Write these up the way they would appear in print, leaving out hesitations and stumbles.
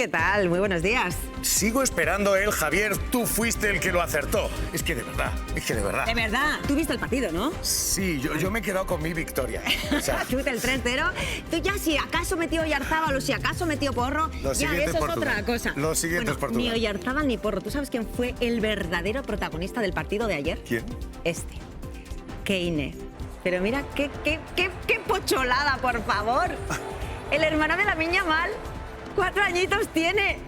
¿qué tal? Muy buenos días. Sigo esperando él, Javier, tú fuiste el que lo acertó. Es que de verdad. De verdad, tú viste el partido, ¿no? Sí, yo me he quedado con mi victoria. O sea, tú el 3-0. Tú ya si acaso metió Oyarzábal o si acaso metió Porro, ya eso es otra cosa. Lo siguiente es Portugal. Ni Oyarzábal ni Porro. ¿Tú sabes quién fue el verdadero protagonista del partido de ayer? ¿Quién? Keine. Pero mira, qué pocholada, por favor. El hermano de Lamine Yamal, 4 añitos tiene.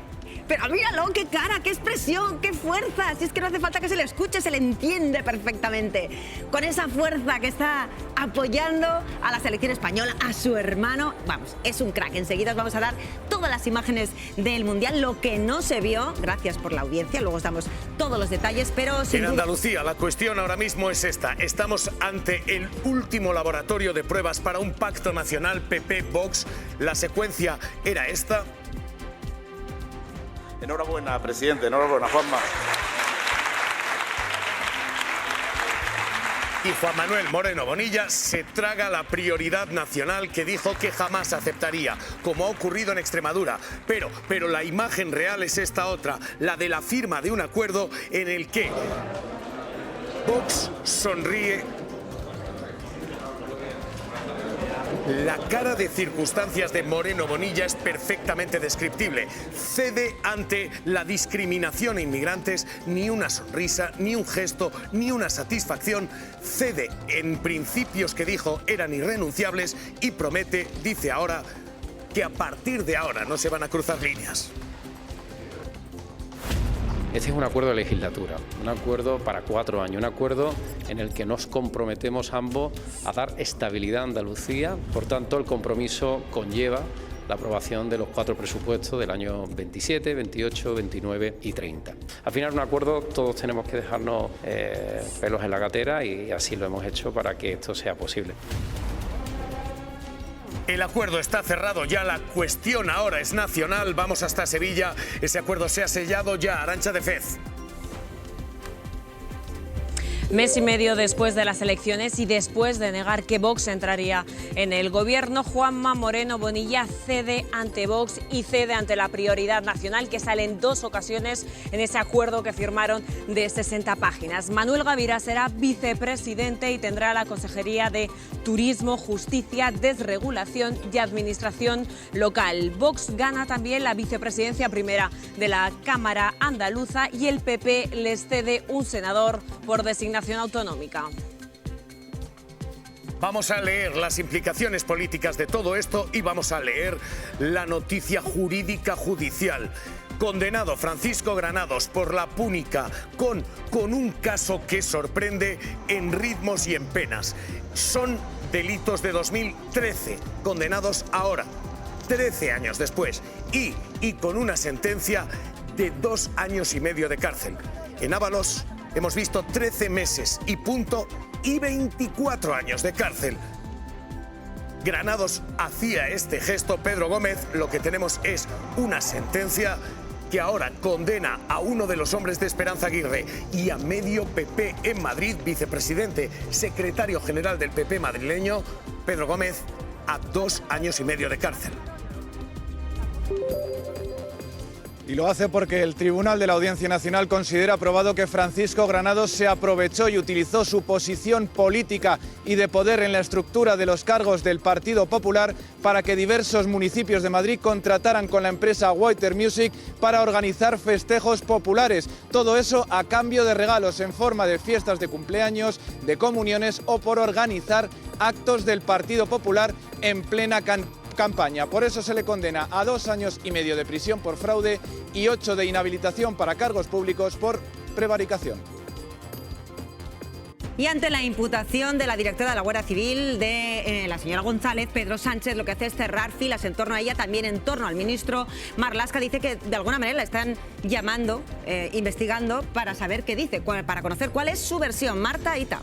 Pero míralo, qué cara, qué expresión, qué fuerza. Si es que no hace falta que se le escuche, se le entiende perfectamente. Con esa fuerza que está apoyando a la selección española, a su hermano. Vamos, es un crack. Enseguida os vamos a dar todas las imágenes del Mundial. Lo que no se vio, gracias por la audiencia, luego os damos todos los detalles, pero en Andalucía, la cuestión ahora mismo es esta. Estamos ante el último laboratorio de pruebas para un pacto nacional PP-Vox. La secuencia era esta. Enhorabuena, presidente. Enhorabuena, Juanma. Y Juan Manuel Moreno Bonilla se traga la prioridad nacional que dijo que jamás aceptaría, como ha ocurrido en Extremadura. Pero la imagen real es esta otra, la de la firma de un acuerdo en el que Vox sonríe. La cara de circunstancias de Moreno Bonilla es perfectamente descriptible. Cede ante la discriminación a inmigrantes, ni una sonrisa, ni un gesto, ni una satisfacción. Cede en principios que dijo eran irrenunciables y promete, dice ahora, que a partir de ahora no se van a cruzar líneas. Este es un acuerdo de legislatura, un acuerdo para 4 años, un acuerdo en el que nos comprometemos ambos a dar estabilidad a Andalucía. Por tanto, el compromiso conlleva la aprobación de los 4 presupuestos del año 27, 28, 29 y 30. Al final, un acuerdo, todos tenemos que dejarnos pelos en la gatera y así lo hemos hecho para que esto sea posible. El acuerdo está cerrado ya, la cuestión ahora es nacional. Vamos hasta Sevilla. Ese acuerdo se ha sellado ya. Arantxa de Fez. Mes y medio después de las elecciones y después de negar que Vox entraría en el gobierno, Juanma Moreno Bonilla cede ante Vox y cede ante la prioridad nacional que sale en 2 ocasiones en ese acuerdo que firmaron de 60 páginas. Manuel Gavira será vicepresidente y tendrá la Consejería de Turismo, Justicia, Desregulación y Administración Local. Vox gana también la vicepresidencia primera de la Cámara Andaluza y el PP les cede un senador por designación autonómica. Vamos a leer las implicaciones políticas de todo esto y vamos a leer la noticia jurídica judicial. Condenado Francisco Granados por la Púnica con un caso que sorprende en ritmos y en penas. Son delitos de 2013, condenados ahora, 13 años después, y con una sentencia de 2 años y medio de cárcel. En Ábalos hemos visto 13 meses y punto y 24 años de cárcel. Granados hacía este gesto, Pedro Gómez, lo que tenemos es una sentencia que ahora condena a uno de los hombres de Esperanza Aguirre y a medio PP en Madrid, vicepresidente, secretario general del PP madrileño, Pedro Gómez, a 2 años y medio de cárcel. Y lo hace porque el Tribunal de la Audiencia Nacional considera probado que Francisco Granados se aprovechó y utilizó su posición política y de poder en la estructura de los cargos del Partido Popular para que diversos municipios de Madrid contrataran con la empresa Whiter Music para organizar festejos populares. Todo eso a cambio de regalos en forma de fiestas de cumpleaños, de comuniones o por organizar actos del Partido Popular en plena campaña. Por eso se le condena a 2 años y medio de prisión por fraude y 8 de inhabilitación para cargos públicos por prevaricación. Y ante la imputación de la directora de la Guardia Civil, de la señora González, Pedro Sánchez lo que hace es cerrar filas en torno a ella, también en torno al ministro Marlaska. Dice que de alguna manera la están llamando, investigando para saber qué dice, para conocer cuál es su versión. Marta Ita.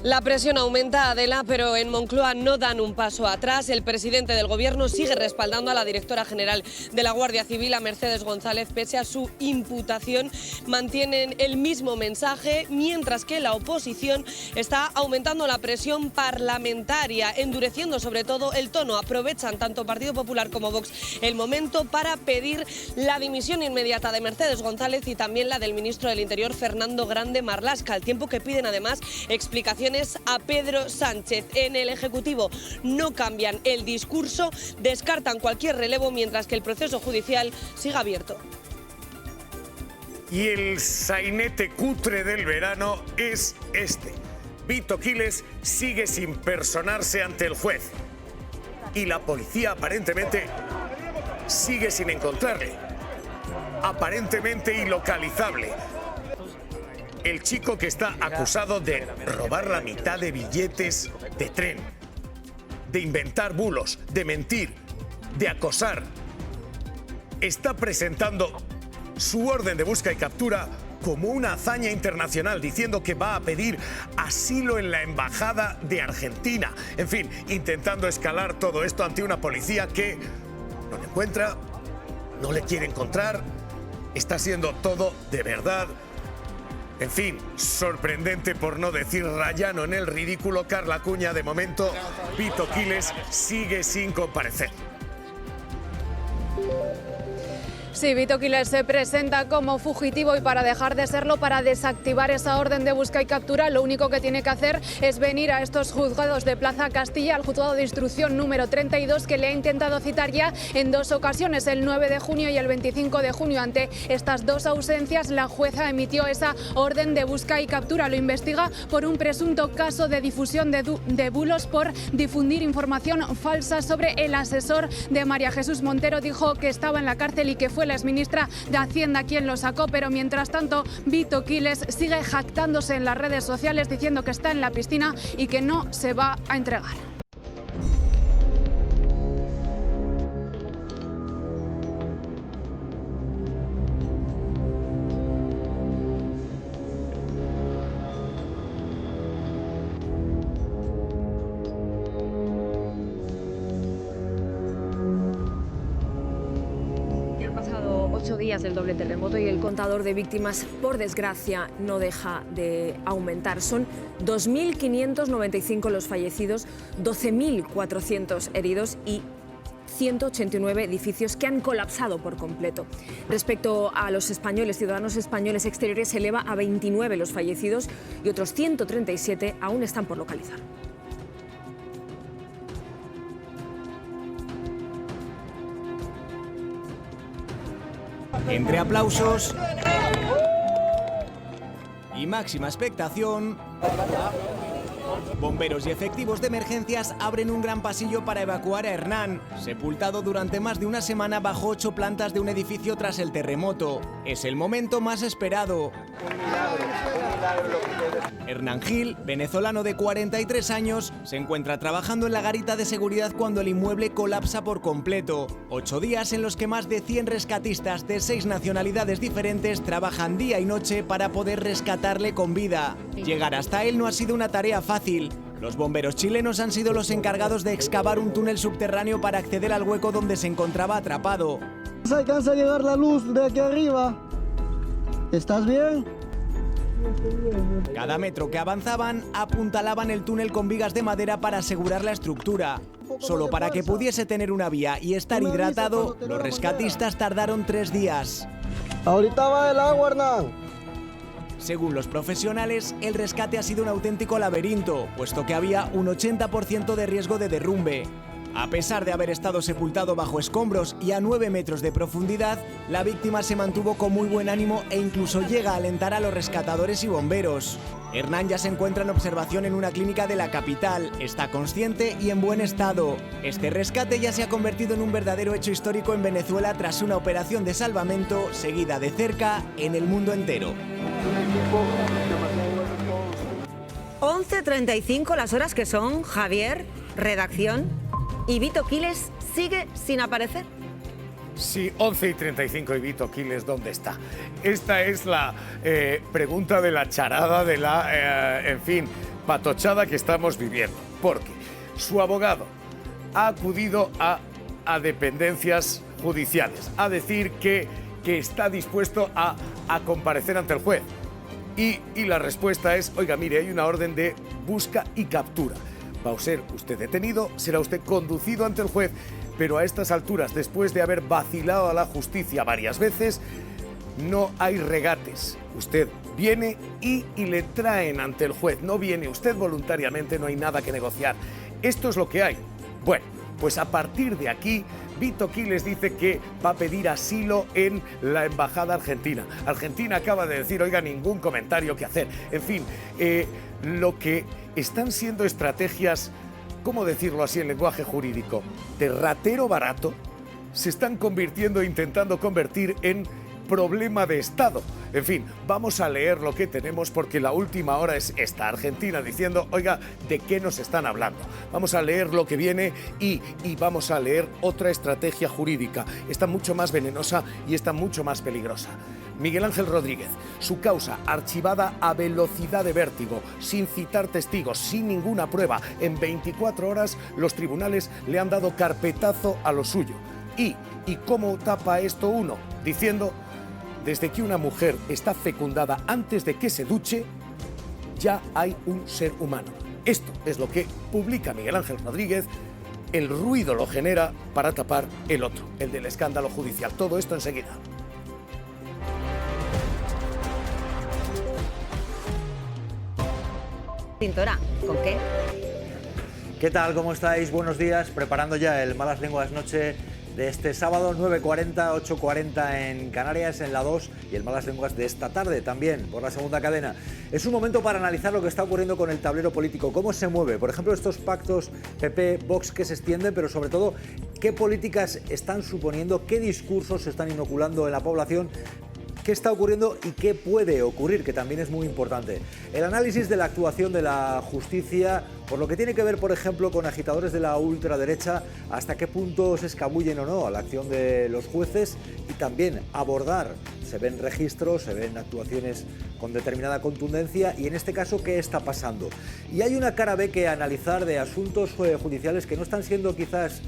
La presión aumenta, Adela, pero en Moncloa no dan un paso atrás. El presidente del Gobierno sigue respaldando a la directora general de la Guardia Civil, a Mercedes González, pese a su imputación. Mantienen el mismo mensaje, mientras que la oposición está aumentando la presión parlamentaria, endureciendo sobre todo el tono. Aprovechan tanto Partido Popular como Vox el momento para pedir la dimisión inmediata de Mercedes González y también la del ministro del Interior, Fernando Grande Marlaska, al tiempo que piden además explicaciones a Pedro Sánchez. En el Ejecutivo no cambian el discurso, descartan cualquier relevo mientras que el proceso judicial sigue abierto. Y el sainete cutre del verano es este. Vito Quiles sigue sin personarse ante el juez. Y la policía aparentemente sigue sin encontrarle. Aparentemente ilocalizable. El chico que está acusado de robar la mitad de billetes de tren, de inventar bulos, de mentir, de acosar, está presentando su orden de busca y captura como una hazaña internacional, diciendo que va a pedir asilo en la embajada de Argentina. En fin, intentando escalar todo esto ante una policía que no le encuentra, no le quiere encontrar, está siendo todo de verdad. En fin, sorprendente por no decir rayano en el ridículo. Carla Cuña, de momento, Vito Quiles sigue sin comparecer. Sí, Vito Quiles se presenta como fugitivo y para dejar de serlo, para desactivar esa orden de busca y captura, lo único que tiene que hacer es venir a estos juzgados de Plaza Castilla, al juzgado de instrucción número 32, que le ha intentado citar ya en dos ocasiones, el 9 de junio y el 25 de junio. Ante estas dos ausencias, la jueza emitió esa orden de busca y captura. Lo investiga por un presunto caso de difusión de bulos por difundir información falsa sobre el asesor de María Jesús Montero. Dijo que estaba en la cárcel y que fue la exministra de Hacienda quien lo sacó, pero mientras tanto Vito Quiles sigue jactándose en las redes sociales diciendo que está en la piscina y que no se va a entregar. Días del doble terremoto y el contador de víctimas, por desgracia, no deja de aumentar. Son 2.595 los fallecidos, 12.400 heridos y 189 edificios que han colapsado por completo. Respecto a los españoles, ciudadanos españoles exteriores, se eleva a 29 los fallecidos y otros 137 aún están por localizar. Entre aplausos y máxima expectación, bomberos y efectivos de emergencias abren un gran pasillo para evacuar a Hernán, sepultado durante más de una semana bajo 8 plantas de un edificio tras el terremoto. Es el momento más esperado. Hernán Gil, venezolano de 43 años, se encuentra trabajando en la garita de seguridad cuando el inmueble colapsa por completo. 8 días en los que más de 100 rescatistas de 6 nacionalidades diferentes trabajan día y noche para poder rescatarle con vida. Llegar hasta él no ha sido una tarea fácil. Los bomberos chilenos han sido los encargados de excavar un túnel subterráneo para acceder al hueco donde se encontraba atrapado. Se alcanza a llegar la luz de aquí arriba. ¿Estás bien? Cada metro que avanzaban, apuntalaban el túnel con vigas de madera para asegurar la estructura. Solo para que pudiese tener una vía y estar hidratado, los rescatistas tardaron 3 días. Ahorita va el agua, Hernán. Según los profesionales, el rescate ha sido un auténtico laberinto, puesto que había un 80% de riesgo de derrumbe. A pesar de haber estado sepultado bajo escombros y a 9 metros de profundidad, la víctima se mantuvo con muy buen ánimo e incluso llega a alentar a los rescatadores y bomberos. Hernán ya se encuentra en observación en una clínica de la capital, está consciente y en buen estado. Este rescate ya se ha convertido en un verdadero hecho histórico en Venezuela tras una operación de salvamento seguida de cerca en el mundo entero. 11:35 las horas que son, Javier, redacción, y Vito Quiles sigue sin aparecer. Sí, 11:35 y Vito Quiles, ¿dónde está? Esta es la pregunta de la charada, de la, en fin, patochada que estamos viviendo, porque su abogado ha acudido a dependencias judiciales a decir que está dispuesto a comparecer ante el juez. Y la respuesta es, oiga, mire, hay una orden de busca y captura. Va a ser usted detenido, será usted conducido ante el juez, pero a estas alturas, después de haber vacilado a la justicia varias veces, no hay regates. Usted viene y le traen ante el juez. No viene usted voluntariamente, no hay nada que negociar. Esto es lo que hay. Bueno, pues a partir de aquí, Vito Quiles dice que va a pedir asilo en la embajada argentina. Argentina acaba de decir, oiga, ningún comentario que hacer. En fin, lo que están siendo estrategias, ¿cómo decirlo así en lenguaje jurídico?, de ratero barato, se están convirtiendo, intentando convertir en problema de Estado. En fin, vamos a leer lo que tenemos porque la última hora es esta, Argentina diciendo, oiga, ¿de qué nos están hablando? Vamos a leer lo que viene y vamos a leer otra estrategia jurídica. Está mucho más venenosa y está mucho más peligrosa. Miguel Ángel Rodríguez, su causa archivada a velocidad de vértigo, sin citar testigos, sin ninguna prueba. En 24 horas los tribunales le han dado carpetazo a lo suyo. ¿Y cómo tapa esto uno? Diciendo, desde que una mujer está fecundada antes de que se duche, ya hay un ser humano. Esto es lo que publica Miguel Ángel Rodríguez. El ruido lo genera para tapar el otro, el del escándalo judicial. Todo esto enseguida. Tintora, ¿con qué? ¿Qué tal? ¿Cómo estáis? Buenos días. Preparando ya el Malas Lenguas Noche de este sábado, 9:40, 8:40 en Canarias, en la 2, y el Malas Lenguas de esta tarde también, por la segunda cadena. Es un momento para analizar lo que está ocurriendo con el tablero político, cómo se mueve, por ejemplo, estos pactos PP-Vox que se extienden, pero sobre todo, qué políticas están suponiendo, qué discursos se están inoculando en la población, qué está ocurriendo y qué puede ocurrir, que también es muy importante. El análisis de la actuación de la justicia, por lo que tiene que ver, por ejemplo, con agitadores de la ultraderecha, hasta qué punto se escabullen o no a la acción de los jueces, y también abordar, se ven registros, se ven actuaciones con determinada contundencia, y en este caso, ¿qué está pasando? Y hay una cara B que analizar de asuntos judiciales que no están siendo quizás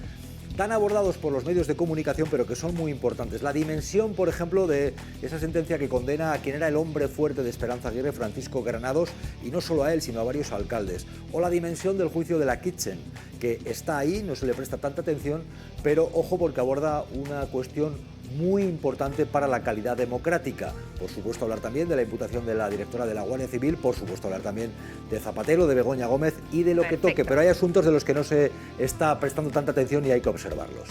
tan abordados por los medios de comunicación, pero que son muy importantes. La dimensión, por ejemplo, de esa sentencia que condena a quien era el hombre fuerte de Esperanza Aguirre, Francisco Granados, y no solo a él, sino a varios alcaldes. O la dimensión del juicio de la Kitchen, que está ahí, no se le presta tanta atención, pero ojo porque aborda una cuestión muy importante para la calidad democrática. Por supuesto, hablar también de la imputación de la directora de la Guardia Civil, por supuesto, hablar también de Zapatero, de Begoña Gómez y de lo que toque, pero hay asuntos de los que no se está prestando tanta atención y hay que observarlos.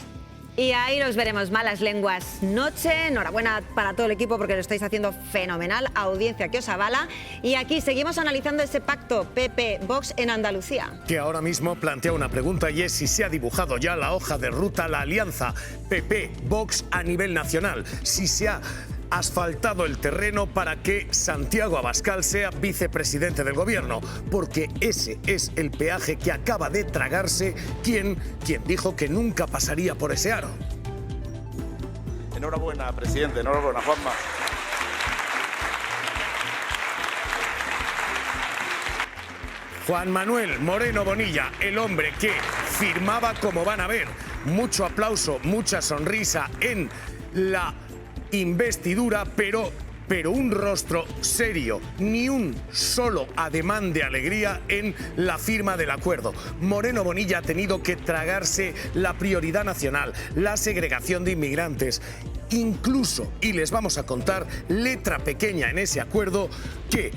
Y ahí nos veremos. Malas Lenguas Noche. Enhorabuena para todo el equipo porque lo estáis haciendo fenomenal. Audiencia que os avala. Y aquí seguimos analizando ese pacto PP-Vox en Andalucía. Que ahora mismo plantea una pregunta, y es si se ha dibujado ya la hoja de ruta, la alianza PP-Vox a nivel nacional. Si se ha asfaltado el terreno para que Santiago Abascal sea vicepresidente del gobierno, porque ese es el peaje que acaba de tragarse quien dijo que nunca pasaría por ese aro. Enhorabuena, presidente. Enhorabuena, Juanma. Juan Manuel Moreno Bonilla, el hombre que firmaba, como van a ver, mucho aplauso, mucha sonrisa en la investidura, pero un rostro serio, ni un solo ademán de alegría en la firma del acuerdo. Moreno Bonilla ha tenido que tragarse la prioridad nacional, la segregación de inmigrantes, incluso, y les vamos a contar, letra pequeña en ese acuerdo que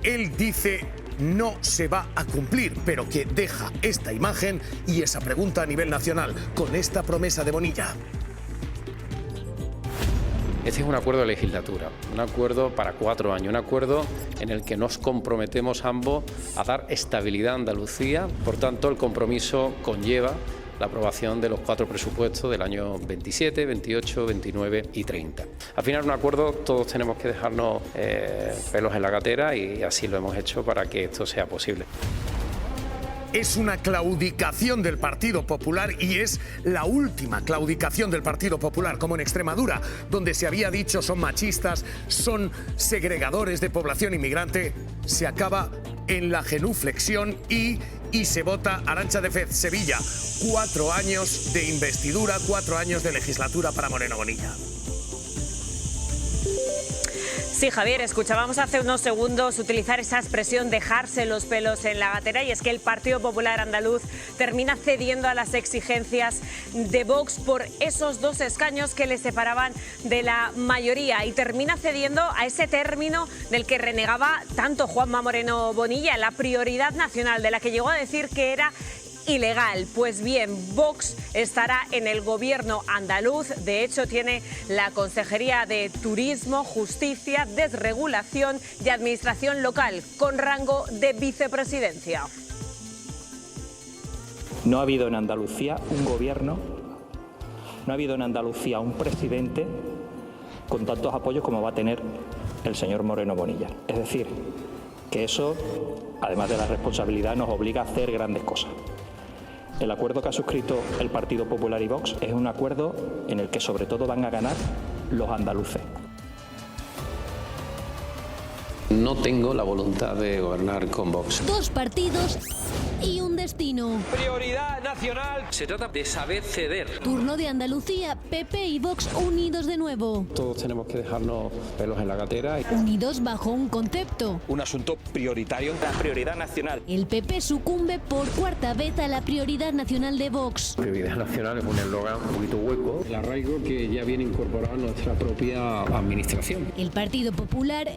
él dice no se va a cumplir, pero que deja esta imagen y esa pregunta a nivel nacional con esta promesa de Bonilla. Este es un acuerdo de legislatura, un acuerdo para 4 años, un acuerdo en el que nos comprometemos ambos a dar estabilidad a Andalucía. Por tanto, el compromiso conlleva la aprobación de los 4 presupuestos del año 27, 28, 29 y 30. Al final, un acuerdo, todos tenemos que dejarnos pelos en la gatera, y así lo hemos hecho para que esto sea posible. Es una claudicación del Partido Popular, y es la última claudicación del Partido Popular, como en Extremadura, donde se había dicho son machistas, son segregadores de población inmigrante. Se acaba en la genuflexión y se vota Arantxa de Fez, Sevilla. 4 años de investidura, 4 años de legislatura para Moreno Bonilla. Sí, Javier, escuchábamos hace unos segundos utilizar esa expresión dejarse los pelos en la gatera, y es que el Partido Popular Andaluz termina cediendo a las exigencias de Vox por esos 2 escaños que le separaban de la mayoría, y termina cediendo a ese término del que renegaba tanto Juanma Moreno Bonilla, la prioridad nacional, de la que llegó a decir que era ilegal. Pues bien, Vox estará en el gobierno andaluz. De hecho, tiene la Consejería de Turismo, Justicia, Desregulación y Administración Local, con rango de vicepresidencia. No ha habido en Andalucía un gobierno, no ha habido en Andalucía un presidente con tantos apoyos como va a tener el señor Moreno Bonilla. Es decir, que eso, además de la responsabilidad, nos obliga a hacer grandes cosas. El acuerdo que ha suscrito el Partido Popular y Vox es un acuerdo en el que sobre todo van a ganar los andaluces. No tengo la voluntad de gobernar con Vox. 2 partidos y un destino. Prioridad nacional. Se trata de saber ceder. Turno de Andalucía, PP y Vox unidos de nuevo. Todos tenemos que dejarnos pelos en la gatera. Unidos bajo un concepto. Un asunto prioritario. La prioridad nacional. El PP sucumbe por 4ª vez a la prioridad nacional de Vox. Prioridad nacional es un eslogan un poquito hueco. El arraigo que ya viene incorporado en nuestra propia administración. El Partido Popular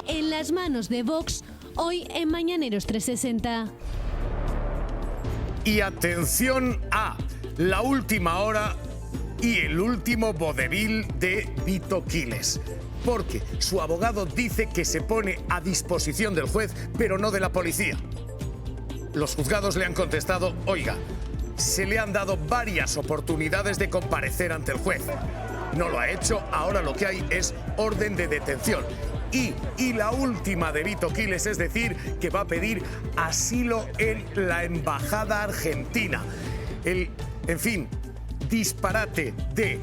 en las manos de Vox, hoy en Mañaneros 360. Y atención a la última hora y el último vodevil de Vito Quiles, porque su abogado dice que se pone a disposición del juez, pero no de la policía. Los juzgados le han contestado: oiga, se le han dado varias oportunidades de comparecer ante el juez. No lo ha hecho, ahora lo que hay es orden de detención. Y la última de Vito Quiles, es decir, que va a pedir asilo en la embajada argentina. En fin, disparate de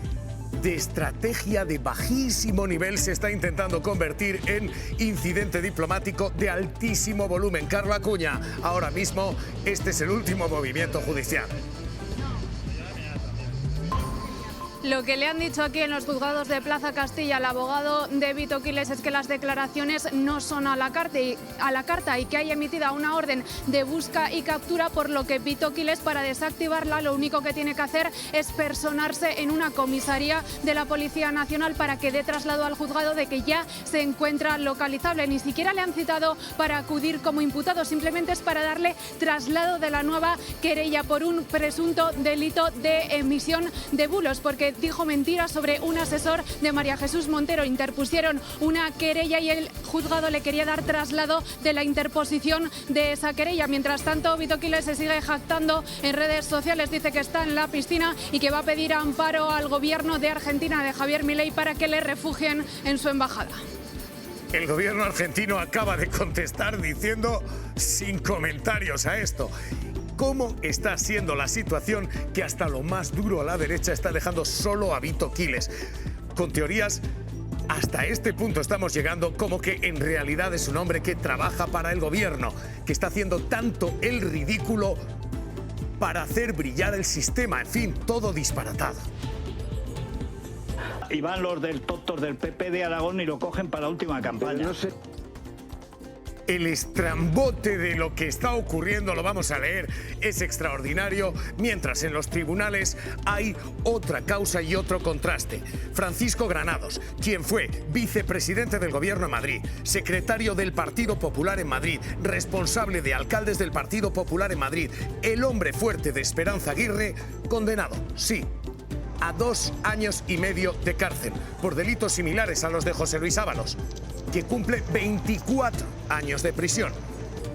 estrategia de bajísimo nivel se está intentando convertir en incidente diplomático de altísimo volumen. Carlos Acuña, ahora mismo este es el último movimiento judicial. Lo que le han dicho aquí en los juzgados de Plaza Castilla al abogado de Vito Quiles es que las declaraciones no son a la carta y que hay emitida una orden de busca y captura, por lo que Vito Quiles, para desactivarla, lo único que tiene que hacer es personarse en una comisaría de la Policía Nacional para que dé traslado al juzgado de que ya se encuentra localizable. Ni siquiera le han citado para acudir como imputado, simplemente es para darle traslado de la nueva querella por un presunto delito de emisión de bulos, porque dijo mentiras sobre un asesor de María Jesús Montero. Interpusieron una querella y el juzgado le quería dar traslado de la interposición de esa querella. Mientras tanto, Vito Quiles se sigue jactando en redes sociales, dice que está en la piscina y que va a pedir amparo al gobierno de Argentina, de Javier Milei, para que le refugien en su embajada. El gobierno argentino acaba de contestar diciendo sin comentarios a esto. ¿Cómo está siendo la situación que hasta lo más duro a la derecha está dejando solo a Vito Quiles? Con teorías, hasta este punto estamos llegando, como que en realidad es un hombre que trabaja para el gobierno, que está haciendo tanto el ridículo para hacer brillar el sistema. En fin, todo disparatado. Y van los del tontos del PP de Aragón y lo cogen para la última campaña. No sé. El estrambote de lo que está ocurriendo, lo vamos a leer, es extraordinario, mientras en los tribunales hay otra causa y otro contraste. Francisco Granados, quien fue vicepresidente del Gobierno en Madrid, secretario del Partido Popular en Madrid, responsable de alcaldes del Partido Popular en Madrid, el hombre fuerte de Esperanza Aguirre, condenado, sí, a 2 años y medio de cárcel por delitos similares a los de José Luis Ábalos, que cumple 24 años de prisión.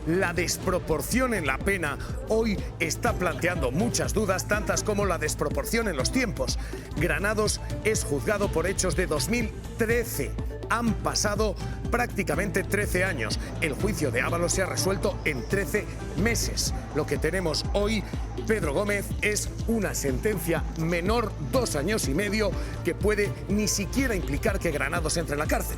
La desproporción en la pena hoy está planteando muchas dudas, tantas como la desproporción en los tiempos. Granados es juzgado por hechos de 2013. Han pasado prácticamente 13 años. El juicio de Ábalos se ha resuelto en 13 meses. Lo que tenemos hoy, Pedro Gómez, es una sentencia menor, 2 años y medio, que puede ni siquiera implicar que Granados entre en la cárcel.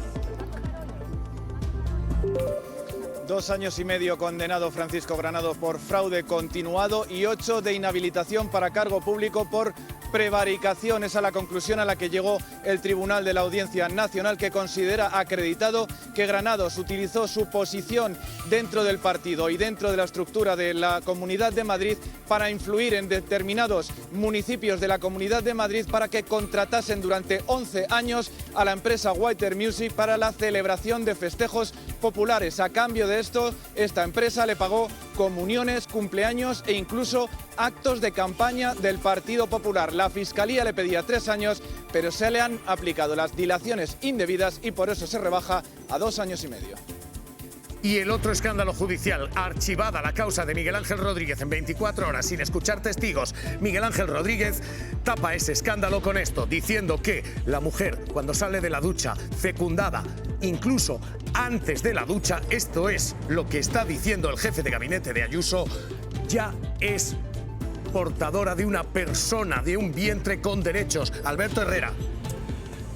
2 años y medio condenado Francisco Granados por fraude continuado y 8 de inhabilitación para cargo público por prevaricación. Esa es la conclusión a la que llegó el Tribunal de la Audiencia Nacional, que considera acreditado que Granados utilizó su posición dentro del partido y dentro de la estructura de la Comunidad de Madrid para influir en determinados municipios de la Comunidad de Madrid para que contratasen durante 11 años a la empresa Whiter Music para la celebración de festejos populares. A cambio de esto, esta empresa le pagó comuniones, cumpleaños e incluso actos de campaña del Partido Popular. La Fiscalía le pedía 3 años, pero se le han aplicado las dilaciones indebidas y por eso se rebaja a 2 años y medio. Y el otro escándalo judicial, archivada la causa de Miguel Ángel Rodríguez en 24 horas sin escuchar testigos. Miguel Ángel Rodríguez tapa ese escándalo con esto, diciendo que la mujer, cuando sale de la ducha, fecundada, incluso antes de la ducha, esto es lo que está diciendo el jefe de gabinete de Ayuso, ya es portadora de una persona, de un vientre con derechos. Alberto Herrera.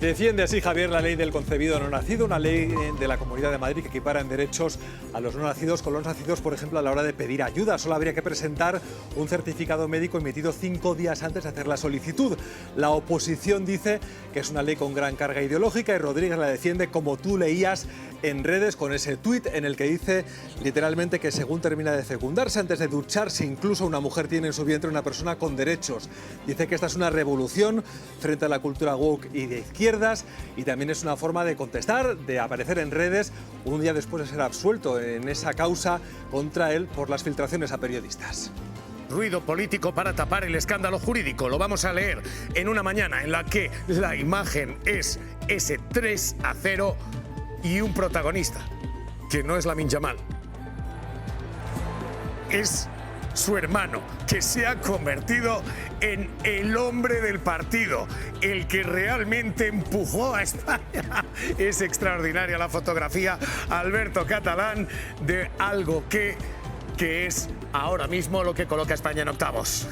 Defiende así Javier la ley del concebido no nacido, una ley de la Comunidad de Madrid que equipara en derechos a los no nacidos con los nacidos, por ejemplo, a la hora de pedir ayuda. Solo habría que presentar un certificado médico emitido 5 días antes de hacer la solicitud. La oposición dice que es una ley con gran carga ideológica y Rodríguez la defiende, como tú leías en redes, con ese tuit en el que dice literalmente que según termina de fecundarse, antes de ducharse, incluso una mujer tiene en su vientre una persona con derechos. Dice que esta es una revolución frente a la cultura woke y de izquierda, y también es una forma de contestar, de aparecer en redes un día después de ser absuelto en esa causa contra él por las filtraciones a periodistas. Ruido político para tapar el escándalo jurídico. Lo vamos a leer en una mañana en la que la imagen es ese 3-0 y un protagonista, que no es Lamine Yamal. Es su hermano, que se ha convertido en el hombre del partido, el que realmente empujó a España. Es extraordinaria la fotografía, Alberto Catalán, de algo que es ahora mismo lo que coloca a España en octavos.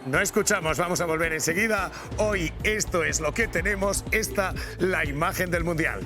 No escuchamos, vamos a volver enseguida. Hoy esto es lo que tenemos, esta la imagen del Mundial.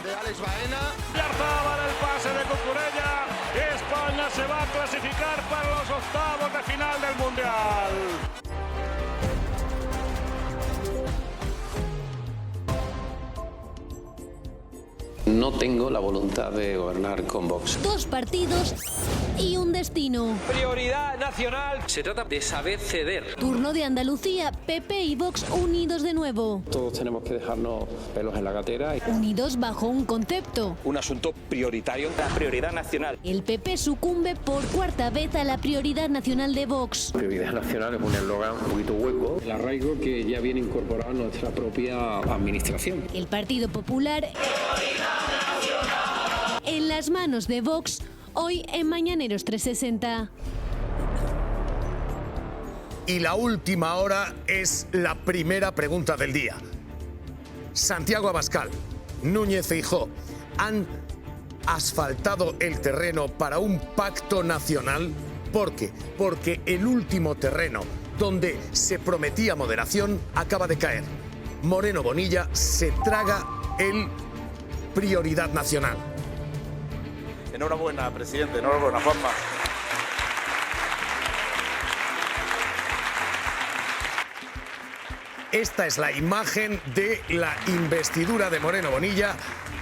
De Alex Baena. Yarzábal, el pase de Cucurella. España se va a clasificar para los octavos de final del Mundial. No tengo la voluntad de gobernar con Vox. 2 partidos y un destino. Prioridad nacional. Se trata de saber ceder. Turno de Andalucía, PP y Vox unidos de nuevo. Todos tenemos que dejarnos pelos en la gatera. Unidos bajo un concepto. Un asunto prioritario. La prioridad nacional. El PP sucumbe por 4ª vez a la prioridad nacional de Vox. Prioridad nacional es un eslogan un poquito hueco. El arraigo que ya viene incorporado en nuestra propia administración. El Partido Popular en las manos de Vox, hoy en Mañaneros 360. Y la última hora es la primera pregunta del día. Santiago Abascal, Núñez Feijóo, ¿han asfaltado el terreno para un pacto nacional? ¿Por qué? Porque el último terreno donde se prometía moderación acaba de caer. Moreno Bonilla se traga el prioridad nacional. Enhorabuena, presidente. Enhorabuena, Juanma. Esta es la imagen de la investidura de Moreno Bonilla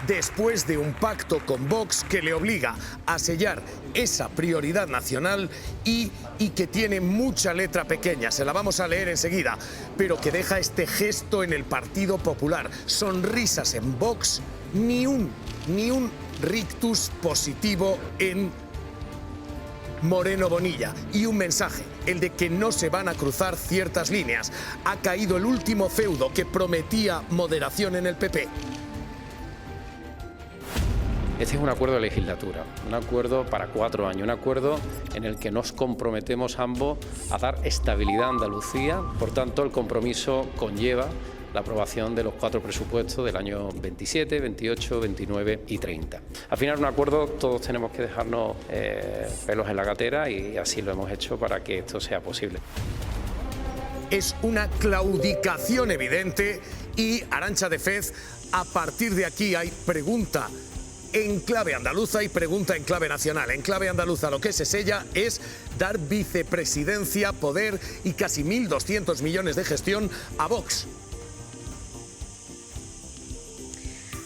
después de un pacto con Vox que le obliga a sellar esa prioridad nacional y que tiene mucha letra pequeña. Se la vamos a leer enseguida, pero que deja este gesto en el Partido Popular. Sonrisas en Vox, ni un rictus positivo en Moreno Bonilla. Y un mensaje, el de que no se van a cruzar ciertas líneas. Ha caído el último feudo que prometía moderación en el PP. Este es un acuerdo de legislatura, un acuerdo para 4 años, un acuerdo en el que nos comprometemos ambos a dar estabilidad a Andalucía. Por tanto, el compromiso conlleva la aprobación de los 4 presupuestos del año 27, 28, 29 y 30. Al final, un acuerdo, todos tenemos que dejarnos pelos en la gatera y así lo hemos hecho para que esto sea posible. Es una claudicación evidente y, Arantxa de Fez, a partir de aquí hay pregunta en clave andaluza y pregunta en clave nacional. En clave andaluza lo que se sella es dar vicepresidencia, poder y casi 1.200 millones de gestión a Vox.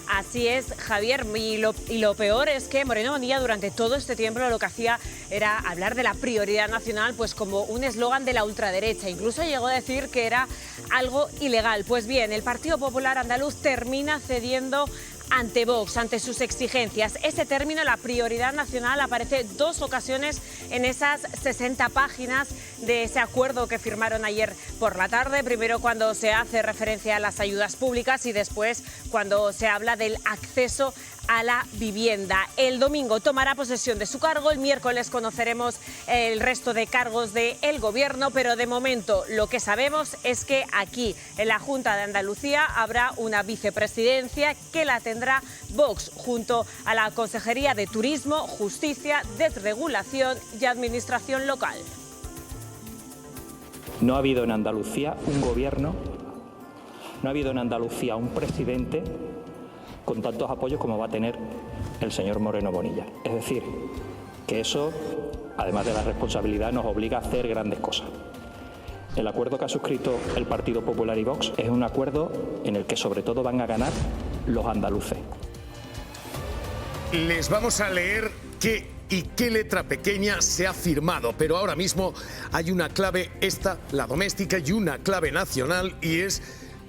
Así es, Javier, y lo peor es que Moreno Bonilla durante todo este tiempo lo que hacía era hablar de la prioridad nacional pues como un eslogan de la ultraderecha. Incluso llegó a decir que era algo ilegal. Pues bien, el Partido Popular Andaluz termina cediendo ante Vox, ante sus exigencias. Ese término, la prioridad nacional, aparece 2 ocasiones en esas 60 páginas de ese acuerdo que firmaron ayer por la tarde. Primero cuando se hace referencia a las ayudas públicas y después cuando se habla del acceso a la vivienda. El domingo tomará posesión de su cargo, el miércoles conoceremos el resto de cargos del Gobierno, pero de momento lo que sabemos es que aquí en la Junta de Andalucía habrá una vicepresidencia que la tendrá Vox junto a la Consejería de Turismo, Justicia, Desregulación y Administración Local. No ha habido en Andalucía un gobierno, no ha habido en Andalucía un presidente con tantos apoyos como va a tener el señor Moreno Bonilla. Es decir, que eso, además de la responsabilidad, nos obliga a hacer grandes cosas. El acuerdo que ha suscrito el Partido Popular y Vox es un acuerdo en el que sobre todo van a ganar los andaluces. Les vamos a leer qué y qué letra pequeña se ha firmado, pero ahora mismo hay una clave, esta, la doméstica, y una clave nacional, y es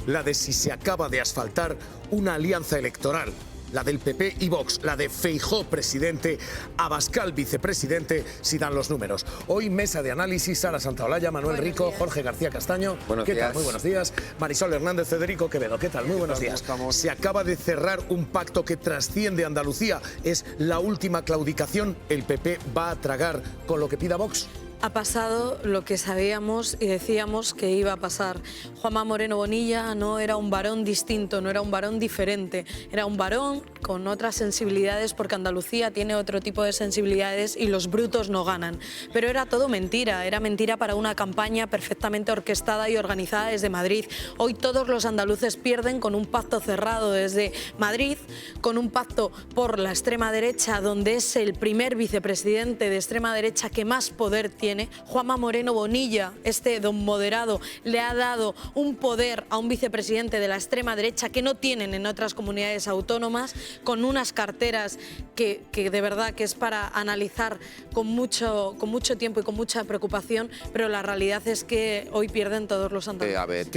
la de si se acaba de asfaltar una alianza electoral, la del PP y Vox, la de Feijóo presidente, Abascal vicepresidente, si dan los números. Hoy mesa de análisis, Sara Santaolalla, Manuel Rico, Jorge García Castaño. ¿Qué tal? Muy buenos días. Marisol Hernández, Federico Quevedo. ¿Qué tal? Muy buenos días. Se acaba de cerrar un pacto que trasciende Andalucía. Es la última claudicación. ¿El PP va a tragar con lo que pida Vox? Ha pasado lo que sabíamos y decíamos que iba a pasar. Juanma Moreno Bonilla no era un varón distinto, no era un varón diferente, era un varón con otras sensibilidades, porque Andalucía tiene otro tipo de sensibilidades y los brutos no ganan. Pero era todo mentira, era mentira para una campaña perfectamente orquestada y organizada desde Madrid. Hoy todos los andaluces pierden con un pacto cerrado desde Madrid, con un pacto por la extrema derecha, donde es el primer vicepresidente de extrema derecha que más poder tiene. Juanma Moreno Bonilla, este don moderado, le ha dado un poder a un vicepresidente de la extrema derecha que no tienen en otras comunidades autónomas, con unas carteras que de verdad que es para analizar con mucho tiempo y con mucha preocupación, pero la realidad es que hoy pierden todos los andaluces. A ver,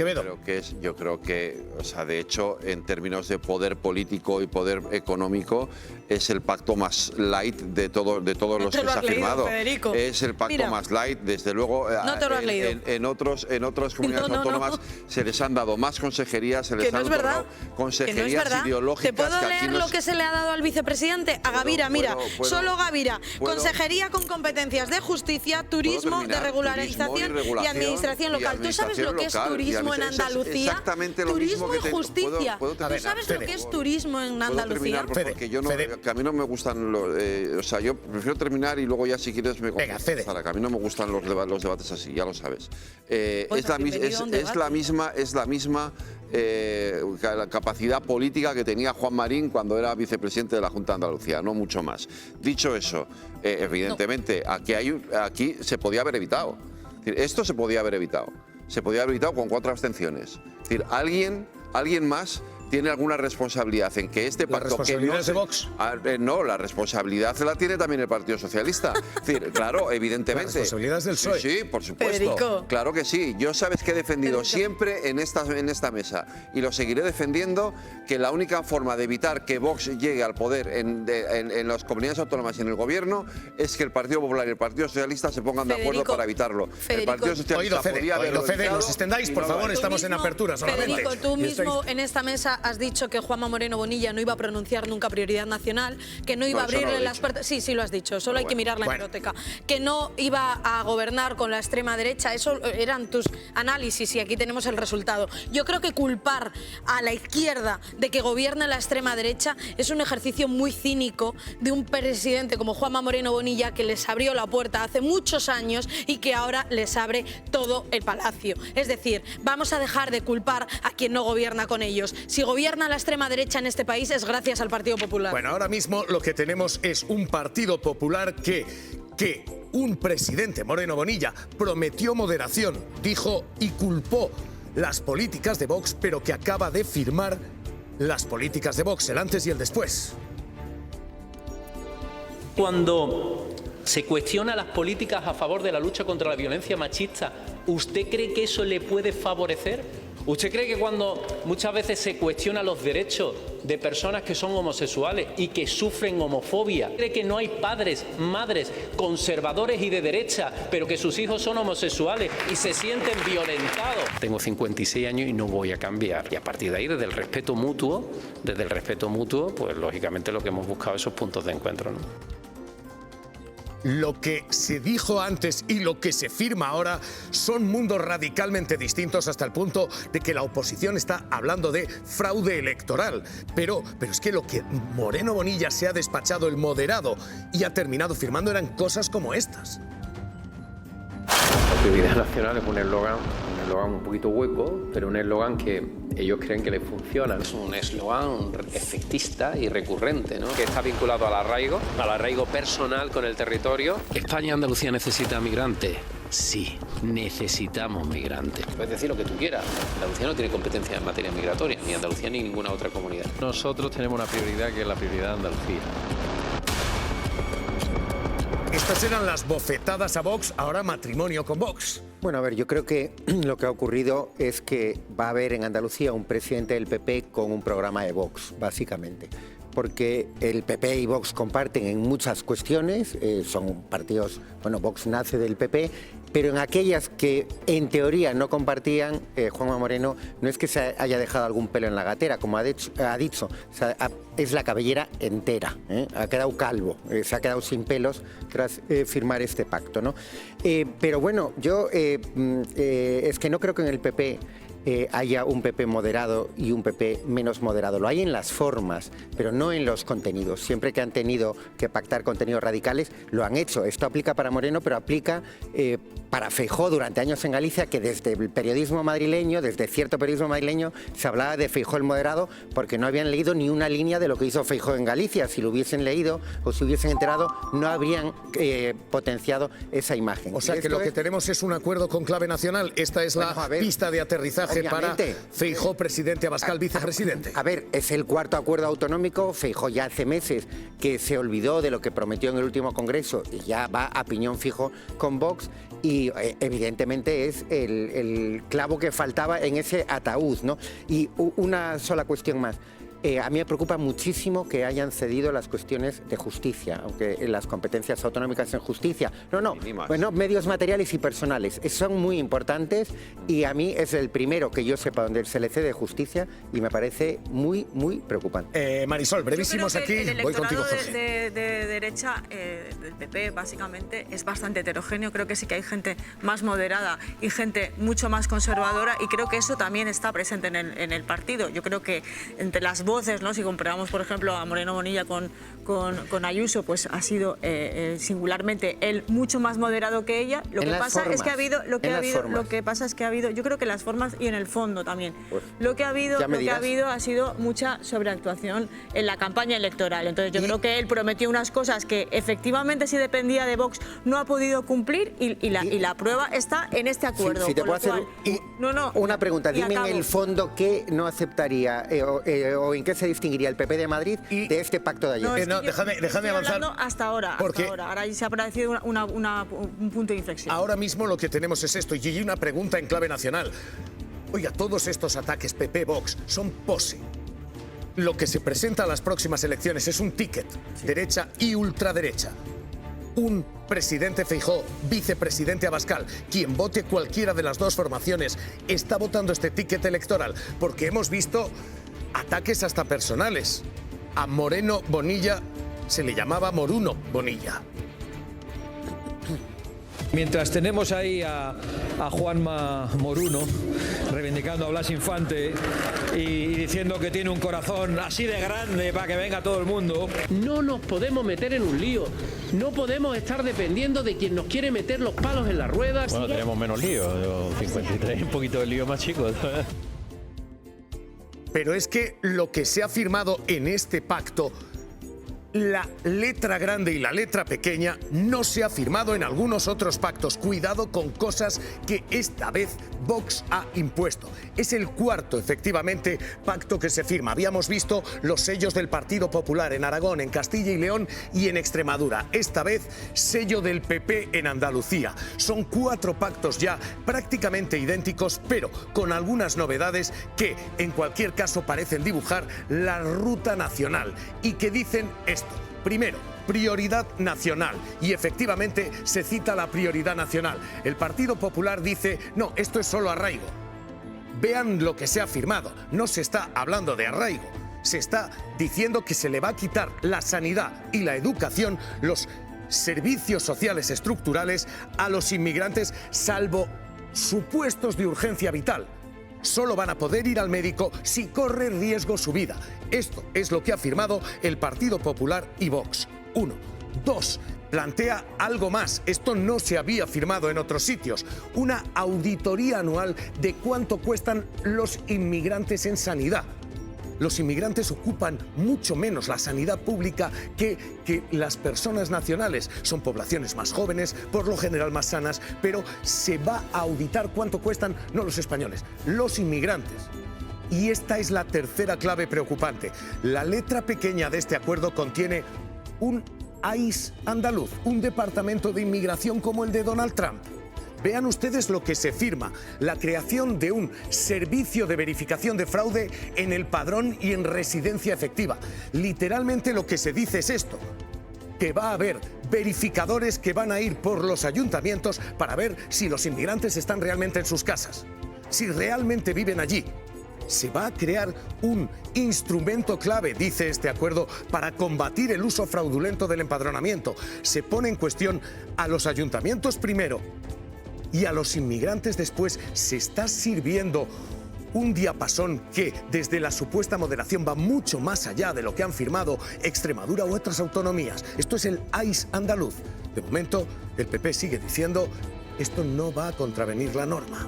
yo creo que, o sea, de hecho, en términos de poder político y poder económico, es el pacto más light de todos los que se ha firmado. Federico. Es el pacto más light, desde luego. No te lo has leído. En otras comunidades autónomas se les han dado más consejerías, se les han otorgado consejerías ideológicas. ¿Te puedo leer lo que se le ha dado al vicepresidente? A Gavira, mira, solo Gavira. Consejería con competencias de justicia, turismo, de regularización y administración local. ¿Tú sabes lo que es turismo en Andalucía? Exactamente lo turismo mismo y justicia. ¿Tú sabes lo que es turismo en Andalucía? Porque que a mí no me gustan los... o sea, yo prefiero terminar y luego ya si quieres me contestas. Venga, que a mí no me gustan los debates así, ya lo sabes. Es la misma la capacidad política que tenía Juan Marín cuando era vicepresidente de la Junta de Andalucía, no mucho más. Dicho eso, evidentemente, aquí se podía haber evitado. Es decir, esto se podía haber evitado. Se podía haber evitado con 4 abstenciones. Es decir, alguien más tiene alguna responsabilidad en que este pacto... ¿La responsabilidad es de Vox? No, la responsabilidad la tiene también el Partido Socialista. Es decir, claro, evidentemente... La responsabilidad es del PSOE. Sí, por supuesto. Federico. Claro que sí. Yo sabes que he defendido siempre en esta mesa, y lo seguiré defendiendo, que la única forma de evitar que Vox llegue al poder en las comunidades autónomas y en el Gobierno es que el Partido Popular y el Partido Socialista se pongan de acuerdo para evitarlo. El Partido Socialista podía haberlo evitado. No os extendáis, por favor, estamos en apertura solamente. Federico, tú mismo en esta mesa has dicho que Juanma Moreno Bonilla no iba a pronunciar nunca prioridad nacional, que no iba a abrirle las puertas. Sí, sí lo has dicho, solo hay que mirar la hemeroteca. Que no iba a gobernar con la extrema derecha, eso eran tus análisis y aquí tenemos el resultado. Yo creo que culpar a la izquierda de que gobierne la extrema derecha es un ejercicio muy cínico de un presidente como Juanma Moreno Bonilla, que les abrió la puerta hace muchos años y que ahora les abre todo el palacio. Es decir, vamos a dejar de culpar a quien no gobierna con ellos. Si gobierna la extrema derecha en este país es gracias al Partido Popular. Bueno, ahora mismo lo que tenemos es un Partido Popular que un presidente, Moreno Bonilla, prometió moderación, dijo y culpó las políticas de Vox, pero que acaba de firmar las políticas de Vox, el antes y el después. Cuando se cuestiona las políticas a favor de la lucha contra la violencia machista, ¿usted cree que eso le puede favorecer? ¿Usted cree que cuando muchas veces se cuestionan los derechos de personas que son homosexuales y que sufren homofobia, cree que no hay padres, madres, conservadores y de derecha, pero que sus hijos son homosexuales y se sienten violentados? Tengo 56 años y no voy a cambiar. Y a partir de ahí, desde el respeto mutuo, pues lógicamente lo que hemos buscado es esos puntos de encuentro, ¿no? Lo que se dijo antes y lo que se firma ahora son mundos radicalmente distintos, hasta el punto de que la oposición está hablando de fraude electoral. Pero es que lo que Moreno Bonilla se ha despachado, el moderado, y ha terminado firmando eran cosas como estas. La prioridad nacional es un eslogan un poquito hueco, pero un eslogan que ellos creen que les funciona. Es un eslogan efectista y recurrente, ¿no? Que está vinculado al arraigo personal con el territorio. ¿España y Andalucía necesita migrantes? Sí, necesitamos migrantes. Puedes decir lo que tú quieras. Andalucía no tiene competencia en materia migratoria, ni Andalucía ni ninguna otra comunidad. Nosotros tenemos una prioridad que es la prioridad de Andalucía. Estas eran las bofetadas a Vox, ahora matrimonio con Vox. Bueno, a ver, yo creo que lo que ha ocurrido es que va a haber en Andalucía un presidente del PP con un programa de Vox, básicamente. Porque el PP y Vox comparten en muchas cuestiones, son partidos, bueno, Vox nace del PP, pero en aquellas que en teoría no compartían, Juanma Moreno no es que se haya dejado algún pelo en la gatera, como ha dicho, o sea, es la cabellera entera, ha quedado calvo, se ha quedado sin pelos tras firmar este pacto, ¿no? Pero bueno, yo es que no creo que en el PP haya un PP moderado y un PP menos moderado. Lo hay en las formas, pero no en los contenidos. Siempre que han tenido que pactar contenidos radicales, lo han hecho. Esto aplica para Moreno, pero aplica para Feijóo durante años en Galicia, que desde el periodismo madrileño, desde cierto periodismo madrileño, se hablaba de Feijóo el moderado porque no habían leído ni una línea de lo que hizo Feijóo en Galicia. Si lo hubiesen leído o si hubiesen enterado, no habrían potenciado esa imagen. O sea que lo que tenemos es un acuerdo con clave nacional. Esta es la pista de aterrizaje para Feijóo, presidente, Abascal, vicepresidente. A ver, es el cuarto acuerdo autonómico. Feijóo ya hace meses que se olvidó de lo que prometió en el último congreso y ya va a piñón fijo con Vox y evidentemente es el clavo que faltaba en ese ataúd, ¿no? Y una sola cuestión más. A mí me preocupa muchísimo que hayan cedido las cuestiones de justicia, aunque las competencias autonómicas en justicia. Bueno, medios materiales y personales son muy importantes y a mí es el primero que yo sepa donde se le cede justicia y me parece muy, muy preocupante. Marisol, brevísimos aquí. Voy contigo, Jorge. De derecha, del PP, básicamente, es bastante heterogéneo. Creo que sí que hay gente más moderada y gente mucho más conservadora y creo que eso también está presente en el partido. Yo creo que entre las voces, ¿no? Si comparamos, por ejemplo, a Moreno Bonilla con Ayuso, pues ha sido singularmente él mucho más moderado que ella. Lo que pasa es que ha habido, yo creo que las formas y en el fondo también. Pues, lo que ha habido ha sido mucha sobreactuación en la campaña electoral. Entonces yo creo que él prometió unas cosas que efectivamente, si dependía de Vox, no ha podido cumplir y la prueba está en este acuerdo. Si te puedo hacer una pregunta, dime en el fondo qué no aceptaría o en qué se distinguiría el PP de Madrid de este pacto de ayer. Déjame avanzar. Hasta ahora. Ahora se ha parecido un punto de inflexión. Ahora mismo lo que tenemos es esto, y una pregunta en clave nacional. Oiga, todos estos ataques PP-Vox son pose. Lo que se presenta a las próximas elecciones es un ticket, derecha y ultraderecha. Un presidente Feijóo, vicepresidente Abascal, quien vote cualquiera de las dos formaciones, está votando este ticket electoral, porque hemos visto ataques hasta personales. A Moreno Bonilla se le llamaba Moruno Bonilla. Mientras tenemos ahí a Juanma Moruno reivindicando a Blas Infante y diciendo que tiene un corazón así de grande para que venga todo el mundo. No nos podemos meter en un lío. No podemos estar dependiendo de quien nos quiere meter los palos en las ruedas. Bueno, tenemos menos lío. 53, un poquito de lío más chico. Pero es que lo que se ha firmado en este pacto, la letra grande y la letra pequeña, no se ha firmado en algunos otros pactos. Cuidado con cosas que esta vez Vox ha impuesto. Es el cuarto, efectivamente, pacto que se firma. Habíamos visto los sellos del Partido Popular en Aragón, en Castilla y León y en Extremadura. Esta vez, sello del PP en Andalucía. Son 4 pactos ya prácticamente idénticos, pero con algunas novedades que, en cualquier caso, parecen dibujar la ruta nacional y que dicen esto. Primero, prioridad nacional. Y efectivamente se cita la prioridad nacional. El Partido Popular dice, no, esto es solo arraigo. Vean lo que se ha firmado. No se está hablando de arraigo. Se está diciendo que se le va a quitar la sanidad y la educación, los servicios sociales estructurales a los inmigrantes, salvo supuestos de urgencia vital. Solo van a poder ir al médico si corre riesgo su vida. Esto es lo que ha firmado el Partido Popular y Vox. 1. 2. Plantea algo más. Esto no se había firmado en otros sitios. Una auditoría anual de cuánto cuestan los inmigrantes en sanidad. Los inmigrantes ocupan mucho menos la sanidad pública que las personas nacionales. Son poblaciones más jóvenes, por lo general más sanas, pero se va a auditar cuánto cuestan, no los españoles, los inmigrantes. Y esta es la tercera clave preocupante. La letra pequeña de este acuerdo contiene un AIS andaluz, un departamento de inmigración como el de Donald Trump. Vean ustedes lo que se firma, la creación de un servicio de verificación de fraude en el padrón y en residencia efectiva. Literalmente lo que se dice es esto, que va a haber verificadores que van a ir por los ayuntamientos para ver si los inmigrantes están realmente en sus casas, si realmente viven allí. Se va a crear un instrumento clave, dice este acuerdo, para combatir el uso fraudulento del empadronamiento. Se pone en cuestión a los ayuntamientos primero y a los inmigrantes después. Se está sirviendo un diapasón que desde la supuesta moderación va mucho más allá de lo que han firmado Extremadura u otras autonomías. Esto es el AIS andaluz. De momento, el PP sigue diciendo esto no va a contravenir la norma.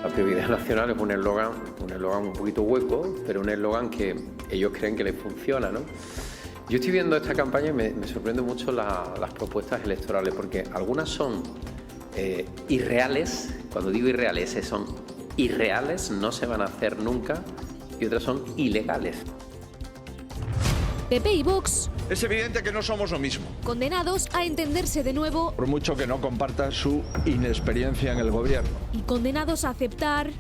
La prioridad nacional es un eslogan un poquito hueco, pero un eslogan que ellos creen que les funciona, ¿no? Yo estoy viendo esta campaña y me sorprende mucho las propuestas electorales, porque algunas son irreales. Cuando digo irreales, son irreales, no se van a hacer nunca, y otras son ilegales. PP y Vox, Es evidente que no somos lo mismo. condenados a entenderse de nuevo Por mucho que no comparta su inexperiencia en el gobierno. y condenados a aceptar,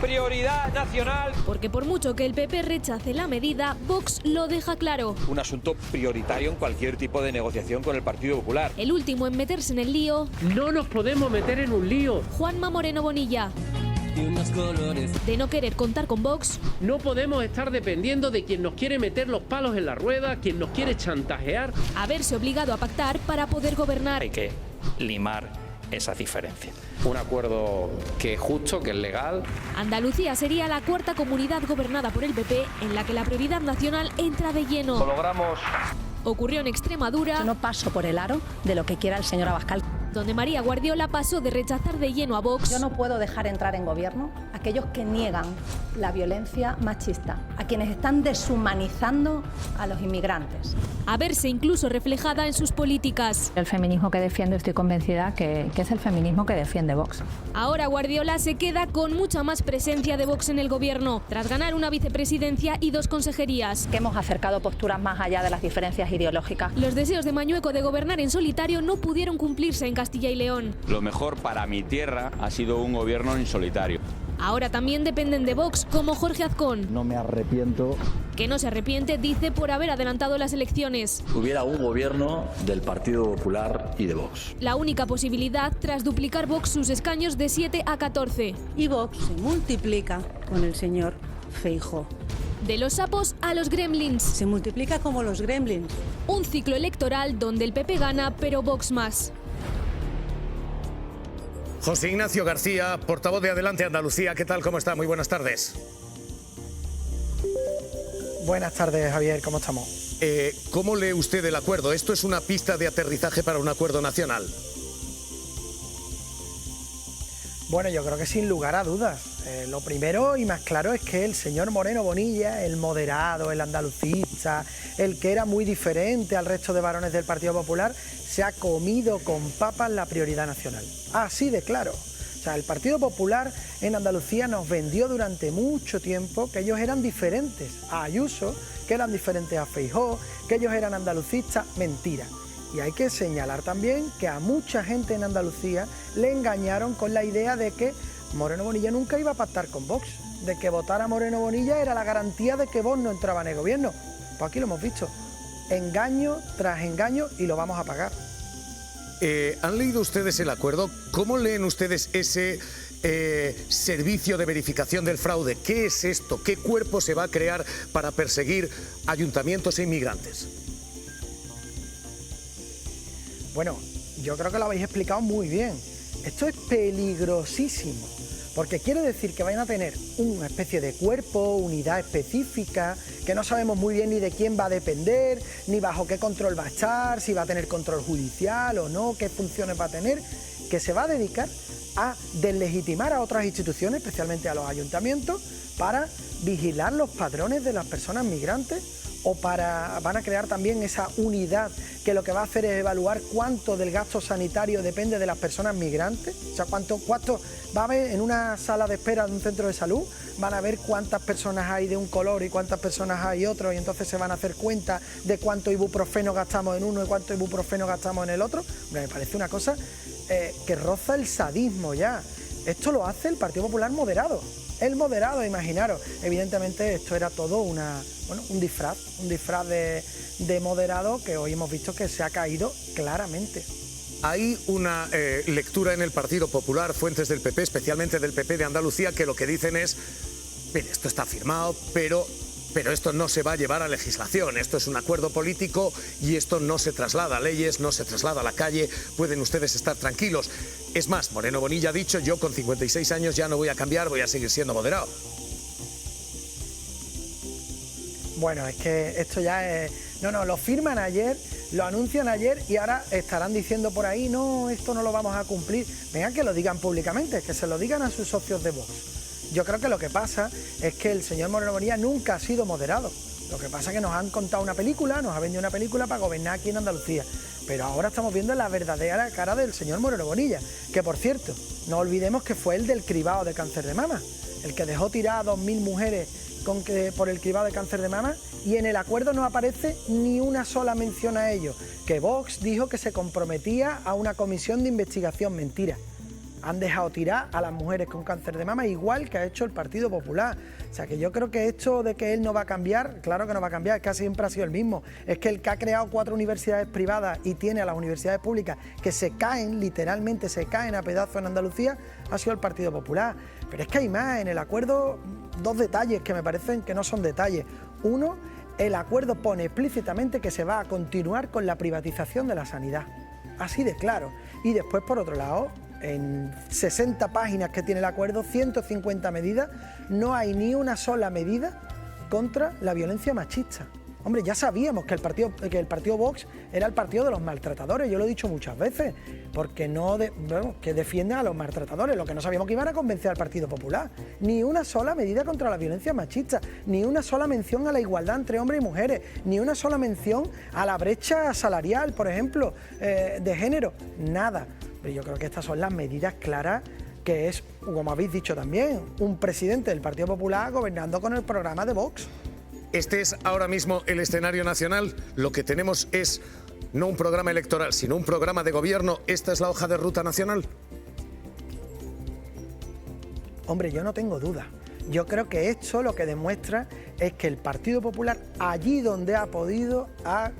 Prioridad nacional. porque por mucho que el PP rechace la medida, Vox lo deja claro. Un asunto prioritario en cualquier tipo de negociación con el Partido Popular. El último en meterse en el lío, No nos podemos meter en un lío. Juanma Moreno Bonilla. De no querer contar con Vox, No podemos estar dependiendo de quien nos quiere meter los palos en la rueda, quien nos quiere chantajear. a verse obligado a pactar para poder gobernar. Hay que limar esa diferencia. Un acuerdo que es justo, que es legal. Andalucía sería la cuarta comunidad gobernada por el PP en la que la prioridad nacional entra de lleno. Lo logramos. Ocurrió en Extremadura, No paso por el aro de lo que quiera el señor Abascal. donde María Guardiola pasó de rechazar de lleno a Vox Yo no puedo dejar entrar en gobierno a aquellos que niegan la violencia machista, a quienes están deshumanizando a los inmigrantes. a verse incluso reflejada en sus políticas. El feminismo que defiendo, estoy convencida que es el feminismo que defiende Vox. Ahora Guardiola se queda con mucha más presencia de Vox en el gobierno, tras ganar una vicepresidencia y 2 consejerías. Que hemos acercado posturas más allá de las diferencias ideológicas. Los deseos de Mañueco de gobernar en solitario no pudieron cumplirse en Castilla y León. Lo mejor para mi tierra ha sido un gobierno en solitario. Ahora también dependen de Vox, como Jorge Azcón, No me arrepiento. que no se arrepiente, dice, por haber adelantado las elecciones. Hubiera un gobierno del Partido Popular y de Vox. La única posibilidad tras duplicar Vox sus escaños de 7 a 14. Y Vox se multiplica con el señor Feijóo. De los sapos a los gremlins. Se multiplica como los gremlins. Un ciclo electoral donde el PP gana, pero Vox más. José Ignacio García, portavoz de Adelante Andalucía, ¿qué tal? ¿Cómo está? Muy buenas tardes. Buenas tardes, Javier, ¿cómo estamos? ¿Cómo lee usted el acuerdo? ¿Esto es una pista de aterrizaje para un acuerdo nacional? Bueno, yo creo que sin lugar a dudas. Lo primero y más claro es que el señor Moreno Bonilla, el moderado, el andalucista, el que era muy diferente al resto de varones del Partido Popular, se ha comido con papas la prioridad nacional. Así de claro. O sea, el Partido Popular en Andalucía nos vendió durante mucho tiempo que ellos eran diferentes a Ayuso, que eran diferentes a Feijóo, que ellos eran andalucistas. Mentira. Y hay que señalar también que a mucha gente en Andalucía le engañaron con la idea de que Moreno Bonilla nunca iba a pactar con Vox, de que votar a Moreno Bonilla era la garantía de que Vox no entraba en el gobierno. Pues aquí lo hemos visto, engaño tras engaño, y lo vamos a pagar. ¿Han leído ustedes el acuerdo? ¿Cómo leen ustedes ese servicio de verificación del fraude? ¿Qué es esto? ¿Qué cuerpo se va a crear para perseguir ayuntamientos e inmigrantes? Bueno, yo creo que lo habéis explicado muy bien. Esto es peligrosísimo, porque quiere decir que vayan a tener una especie de cuerpo, unidad específica, que no sabemos muy bien ni de quién va a depender, ni bajo qué control va a estar, si va a tener control judicial o no, qué funciones va a tener, que se va a dedicar a deslegitimar a otras instituciones, especialmente a los ayuntamientos, para vigilar los padrones de las personas migrantes, o van a crear también esa unidad que lo que va a hacer es evaluar cuánto del gasto sanitario depende de las personas migrantes. O sea, cuánto va a haber en una sala de espera de un centro de salud, van a ver cuántas personas hay de un color y cuántas personas hay otro, y entonces se van a hacer cuenta de cuánto ibuprofeno gastamos en uno y cuánto ibuprofeno gastamos en el otro. Me parece una cosa que roza el sadismo ya. Esto lo hace el Partido Popular moderado. El moderado, imaginaros. Evidentemente esto era todo un disfraz de moderado que hoy hemos visto que se ha caído claramente. Hay una lectura en el Partido Popular, fuentes del PP, especialmente del PP de Andalucía, que lo que dicen es, mire, esto está firmado, pero esto no se va a llevar a legislación, esto es un acuerdo político y esto no se traslada a leyes, no se traslada a la calle, pueden ustedes estar tranquilos. Es más, Moreno Bonilla ha dicho, yo con 56 años ya no voy a cambiar, voy a seguir siendo moderado. Bueno, es que esto ya es... No, lo firman ayer, lo anuncian ayer y ahora estarán diciendo por ahí, no, esto no lo vamos a cumplir. Venga, que lo digan públicamente, que se lo digan a sus socios de Vox. Yo creo que lo que pasa es que el señor Moreno Bonilla nunca ha sido moderado. Lo que pasa es que nos han contado una película, nos ha vendido una película para gobernar aquí en Andalucía. Pero ahora estamos viendo la verdadera cara del señor Moreno Bonilla, que por cierto, no olvidemos que fue el del cribado de cáncer de mama, el que dejó tirar a 2.000 mujeres por el cribado de cáncer de mama, y en el acuerdo no aparece ni una sola mención a ello, que Vox dijo que se comprometía a una comisión de investigación. Mentira. Han dejado tirar a las mujeres con cáncer de mama igual que ha hecho el Partido Popular. O sea que yo creo que esto de que él no va a cambiar, claro que no va a cambiar, es que siempre ha sido el mismo. Es que el que ha creado 4 universidades privadas y tiene a las universidades públicas que se caen, literalmente se caen a pedazos en Andalucía, ha sido el Partido Popular. Pero es que hay más, en el acuerdo 2 detalles que me parecen que no son detalles. Uno, el acuerdo pone explícitamente que se va a continuar con la privatización de la sanidad. Así de claro. Y después, por otro lado, en 60 páginas que tiene el acuerdo, 150 medidas, no hay ni una sola medida contra la violencia machista. Hombre, ya sabíamos que el partido Vox era el partido de los maltratadores, yo lo he dicho muchas veces, porque que defienden a los maltratadores. Lo que no sabíamos que iban a convencer al Partido Popular. Ni una sola medida contra la violencia machista, ni una sola mención a la igualdad entre hombres y mujeres, ni una sola mención a la brecha salarial, por ejemplo, de género, nada. Pero yo creo que estas son las medidas claras, que es, como habéis dicho también, un presidente del Partido Popular gobernando con el programa de Vox. Este es ahora mismo el escenario nacional. Lo que tenemos es no un programa electoral, sino un programa de gobierno. ¿Esta es la hoja de ruta nacional? Hombre, yo no tengo duda. Yo creo que esto lo que demuestra es que el Partido Popular, allí donde ha podido,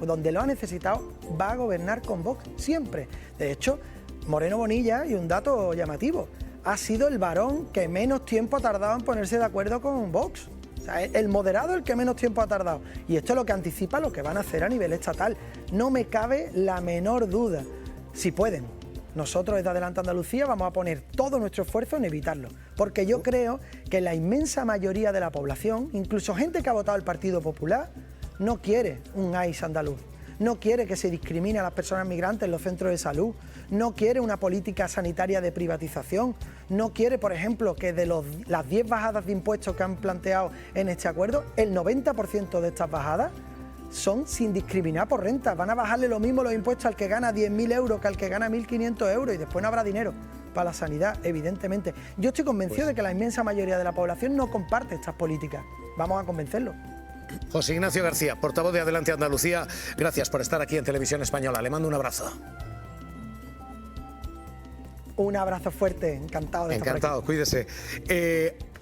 donde lo ha necesitado, va a gobernar con Vox siempre. De hecho, Moreno Bonilla, y un dato llamativo, ha sido el varón que menos tiempo ha tardado en ponerse de acuerdo con Vox. sea, el moderado el que menos tiempo ha tardado. Y esto es lo que anticipa lo que van a hacer a nivel estatal. No me cabe la menor duda. Si pueden, nosotros desde Adelante Andalucía vamos a poner todo nuestro esfuerzo en evitarlo. Porque yo creo que la inmensa mayoría de la población, incluso gente que ha votado al Partido Popular, no quiere un AIS andaluz. No quiere que se discrimine a las personas migrantes en los centros de salud, no quiere una política sanitaria de privatización, no quiere, por ejemplo, que de las 10 bajadas de impuestos que han planteado en este acuerdo, el 90% de estas bajadas son sin discriminar por renta. Van a bajarle lo mismo los impuestos al que gana 10.000 euros que al que gana 1.500 euros y después no habrá dinero para la sanidad, evidentemente. Yo estoy convencido de que la inmensa mayoría de la población no comparte estas políticas. Vamos a convencerlo. José Ignacio García, portavoz de Adelante Andalucía, gracias por estar aquí en Televisión Española. Le mando un abrazo. Un abrazo fuerte, encantado de estar por aquí. Encantado, cuídese.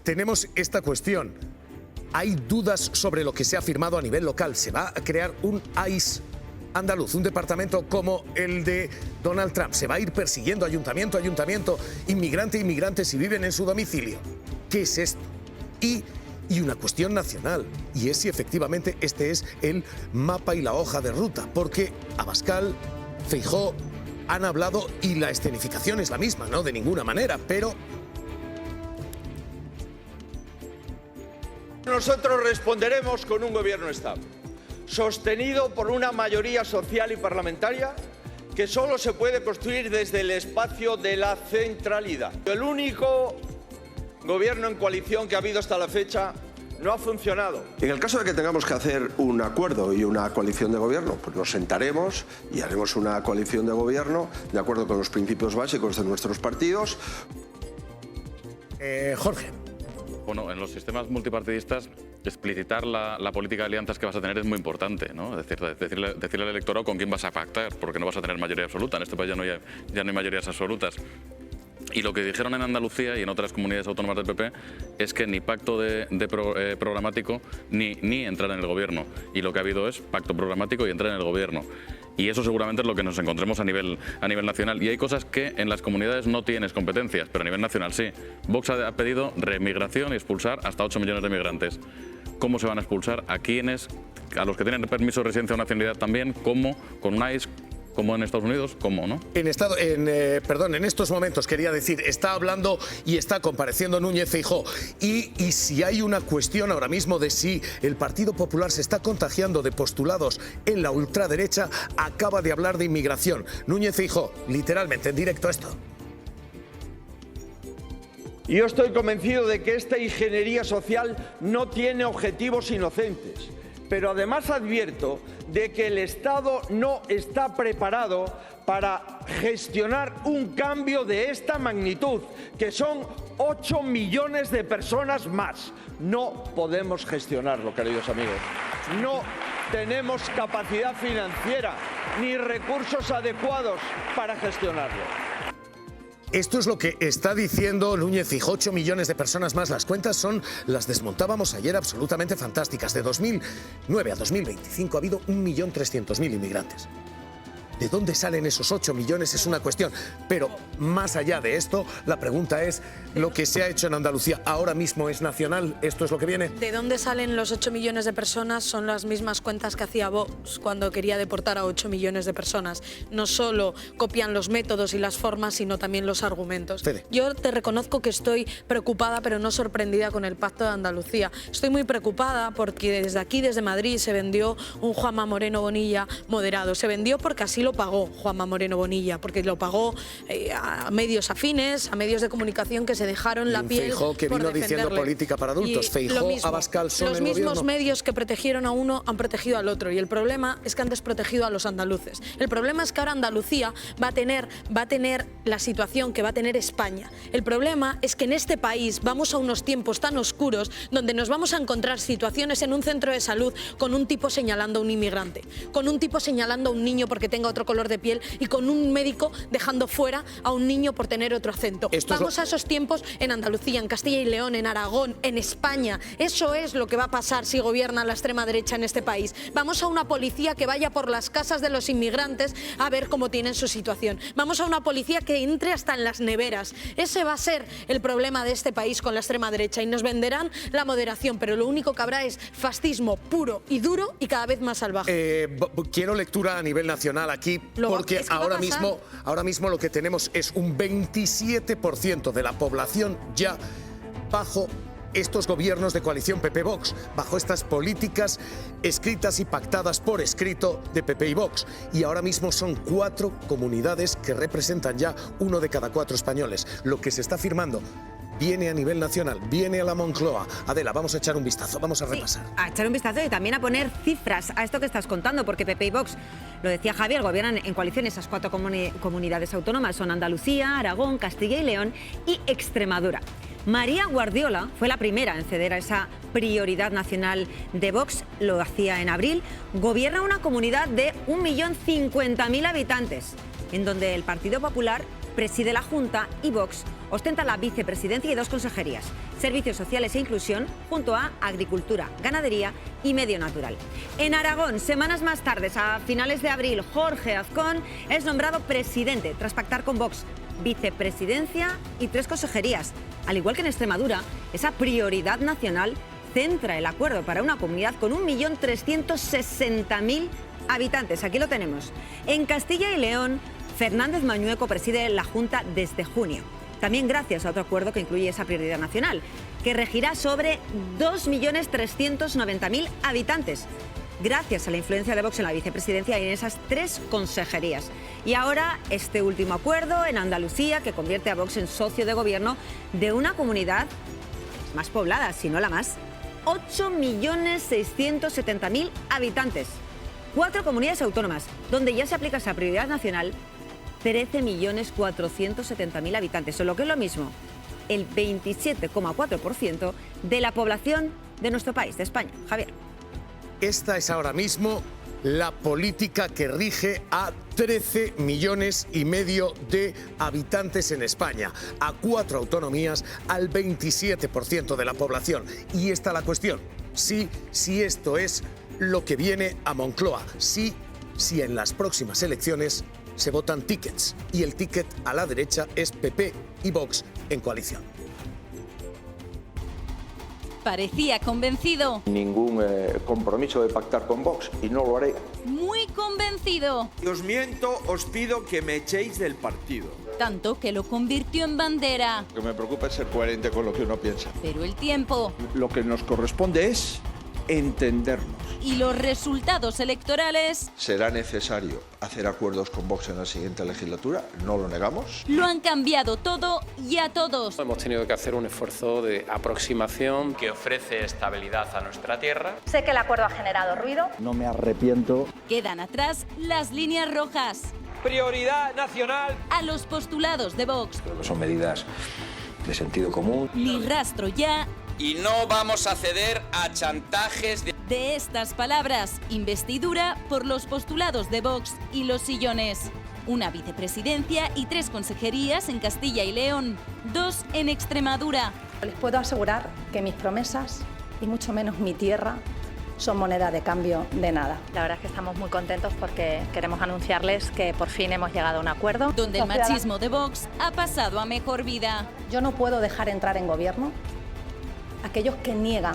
Tenemos esta cuestión. Hay dudas sobre lo que se ha firmado a nivel local. Se va a crear un AIS andaluz, un departamento como el de Donald Trump. Se va a ir persiguiendo ayuntamiento a ayuntamiento, inmigrante a inmigrante si viven en su domicilio. ¿Qué es esto? Y una cuestión nacional, y es si efectivamente este es el mapa y la hoja de ruta, porque Abascal, Feijóo han hablado y la escenificación es la misma, no de ninguna manera, pero... Nosotros responderemos con un gobierno estable, sostenido por una mayoría social y parlamentaria que solo se puede construir desde el espacio de la centralidad. El único gobierno en coalición que ha habido hasta la fecha no ha funcionado. En el caso de que tengamos que hacer un acuerdo y una coalición de gobierno, pues nos sentaremos y haremos una coalición de gobierno de acuerdo con los principios básicos de nuestros partidos. Jorge. Bueno, en los sistemas multipartidistas explicitar la política de alianzas que vas a tener es muy importante, ¿no? Es decir, decirle al electorado con quién vas a pactar, porque no vas a tener mayoría absoluta. En este país ya no hay mayorías absolutas. Y lo que dijeron en Andalucía y en otras comunidades autónomas del PP es que ni pacto programático ni entrar en el gobierno. Y lo que ha habido es pacto programático y entrar en el gobierno. Y eso seguramente es lo que nos encontremos a nivel nacional. Y hay cosas que en las comunidades no tienes competencias, pero a nivel nacional sí. Vox ha pedido remigración y expulsar hasta 8 millones de migrantes. ¿Cómo se van a expulsar? ¿A quiénes? ¿A los que tienen permiso de residencia o nacionalidad también? ¿Cómo? ¿Con un AIS? ¿Como en Estados Unidos? ¿Cómo, no? En estos momentos, quería decir, está hablando y está compareciendo Núñez Feijóo. Y si hay una cuestión ahora mismo de si el Partido Popular se está contagiando de postulados en la ultraderecha, acaba de hablar de inmigración. Núñez Feijóo, literalmente, en directo esto. Yo estoy convencido de que esta ingeniería social no tiene objetivos inocentes. Pero además advierto de que el Estado no está preparado para gestionar un cambio de esta magnitud, que son 8 millones de personas más. No podemos gestionarlo, queridos amigos. No tenemos capacidad financiera ni recursos adecuados para gestionarlo. Esto es lo que está diciendo Núñez Feijóo, 8 millones de personas más. Las cuentas las desmontábamos ayer, absolutamente fantásticas. De 2009 a 2025 ha habido 1.300.000 inmigrantes. ¿De dónde salen esos 8 millones? Es una cuestión. Pero más allá de esto, la pregunta es, ¿lo que se ha hecho en Andalucía ahora mismo es nacional? ¿Esto es lo que viene? ¿De dónde salen los 8 millones de personas? Son las mismas cuentas que hacía Vox cuando quería deportar a 8 millones de personas. No solo copian los métodos y las formas, sino también los argumentos. Fede. Yo te reconozco que estoy preocupada, pero no sorprendida con el Pacto de Andalucía. Estoy muy preocupada porque desde aquí, desde Madrid, se vendió un Juanma Moreno Bonilla moderado. Se vendió porque así lo pagó Juanma Moreno Bonilla, porque lo pagó a medios afines, a medios de comunicación que se dejaron la piel. Feijóo que vino diciendo política para adultos. Feijóo, Abascal son los el mismos gobierno. Medios que protegieron a uno han protegido al otro, y el problema es que han desprotegido a los andaluces. El problema es que ahora Andalucía va a tener la situación que va a tener España. El problema es que en este país vamos a unos tiempos tan oscuros donde nos vamos a encontrar situaciones en un centro de salud con un tipo señalando a un inmigrante, con un tipo señalando a un niño porque tenga otro color de piel y con un médico dejando fuera a un niño por tener otro acento. Vamos a esos tiempos en Andalucía, en Castilla y León, en Aragón, en España. Eso es lo que va a pasar si gobierna la extrema derecha en este país. Vamos a una policía que vaya por las casas de los inmigrantes a ver cómo tienen su situación. Vamos a una policía que entre hasta en las neveras. Ese va a ser el problema de este país con la extrema derecha y nos venderán la moderación, pero lo único que habrá es fascismo puro y duro y cada vez más salvaje. Quiero lectura a nivel nacional aquí, porque ahora mismo lo que tenemos es un 27% de la población ya bajo estos gobiernos de coalición PP-Vox, bajo estas políticas escritas y pactadas por escrito de PP y Vox. Y ahora mismo son 4 comunidades que representan ya 1 de cada 4 españoles. Lo que se está firmando viene a nivel nacional, viene a la Moncloa. Adela, vamos a echar un vistazo, vamos a repasar. A echar un vistazo y también a poner cifras a esto que estás contando, porque PP y Vox, lo decía Javier, gobiernan en coalición esas 4 comunidades autónomas, son Andalucía, Aragón, Castilla y León y Extremadura. María Guardiola fue la primera en ceder a esa prioridad nacional de Vox, lo hacía en abril. Gobierna una comunidad de 1.050.000 habitantes, en donde el Partido Popular preside la Junta y Vox ostenta la vicepresidencia y 2 consejerías, Servicios Sociales e Inclusión, junto a Agricultura, Ganadería y Medio Natural. En Aragón, semanas más tarde, a finales de abril, Jorge Azcón es nombrado presidente tras pactar con Vox vicepresidencia y 3 consejerías. Al igual que en Extremadura, esa prioridad nacional centra el acuerdo para una comunidad con 1.360.000 habitantes. Aquí lo tenemos. En Castilla y León, Fernández Mañueco preside la Junta desde junio. También gracias a otro acuerdo que incluye esa prioridad nacional, que regirá sobre 2.390.000 habitantes, gracias a la influencia de Vox en la vicepresidencia y en esas 3 consejerías. Y ahora este último acuerdo en Andalucía, que convierte a Vox en socio de gobierno de una comunidad más poblada, si no la más, 8.670.000 habitantes. 4 comunidades autónomas, donde ya se aplica esa prioridad nacional, 13.470.000 habitantes, o lo que es lo mismo, el 27,4% de la población de nuestro país, de España. Javier. Esta es ahora mismo la política que rige a 13,5 millones de habitantes en España, a 4 autonomías, al 27% de la población. Y está la cuestión, si esto es lo que viene a Moncloa, si en las próximas elecciones se votan tickets, y el ticket a la derecha es PP y Vox en coalición. Parecía convencido. Ningún compromiso de pactar con Vox y no lo haré. Muy convencido. Si os miento, os pido que me echéis del partido. Tanto que lo convirtió en bandera. Lo que me preocupa es ser coherente con lo que uno piensa. Pero el tiempo. Lo que nos corresponde es entendernos. Y los resultados electorales. ¿Será necesario hacer acuerdos con Vox en la siguiente legislatura? No lo negamos. Lo han cambiado todo y a todos. Hemos tenido que hacer un esfuerzo de aproximación que ofrece estabilidad a nuestra tierra. Sé que el acuerdo ha generado ruido. No me arrepiento. Quedan atrás las líneas rojas. Prioridad nacional. A los postulados de Vox. Creo que son medidas de sentido común. Ni rastro ya. Y no vamos a ceder a chantajes de estas palabras, investidura por los postulados de Vox y los sillones. Una vicepresidencia y 3 consejerías en Castilla y León, 2 en Extremadura. Les puedo asegurar que mis promesas, y mucho menos mi tierra, son moneda de cambio de nada. La verdad es que estamos muy contentos porque queremos anunciarles que por fin hemos llegado a un acuerdo. Donde el machismo de Vox ha pasado a mejor vida. Yo no puedo dejar entrar en gobierno aquellos que niegan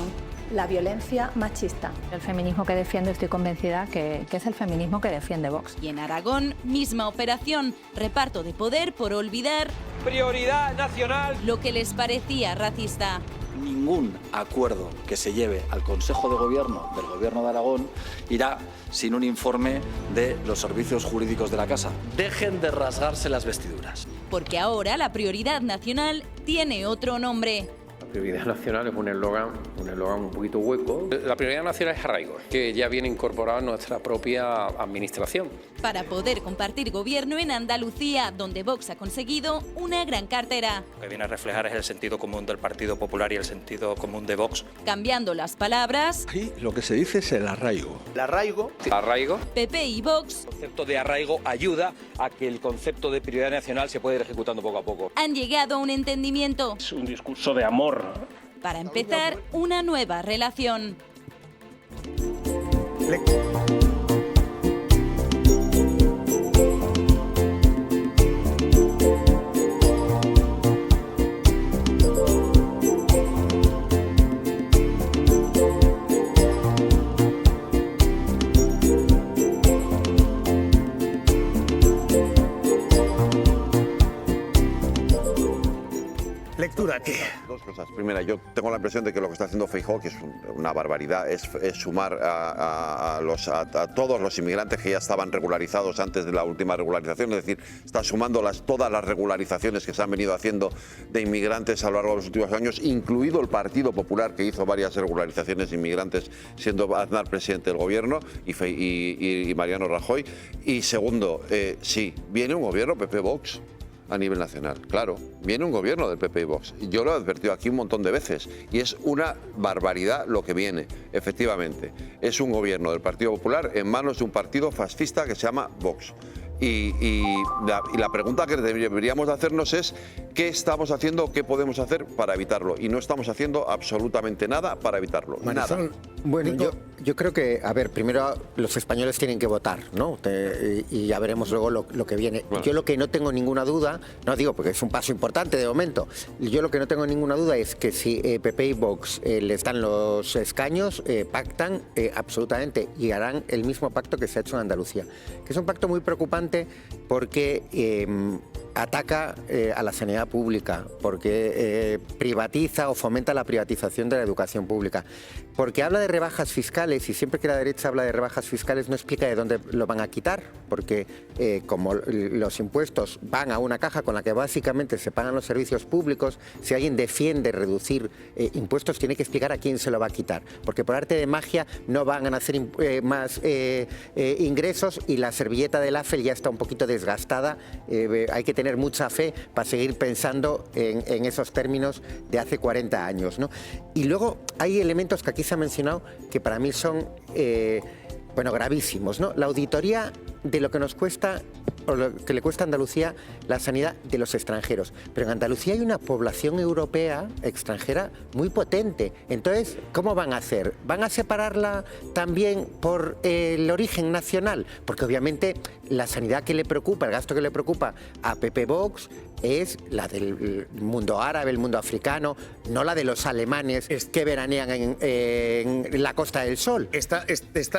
la violencia machista. El feminismo que defiendo, estoy convencida que es el feminismo que defiende Vox. Y en Aragón, misma operación, reparto de poder por olvidar prioridad nacional lo que les parecía racista. Ningún acuerdo que se lleve al Consejo de Gobierno del Gobierno de Aragón irá sin un informe de los servicios jurídicos de la Casa. Dejen de rasgarse las vestiduras. Porque ahora la prioridad nacional tiene otro nombre. La prioridad nacional es un eslogan un poquito hueco. La prioridad nacional es arraigo, que ya viene incorporado en nuestra propia administración. para poder compartir gobierno en Andalucía, donde Vox ha conseguido una gran cartera. Lo que viene a reflejar es el sentido común del Partido Popular y el sentido común de Vox. Cambiando las palabras, Aquí lo que se dice es el arraigo. El arraigo. Arraigo. PP y Vox El concepto de arraigo ayuda a que el concepto de prioridad nacional se pueda ir ejecutando poco a poco. han llegado a un entendimiento. Es un discurso de amor. Para empezar una nueva relación. Lectura aquí. Dos cosas. Primera, yo tengo la impresión de que lo que está haciendo Feijóo, que es una barbaridad, es sumar a todos los inmigrantes que ya estaban regularizados antes de la última regularización, es decir, está sumando todas las regularizaciones que se han venido haciendo de inmigrantes a lo largo de los últimos años, incluido el Partido Popular, que hizo varias regularizaciones de inmigrantes, siendo Aznar presidente del gobierno y Mariano Rajoy. Y segundo, sí, viene un gobierno PP-Vox a nivel nacional, claro, viene un gobierno del PP y Vox. Yo lo he advertido aquí un montón de veces y es una barbaridad lo que viene, efectivamente. Es un gobierno del Partido Popular en manos de un partido fascista que se llama Vox. Y la pregunta que deberíamos de hacernos es ¿qué estamos haciendo, qué podemos hacer para evitarlo? Y no estamos haciendo absolutamente nada para evitarlo. Nada. Bueno, yo creo que, a ver, primero los españoles tienen que votar, ¿no? Y ya veremos luego lo que viene. Bueno. Yo lo que no tengo ninguna duda, no digo porque es un paso importante de momento, yo lo que no tengo ninguna duda es que si PP y Vox les dan los escaños, pactan absolutamente y harán el mismo pacto que se ha hecho en Andalucía, que es un pacto muy preocupante porque ataca a la sanidad pública, porque privatiza o fomenta la privatización de la educación pública, porque habla de rebajas fiscales y siempre que la derecha habla de rebajas fiscales no explica de dónde lo van a quitar, porque como los impuestos van a una caja con la que básicamente se pagan los servicios públicos, si alguien defiende reducir impuestos tiene que explicar a quién se lo va a quitar, porque por arte de magia no van a nacer más ingresos y la servilleta del AFEL ya está un poquito desgastada, hay que tener mucha fe para seguir pensando en esos términos de hace 40 años, ¿no? Y luego hay elementos que aquí se han mencionado que para mí son gravísimos, ¿no? La auditoría de lo que nos cuesta o lo que le cuesta a Andalucía la sanidad de los extranjeros. Pero en Andalucía hay una población europea extranjera muy potente. Entonces, ¿cómo van a hacer? ¿Van a separarla también por el origen nacional? Porque obviamente la sanidad que le preocupa, el gasto que le preocupa a PP Vox es la del mundo árabe, el mundo africano, no la de los alemanes que veranean en la Costa del Sol. Está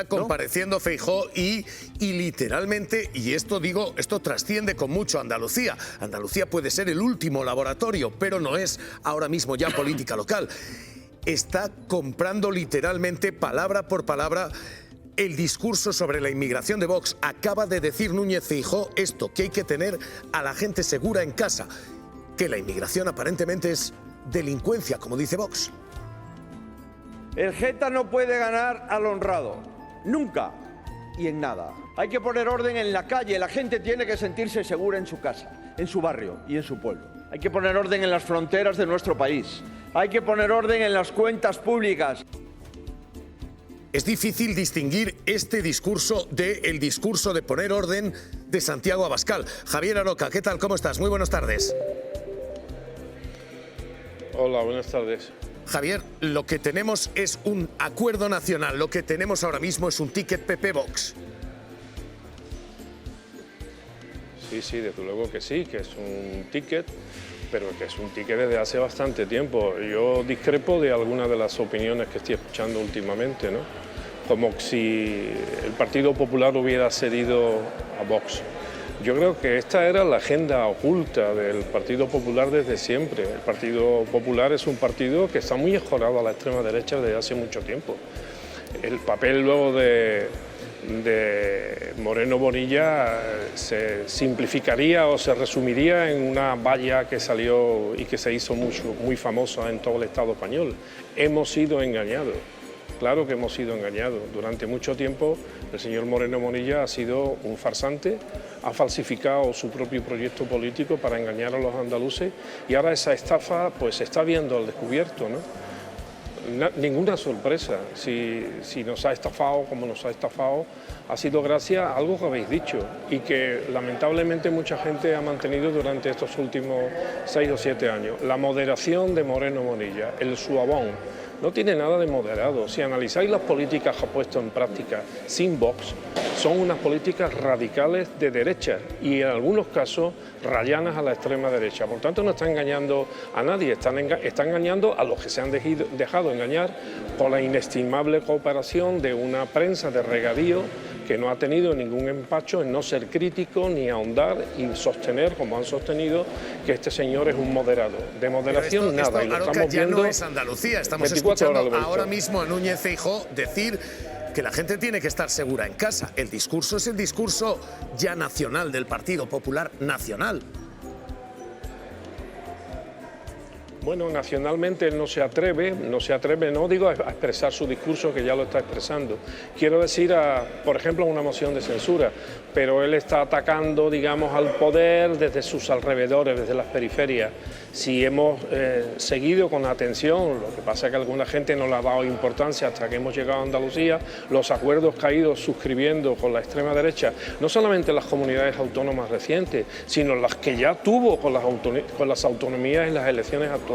compareciendo, ¿no? Feijóo y literalmente, y esto trasciende con mucho a Andalucía. Andalucía puede ser el último laboratorio, pero no es ahora mismo ya política local. Está comprando literalmente, palabra por palabra, el discurso sobre la inmigración de Vox. Acaba de decir Núñez Feijóo esto, que hay que tener a la gente segura en casa, que la inmigración aparentemente es delincuencia, como dice Vox. El Geta no puede ganar al honrado, nunca y en nada. Hay que poner orden en la calle, la gente tiene que sentirse segura en su casa, en su barrio y en su pueblo. Hay que poner orden en las fronteras de nuestro país, hay que poner orden en las cuentas públicas. Es difícil distinguir este discurso del discurso de poner orden de Santiago Abascal. Javier Aroca, ¿qué tal? ¿Cómo estás? Muy buenas tardes. Hola, buenas tardes. Javier, lo que tenemos es un acuerdo nacional. Lo que tenemos ahora mismo es un ticket PP-Vox. Sí, desde luego que sí, que es un ticket, pero que es un ticket desde hace bastante tiempo. Yo discrepo de algunas de las opiniones que estoy escuchando últimamente, ¿no? Como si el Partido Popular hubiera cedido a Vox. Yo creo que esta era la agenda oculta del Partido Popular desde siempre. El Partido Popular es un partido que está muy escorado a la extrema derecha desde hace mucho tiempo. El papel luego de Moreno Bonilla se simplificaría o se resumiría en una valla que salió y que se hizo muy famosa en todo el Estado español. Hemos sido engañados claro que hemos sido engañados. Durante mucho tiempo el señor Moreno Bonilla ha sido un farsante, ha falsificado su propio proyecto político para engañar a los andaluces y ahora esa estafa pues se está viendo al descubierto, ¿no? Ninguna sorpresa, si nos ha estafado como nos ha estafado, ha sido gracias a algo que habéis dicho y que lamentablemente mucha gente ha mantenido durante estos últimos 6 o 7 años. La moderación de Moreno Bonilla, el suavón, no tiene nada de moderado. Si analizáis las políticas que ha puesto en práctica sin Vox, son unas políticas radicales de derecha y en algunos casos rayanas a la extrema derecha. Por tanto, no está engañando a nadie, está engañando a los que se han dejado engañar por la inestimable cooperación de una prensa de regadío que no ha tenido ningún empacho en no ser crítico ni ahondar y sostener, como han sostenido, que este señor es un moderado. De moderación nada, y lo estamos ya viendo. No es Andalucía, estamos escuchando ahora mismo a Núñez Feijóo decir que la gente tiene que estar segura en casa. El discurso es el discurso ya nacional del Partido Popular Nacional. Bueno, nacionalmente él no se atreve, no digo a expresar su discurso, que ya lo está expresando. Quiero decir, por ejemplo, una moción de censura, pero él está atacando, digamos, al poder desde sus alrededores, desde las periferias. Si hemos seguido con atención, lo que pasa es que alguna gente no le ha dado importancia hasta que hemos llegado a Andalucía, los acuerdos que ha ido suscribiendo con la extrema derecha, no solamente las comunidades autónomas recientes, sino las que ya tuvo con las autonomías en las elecciones actuales.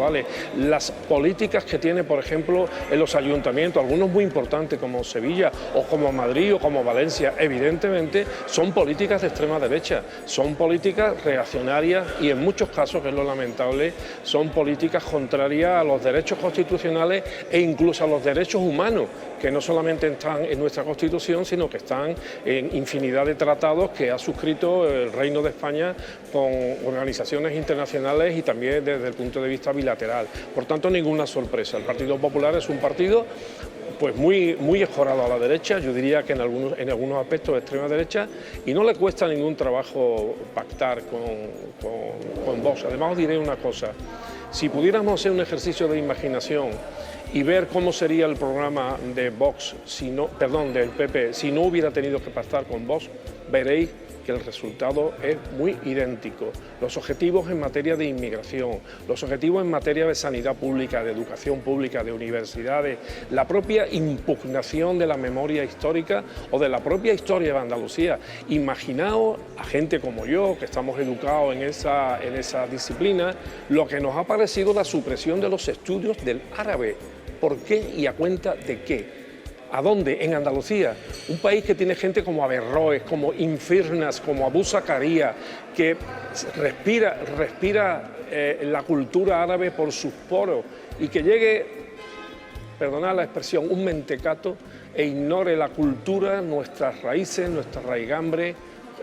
Las políticas que tiene, por ejemplo, en los ayuntamientos, algunos muy importantes como Sevilla o como Madrid o como Valencia, evidentemente son políticas de extrema derecha, son políticas reaccionarias y en muchos casos, que es lo lamentable, son políticas contrarias a los derechos constitucionales e incluso a los derechos humanos, que no solamente están en nuestra Constitución, sino que están en infinidad de tratados que ha suscrito el Reino de España con organizaciones internacionales y también desde el punto de vista bilateral. Por tanto, ninguna sorpresa. El Partido Popular es un partido pues muy escorado a la derecha, yo diría que en algunos aspectos de extrema derecha, y no le cuesta ningún trabajo pactar con Vox. Además, os diré una cosa, si pudiéramos hacer un ejercicio de imaginación y ver cómo sería el programa de Vox, del PP, si no hubiera tenido que pactar con Vox, veréis que el resultado es muy idéntico. Los objetivos en materia de inmigración, los objetivos en materia de sanidad pública, de educación pública, de universidades, la propia impugnación de la memoria histórica o de la propia historia de Andalucía. Imaginaos a gente como yo, que estamos educados en esa disciplina, lo que nos ha parecido la supresión de los estudios del árabe. ¿Por qué y a cuenta de qué? ¿A dónde? En Andalucía, un país que tiene gente como Averroes, como Infirnas, como Abu Zakaria, que respira la cultura árabe por sus poros y que llegue, perdonad la expresión, un mentecato e ignore la cultura, nuestras raíces, nuestra raigambre.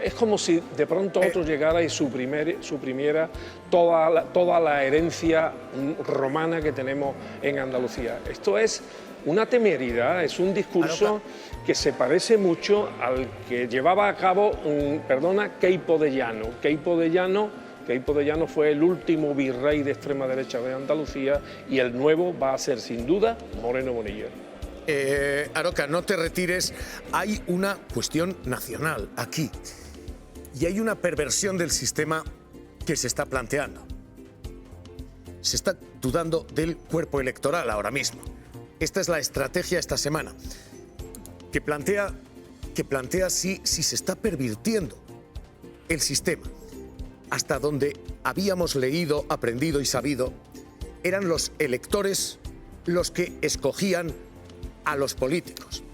Es como si de pronto otro llegara y suprimiera toda la herencia romana que tenemos en Andalucía. Esto es una temeridad, es un discurso que se parece mucho al que llevaba a cabo, Queipo de Llano. Queipo de Llano fue el último virrey de extrema derecha de Andalucía y el nuevo va a ser sin duda Moreno Bonilla. Aroca, no te retires, hay una cuestión nacional aquí y hay una perversión del sistema que se está planteando. Se está dudando del cuerpo electoral ahora mismo. Esta es la estrategia esta semana, que plantea si se está pervirtiendo el sistema. Hasta donde habíamos leído, aprendido y sabido, eran los electores los que escogían a los políticos.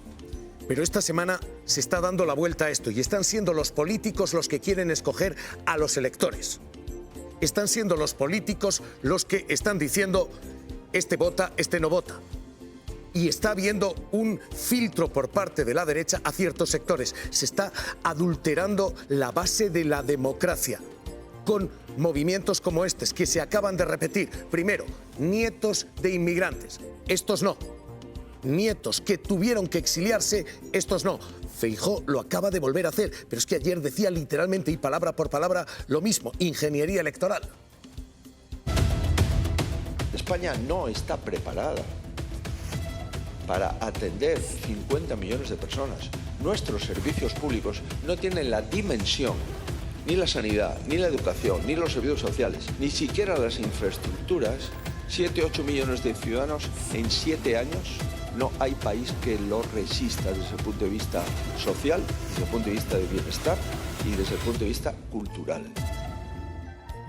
Pero esta semana se está dando la vuelta a esto y están siendo los políticos los que quieren escoger a los electores. Están siendo los políticos los que están diciendo este vota, este no vota. Y está habiendo un filtro por parte de la derecha a ciertos sectores. Se está adulterando la base de la democracia con movimientos como estos que se acaban de repetir. Primero, nietos de inmigrantes. Estos no. Nietos que tuvieron que exiliarse, estos no. Feijóo lo acaba de volver a hacer, pero es que ayer decía literalmente y palabra por palabra lo mismo, ingeniería electoral. España no está preparada para atender 50 millones de personas. Nuestros servicios públicos no tienen la dimensión, ni la sanidad, ni la educación, ni los servicios sociales, ni siquiera las infraestructuras. 7-8 millones de ciudadanos en 7 años. No hay país que lo resista desde el punto de vista social, desde el punto de vista de bienestar y desde el punto de vista cultural.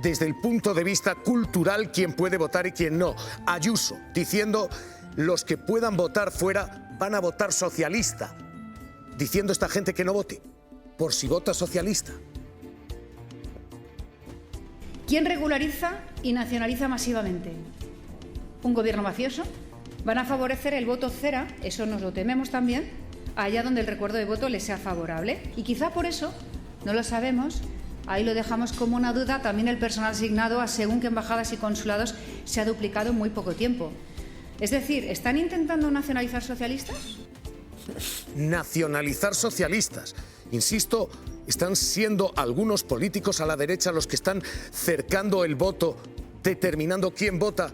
Desde el punto de vista cultural, quién puede votar y quién no. Ayuso diciendo los que puedan votar fuera van a votar socialista. Diciendo esta gente que no vote, por si vota socialista. ¿Quién regulariza y nacionaliza masivamente? ¿Un gobierno mafioso? Van a favorecer el voto cera, eso nos lo tememos también, allá donde el recuerdo de voto les sea favorable. Y quizá por eso, no lo sabemos, ahí lo dejamos como una duda, también el personal asignado a según qué embajadas y consulados se ha duplicado en muy poco tiempo. Es decir, ¿están intentando nacionalizar socialistas? Nacionalizar socialistas. Insisto, están siendo algunos políticos a la derecha los que están cercando el voto, determinando quién vota,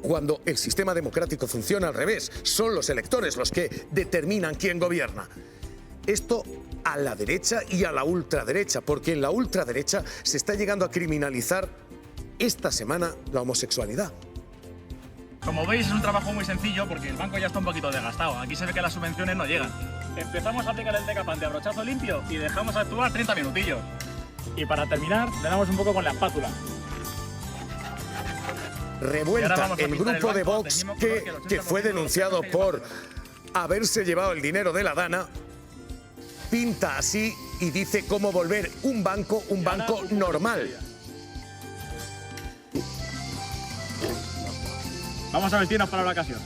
cuando el sistema democrático funciona al revés. Son los electores los que determinan quién gobierna. Esto a la derecha y a la ultraderecha, porque en la ultraderecha se está llegando a criminalizar esta semana la homosexualidad. Como veis, es un trabajo muy sencillo porque el banco ya está un poquito desgastado. Aquí se ve que las subvenciones no llegan. Empezamos a aplicar el decapante a brochazo limpio y dejamos actuar 30 minutillos. Y para terminar, le damos un poco con la espátula. Revuelta el grupo de Vox que fue denunciado por haberse llevado el dinero de la Dana, pinta así y dice cómo volver un banco normal. Vamos a vestirnos para la ocasión.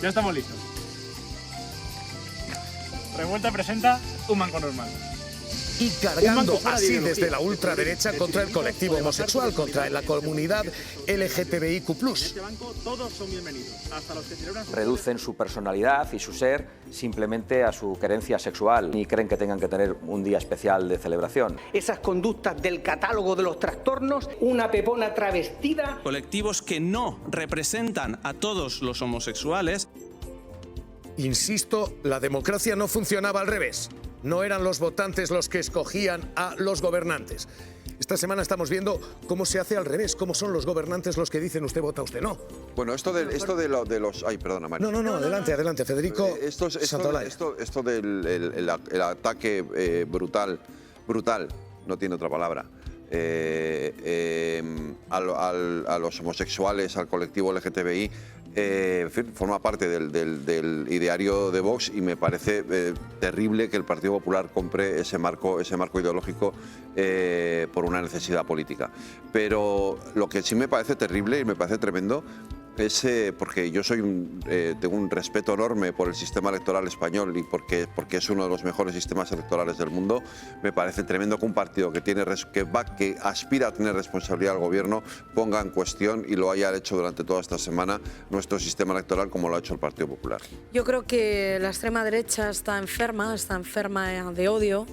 Ya estamos listos. Revuelta presenta un banco normal. Y cargando así desde la ultraderecha contra el colectivo homosexual, contra la comunidad LGTBIQ+. Todos son bienvenidos, hasta los que celebran. Reducen su personalidad y su ser simplemente a su querencia sexual y creen que tengan que tener un día especial de celebración. Esas conductas del catálogo de los trastornos, una pepona travestida. Colectivos que no representan a todos los homosexuales. Insisto, la democracia no funcionaba al revés. No eran los votantes los que escogían a los gobernantes. Esta semana estamos viendo cómo se hace al revés, cómo son los gobernantes los que dicen usted vota, usted no. Bueno, esto de los... Ay, perdona, María. No, adelante, Federico Santolaya. Esto del el ataque brutal, no tiene otra palabra, a los homosexuales, al colectivo LGTBI, en fin, forma parte del ideario de Vox y me parece terrible que el Partido Popular compre ese marco ideológico por una necesidad política. Pero lo que sí me parece terrible y me parece tremendo es porque yo tengo un respeto enorme por el sistema electoral español y porque es uno de los mejores sistemas electorales del mundo. Me parece tremendo que un partido que aspira a tener responsabilidad al gobierno ponga en cuestión y lo haya hecho durante toda esta semana nuestro sistema electoral como lo ha hecho el Partido Popular. Yo creo que la extrema derecha está enferma de odio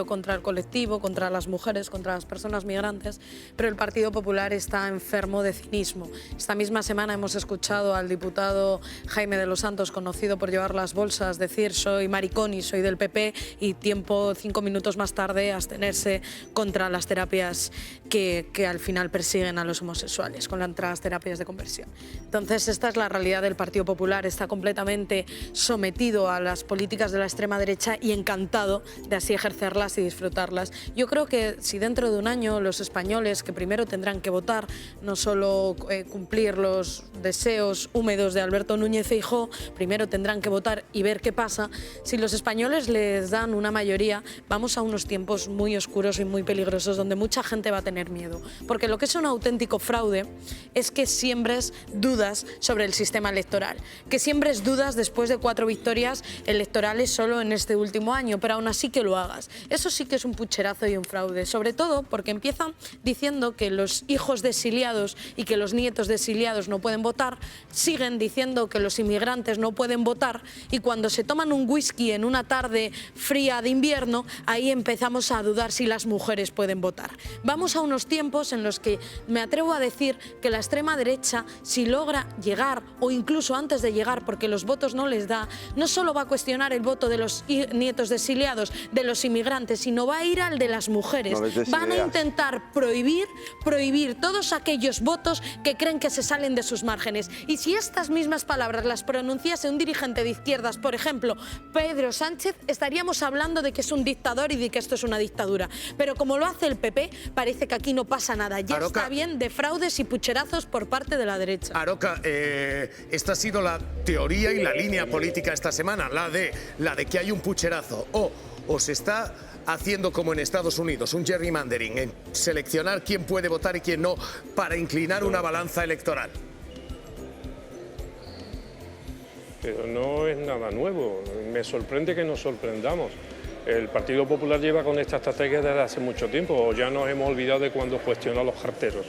contra el colectivo, contra las mujeres, contra las personas migrantes, pero el Partido Popular está enfermo de cinismo. Esta misma semana hemos escuchado al diputado Jaime de los Santos, conocido por llevar las bolsas, decir soy maricón y soy del PP y 5 minutos más tarde abstenerse contra las terapias que al final persiguen a los homosexuales, contra las terapias de conversión. Entonces esta es la realidad del Partido Popular, está completamente sometido a las políticas de la extrema derecha y encantado de así ejercerlas y disfrutarlas. Yo creo que si dentro de un año los españoles, que primero tendrán que votar, no solo cumplir los deseos húmedos de Alberto Núñez Feijóo, primero tendrán que votar y ver qué pasa. Si los españoles les dan una mayoría, vamos a unos tiempos muy oscuros y muy peligrosos donde mucha gente va a tener miedo. Porque lo que es un auténtico fraude es que siembres dudas sobre el sistema electoral, que siembres dudas después de 4 victorias electorales solo en este último año, pero aún así que lo hagas. Eso sí que es un pucherazo y un fraude, sobre todo porque empiezan diciendo que los hijos de exiliados y que los nietos de exiliados no pueden votar, siguen diciendo que los inmigrantes no pueden votar, y cuando se toman un whisky en una tarde fría de invierno, ahí empezamos a dudar si las mujeres pueden votar. Vamos a unos tiempos en los que me atrevo a decir que la extrema derecha, si logra llegar o incluso antes de llegar, porque los votos no les da, no solo va a cuestionar el voto de los nietos de exiliados, de los inmigrantes, sino va a ir al de las mujeres. Van a intentar prohibir todos aquellos votos que creen que se salen de sus márgenes. Y si estas mismas palabras las pronunciase un dirigente de izquierdas, por ejemplo, Pedro Sánchez, estaríamos hablando de que es un dictador y de que esto es una dictadura. Pero como lo hace el PP, parece que aquí no pasa nada. Ya Aroca, está bien de fraudes y pucherazos por parte de la derecha. Aroca, esta ha sido la teoría y la línea política esta semana, la de que hay un pucherazo. O se está haciendo como en Estados Unidos, un gerrymandering, en seleccionar quién puede votar y quién no, para inclinar una balanza electoral. Pero no es nada nuevo, me sorprende que nos sorprendamos. El Partido Popular lleva con esta estrategia desde hace mucho tiempo, o ya nos hemos olvidado de cuando cuestionó a los carteros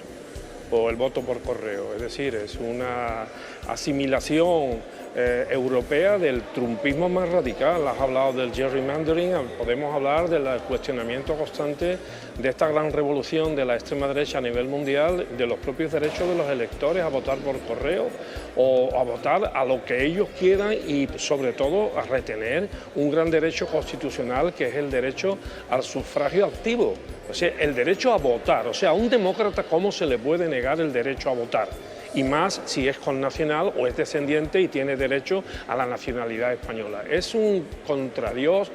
o el voto por correo. Es decir, es una asimilación europea del trumpismo más radical. Has hablado del gerrymandering, podemos hablar del cuestionamiento constante de esta gran revolución de la extrema derecha a nivel mundial, de los propios derechos de los electores a votar por correo o a votar a lo que ellos quieran y sobre todo a retener un gran derecho constitucional que es el derecho al sufragio activo. O sea, el derecho a votar. O sea, a un demócrata, ¿cómo se le puede negar el derecho a votar? Y más si es connacional o es descendiente y tiene derecho a la nacionalidad española. Es un contradios,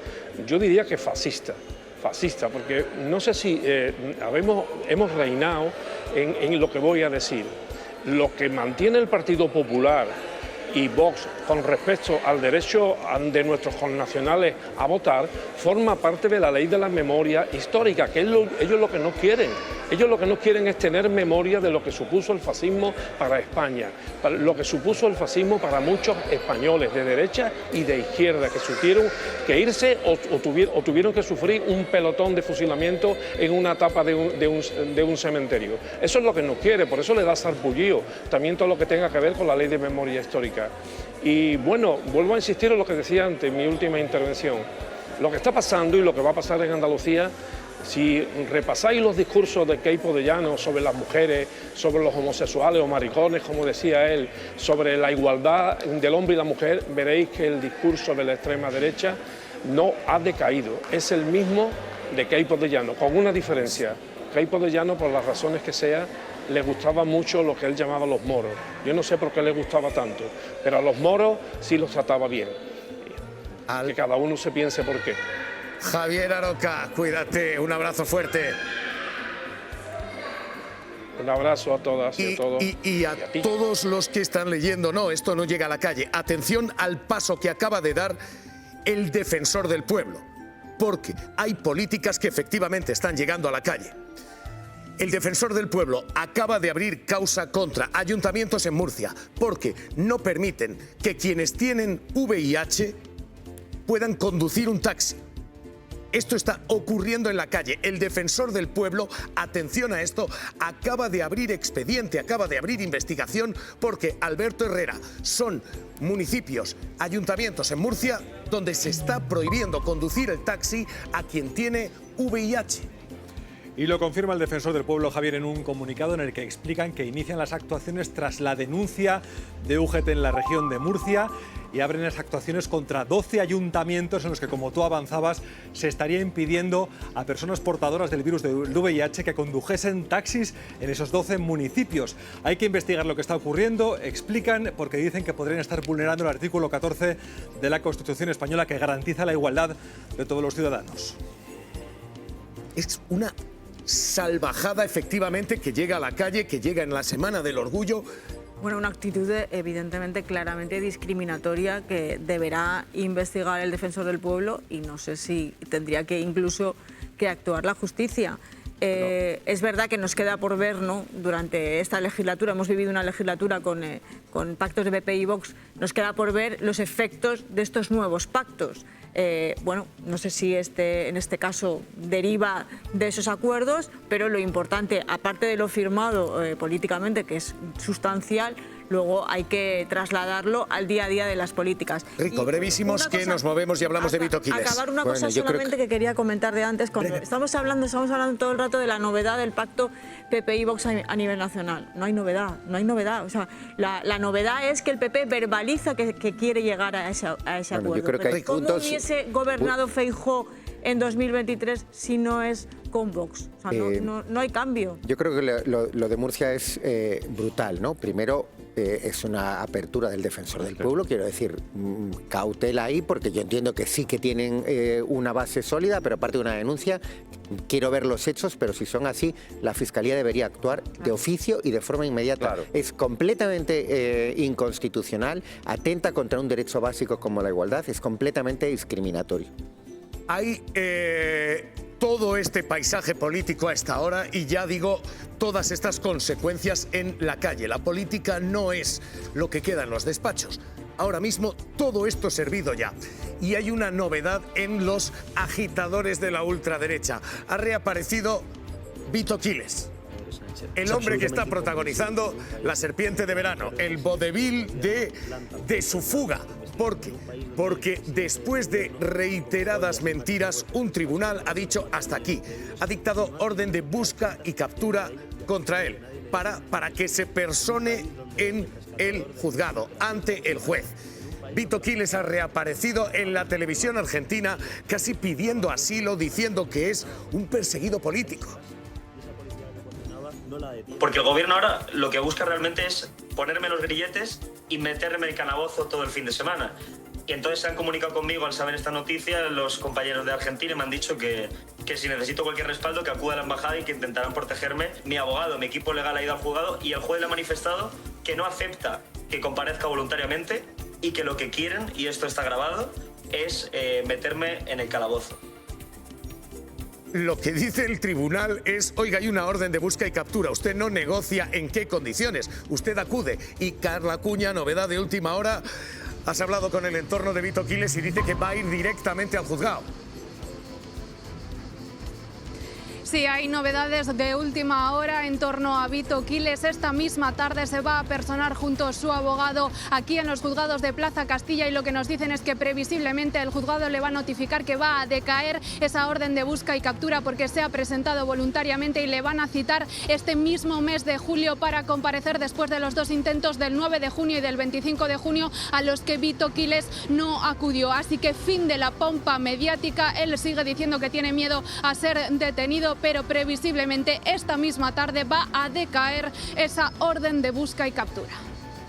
yo diría que fascista, porque no sé si hemos reinado en lo que voy a decir. Lo que mantiene el Partido Popular y Vox con respecto al derecho de nuestros connacionales a votar forma parte de la ley de la memoria histórica, que ellos lo que no quieren. Ellos lo que no quieren es tener memoria de lo que supuso el fascismo para España, lo que supuso el fascismo para muchos españoles de derecha y de izquierda que tuvieron que irse o tuvieron que sufrir un pelotón de fusilamiento en una tapa de un cementerio. Eso es lo que no quiere, por eso le da sarpullido también todo lo que tenga que ver con la ley de memoria histórica. Y bueno, vuelvo a insistir en lo que decía antes en mi última intervención. Lo que está pasando y lo que va a pasar en Andalucía, si repasáis los discursos de Queipo de Llano sobre las mujeres, sobre los homosexuales o maricones, como decía él, sobre la igualdad del hombre y la mujer, veréis que el discurso de la extrema derecha no ha decaído. Es el mismo de Queipo de Llano, con una diferencia. Queipo de Llano, por las razones que sea, le gustaba mucho lo que él llamaba los moros. Yo no sé por qué le gustaba tanto, pero a los moros sí los trataba bien. Que cada uno se piense por qué. Javier Aroca, cuídate, un abrazo fuerte. Un abrazo a todas y a todos. Y a todos los que están leyendo, no, esto no llega a la calle. Atención al paso que acaba de dar el defensor del pueblo, porque hay políticas que efectivamente están llegando a la calle. El defensor del pueblo acaba de abrir causa contra ayuntamientos en Murcia porque no permiten que quienes tienen VIH puedan conducir un taxi. Esto está ocurriendo en la calle. El defensor del pueblo, atención a esto, acaba de abrir expediente, acaba de abrir investigación porque Alberto Herrera son municipios, ayuntamientos en Murcia donde se está prohibiendo conducir el taxi a quien tiene VIH. Y lo confirma el defensor del pueblo, Javier, en un comunicado en el que explican que inician las actuaciones tras la denuncia de UGT en la región de Murcia y abren las actuaciones contra 12 ayuntamientos en los que, como tú avanzabas, se estaría impidiendo a personas portadoras del virus del VIH que condujesen taxis en esos 12 municipios. Hay que investigar lo que está ocurriendo, explican, porque dicen que podrían estar vulnerando el artículo 14 de la Constitución española que garantiza la igualdad de todos los ciudadanos. Es una salvajada, efectivamente, que llega a la calle, que llega en la Semana del Orgullo. Bueno, una actitud evidentemente claramente discriminatoria que deberá investigar el defensor del pueblo y no sé si tendría que incluso que actuar la justicia. Es verdad que nos queda por ver, ¿no? Durante esta legislatura, hemos vivido una legislatura con pactos de PP y Vox, nos queda por ver los efectos de estos nuevos pactos. Bueno, no sé si en este caso deriva de esos acuerdos, pero lo importante, aparte de lo firmado políticamente, que es sustancial, luego hay que trasladarlo al día a día de las políticas. Rico, brevísimos, que nos movemos y hablamos de Vito Quiles. Acabar una cosa solamente que quería comentar de antes. Cuando estamos hablando todo el rato de la novedad del pacto PP y Vox a nivel nacional. No hay novedad, no hay novedad. O sea, la novedad es que el PP verbaliza que quiere llegar a ese acuerdo. Yo creo que hay ¿Cómo hubiese gobernado Feijóo en 2023 si no es con Vox? O sea, no hay cambio. Yo creo que lo de Murcia es brutal, ¿no? Primero, es una apertura del defensor del pueblo, quiero decir, cautela ahí, porque yo entiendo que sí que tienen una base sólida, pero aparte de una denuncia, quiero ver los hechos, pero si son así, la Fiscalía debería actuar de oficio y de forma inmediata. Claro. Es completamente inconstitucional, atenta contra un derecho básico como la igualdad, es completamente discriminatorio. Hay todo este paisaje político a esta hora y ya digo, todas estas consecuencias en la calle. La política no es lo que queda en los despachos. Ahora mismo todo esto servido ya. Y hay una novedad en los agitadores de la ultraderecha. Ha reaparecido Vito Quiles, el hombre que está protagonizando La serpiente de verano, el vodevil de su fuga. ¿Por qué? Porque después de reiteradas mentiras, un tribunal ha dicho hasta aquí. Ha dictado orden de busca y captura contra él para que se persone en el juzgado, ante el juez. Vito Quiles ha reaparecido en la televisión argentina casi pidiendo asilo, diciendo que es un perseguido político. Porque el gobierno ahora lo que busca realmente es ponerme los grilletes y meterme el calabozo todo el fin de semana. Y entonces se han comunicado conmigo al saber esta noticia los compañeros de Argentina y me han dicho que si necesito cualquier respaldo que acuda a la embajada y que intentarán protegerme. Mi abogado, mi equipo legal ha ido al juzgado y el juez le ha manifestado que no acepta que comparezca voluntariamente y que lo que quieren, y esto está grabado, es meterme en el calabozo. Lo que dice el tribunal es, oiga, hay una orden de busca y captura, usted no negocia en qué condiciones, usted acude. Y Carla Cuña, novedad de última hora, has hablado con el entorno de Vito Quiles y dice que va a ir directamente al juzgado. Sí, hay novedades de última hora en torno a Vito Quiles. Esta misma tarde se va a personar junto a su abogado aquí en los juzgados de Plaza Castilla y lo que nos dicen es que previsiblemente el juzgado le va a notificar que va a decaer esa orden de busca y captura porque se ha presentado voluntariamente y le van a citar este mismo mes de julio para comparecer después de los dos intentos del 9 de junio y del 25 de junio a los que Vito Quiles no acudió. Así que fin de la pompa mediática. Él sigue diciendo que tiene miedo a ser detenido, pero previsiblemente esta misma tarde va a decaer esa orden de busca y captura.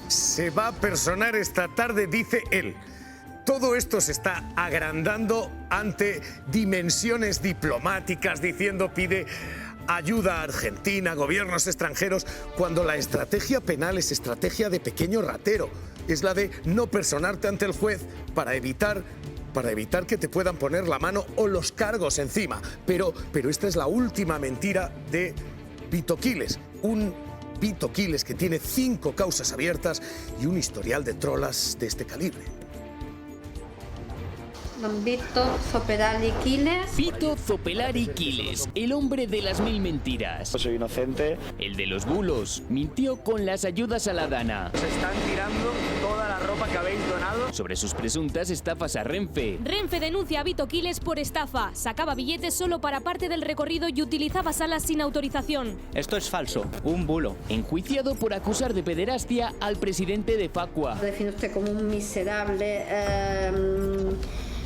Se va a personar esta tarde, dice él. Todo esto se está agrandando ante dimensiones diplomáticas, diciendo pide ayuda a Argentina, gobiernos extranjeros, cuando la estrategia penal es estrategia de pequeño ratero. Es la de no personarte ante el juez para evitar que te puedan poner la mano o los cargos encima. Pero esta es la última mentira de Vito Quiles. Un Vito Quiles que tiene 5 causas abiertas y un historial de trolas de este calibre. Don Vito Zopelari Quiles. Vito Zopelari Quiles, el hombre de las 1000 mentiras. Soy inocente. El de los bulos. Mintió con las ayudas a la Dana. Se están tirando toda la ropa que habéis donado. Sobre sus presuntas estafas a Renfe. Renfe denuncia a Vito Quiles por estafa. Sacaba billetes solo para parte del recorrido y utilizaba salas sin autorización. Esto es falso, un bulo. Enjuiciado por acusar de pederastia al presidente de Facua. Lo define usted como un miserable.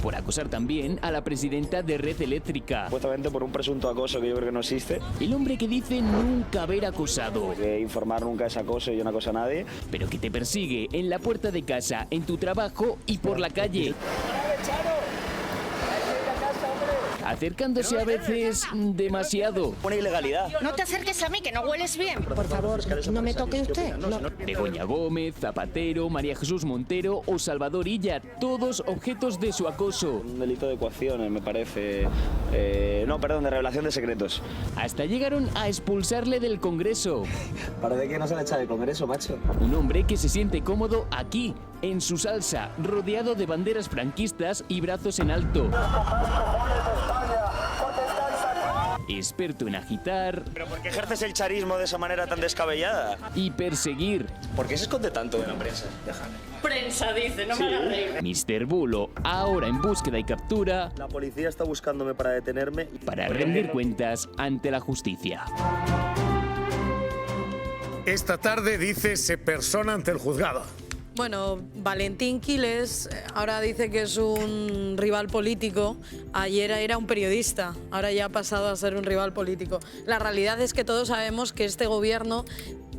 Por acusar también a la presidenta de Red Eléctrica. Supuestamente por un presunto acoso que yo creo que no existe. El hombre que dice nunca haber acosado. Que informar nunca es acoso y yo no acoso a nadie. Pero que te persigue en la puerta de casa, en tu trabajo y por la calle. Acercándose a veces demasiado. Una ilegalidad. No te acerques a mí, que no hueles bien. Por favor, no me toque usted. No. Begoña Gómez, Zapatero, María Jesús Montero o Salvador Illa, todos objetos de su acoso. Un delito de coacción, me parece. De revelación de secretos. Hasta llegaron a expulsarle del Congreso. ¿Para qué no se le echa del Congreso, macho? Un hombre que se siente cómodo aquí, en su salsa, rodeado de banderas franquistas y brazos en alto. experto en agitar... ¿Pero por qué ejerces el charismo de esa manera tan descabellada? Y perseguir. ¿Por qué se esconde tanto de la prensa? Déjame. Prensa, dice, no me hagas reír. Mr. Bulo, ahora en búsqueda y captura... La policía está buscándome para detenerme... Para rendir cuentas ante la justicia. Esta tarde, dice, se persona ante el juzgado. Bueno, Valentín Quiles ahora dice que es un rival político. Ayer era un periodista, ahora ya ha pasado a ser un rival político. La realidad es que todos sabemos que este gobierno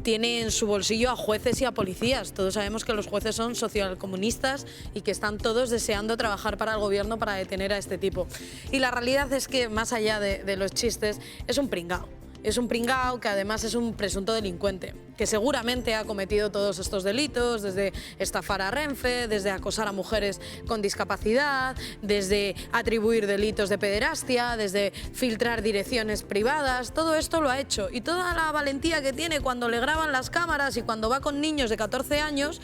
tiene en su bolsillo a jueces y a policías. Todos sabemos que los jueces son socialcomunistas y que están todos deseando trabajar para el gobierno para detener a este tipo. Y la realidad es que, más allá de los chistes, es un pringao. Es un pringao que además es un presunto delincuente, que seguramente ha cometido todos estos delitos, desde estafar a Renfe, desde acosar a mujeres con discapacidad, desde atribuir delitos de pederastia, desde filtrar direcciones privadas. Todo esto lo ha hecho, y toda la valentía que tiene cuando le graban las cámaras y cuando va con niños de 14 años,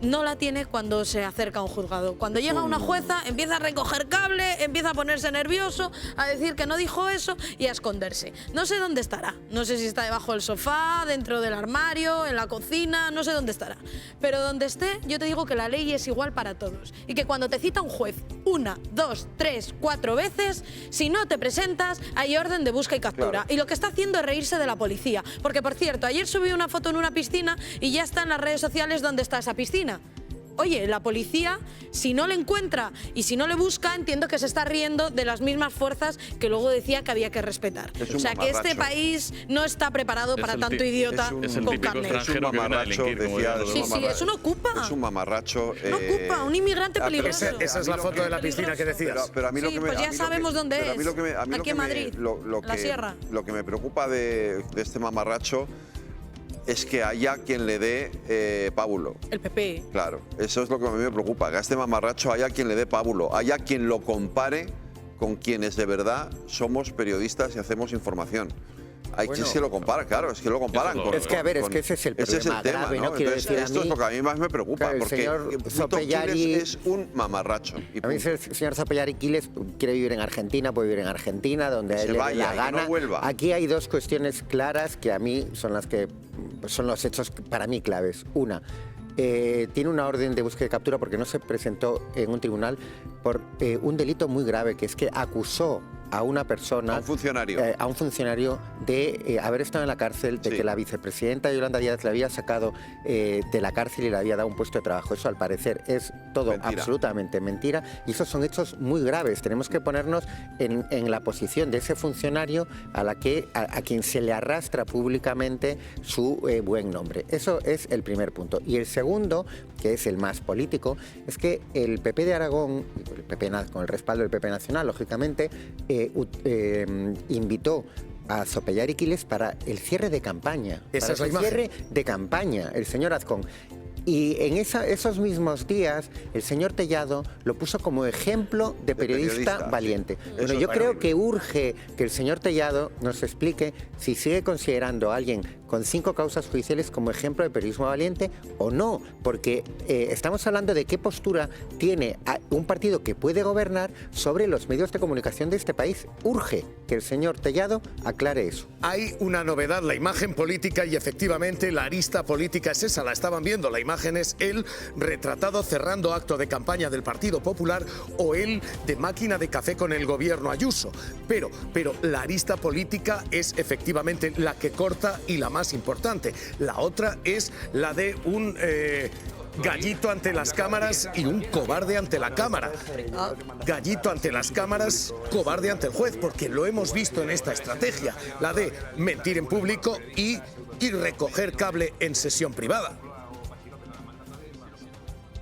no la tiene cuando se acerca a un juzgado. Cuando llega una jueza, empieza a recoger cable, empieza a ponerse nervioso, a decir que no dijo eso y a esconderse. No sé dónde estará. No sé si está debajo del sofá, dentro del armario, en la cocina, no sé dónde estará. Pero donde esté, yo te digo que la ley es igual para todos. Y que cuando te cita un juez 1, 2, 3, 4 veces, si no te presentas, hay orden de busca y captura. Claro. Y lo que está haciendo es reírse de la policía. Porque, por cierto, ayer subí una foto en una piscina y ya está en las redes sociales dónde está esa piscina. Oye, la policía, si no le encuentra y si no le busca, entiendo que se está riendo de las mismas fuerzas que luego decía que había que respetar. O sea, que este país no está preparado para tanto idiota con carnet. Es un mamarracho, decía. Sí, es un ocupa. Es un mamarracho. Un ocupa, un inmigrante peligroso. Esa es la foto de la piscina que decías. Pero a mí lo que me, pues ya sabemos dónde es. Aquí en Madrid, la sierra. Lo que me preocupa de este mamarracho es que haya quien le dé pábulo. El PP. Claro, eso es lo que a mí me preocupa, que a este mamarracho haya quien le dé pábulo, haya quien lo compare con quienes de verdad somos periodistas y hacemos información. Hay quien se lo compara, claro, es que lo comparan con... Es que, a ver, es que ese es el problema grave, ¿no? Quiero decir, esto es lo que a mí más me preocupa, porque Sopellari es un mamarracho. A mí el señor Sopellari Quiles quiere vivir en Argentina, puede vivir en Argentina, donde a él le dé la gana. No vuelva. Aquí hay dos cuestiones claras que a mí son las que son los hechos para mí claves. Una, tiene una orden de búsqueda y captura porque no se presentó en un tribunal por un delito muy grave, que es que acusó a una persona, a un funcionario, de haber estado en la cárcel, de que la vicepresidenta Yolanda Díaz le había sacado de la cárcel y le había dado un puesto de trabajo. Eso, al parecer, es todo absolutamente mentira, y esos son hechos muy graves. Tenemos que ponernos en la posición de ese funcionario a quien se le arrastra públicamente su buen nombre. Eso es el primer punto. Y el segundo, que es el más político, es que el PP de Aragón, el PP, con el respaldo del PP Nacional, lógicamente, invitó a Sopellari Quiles para el cierre de campaña. Esa es la imagen. Cierre de campaña, el señor Azcón. Y en esos mismos días, el señor Tellado lo puso como ejemplo de periodista valiente. Sí. Bueno, yo creo que urge que el señor Tellado nos explique si sigue considerando a alguien con 5 causas judiciales como ejemplo de periodismo valiente o no, porque estamos hablando de qué postura tiene un partido que puede gobernar sobre los medios de comunicación de este país. Urge que el señor Tellado aclare eso. Hay una novedad, la imagen política, y efectivamente la arista política es esa, la estaban viendo. La imagen es él retratado cerrando acto de campaña del Partido Popular o él de máquina de café con el gobierno Ayuso. Pero la arista política es efectivamente la que corta y la más importante. La otra es la de un gallito ante las cámaras y un cobarde ante la cámara. Gallito ante las cámaras, cobarde ante el juez, porque lo hemos visto en esta estrategia, la de mentir en público y recoger cable en sesión privada.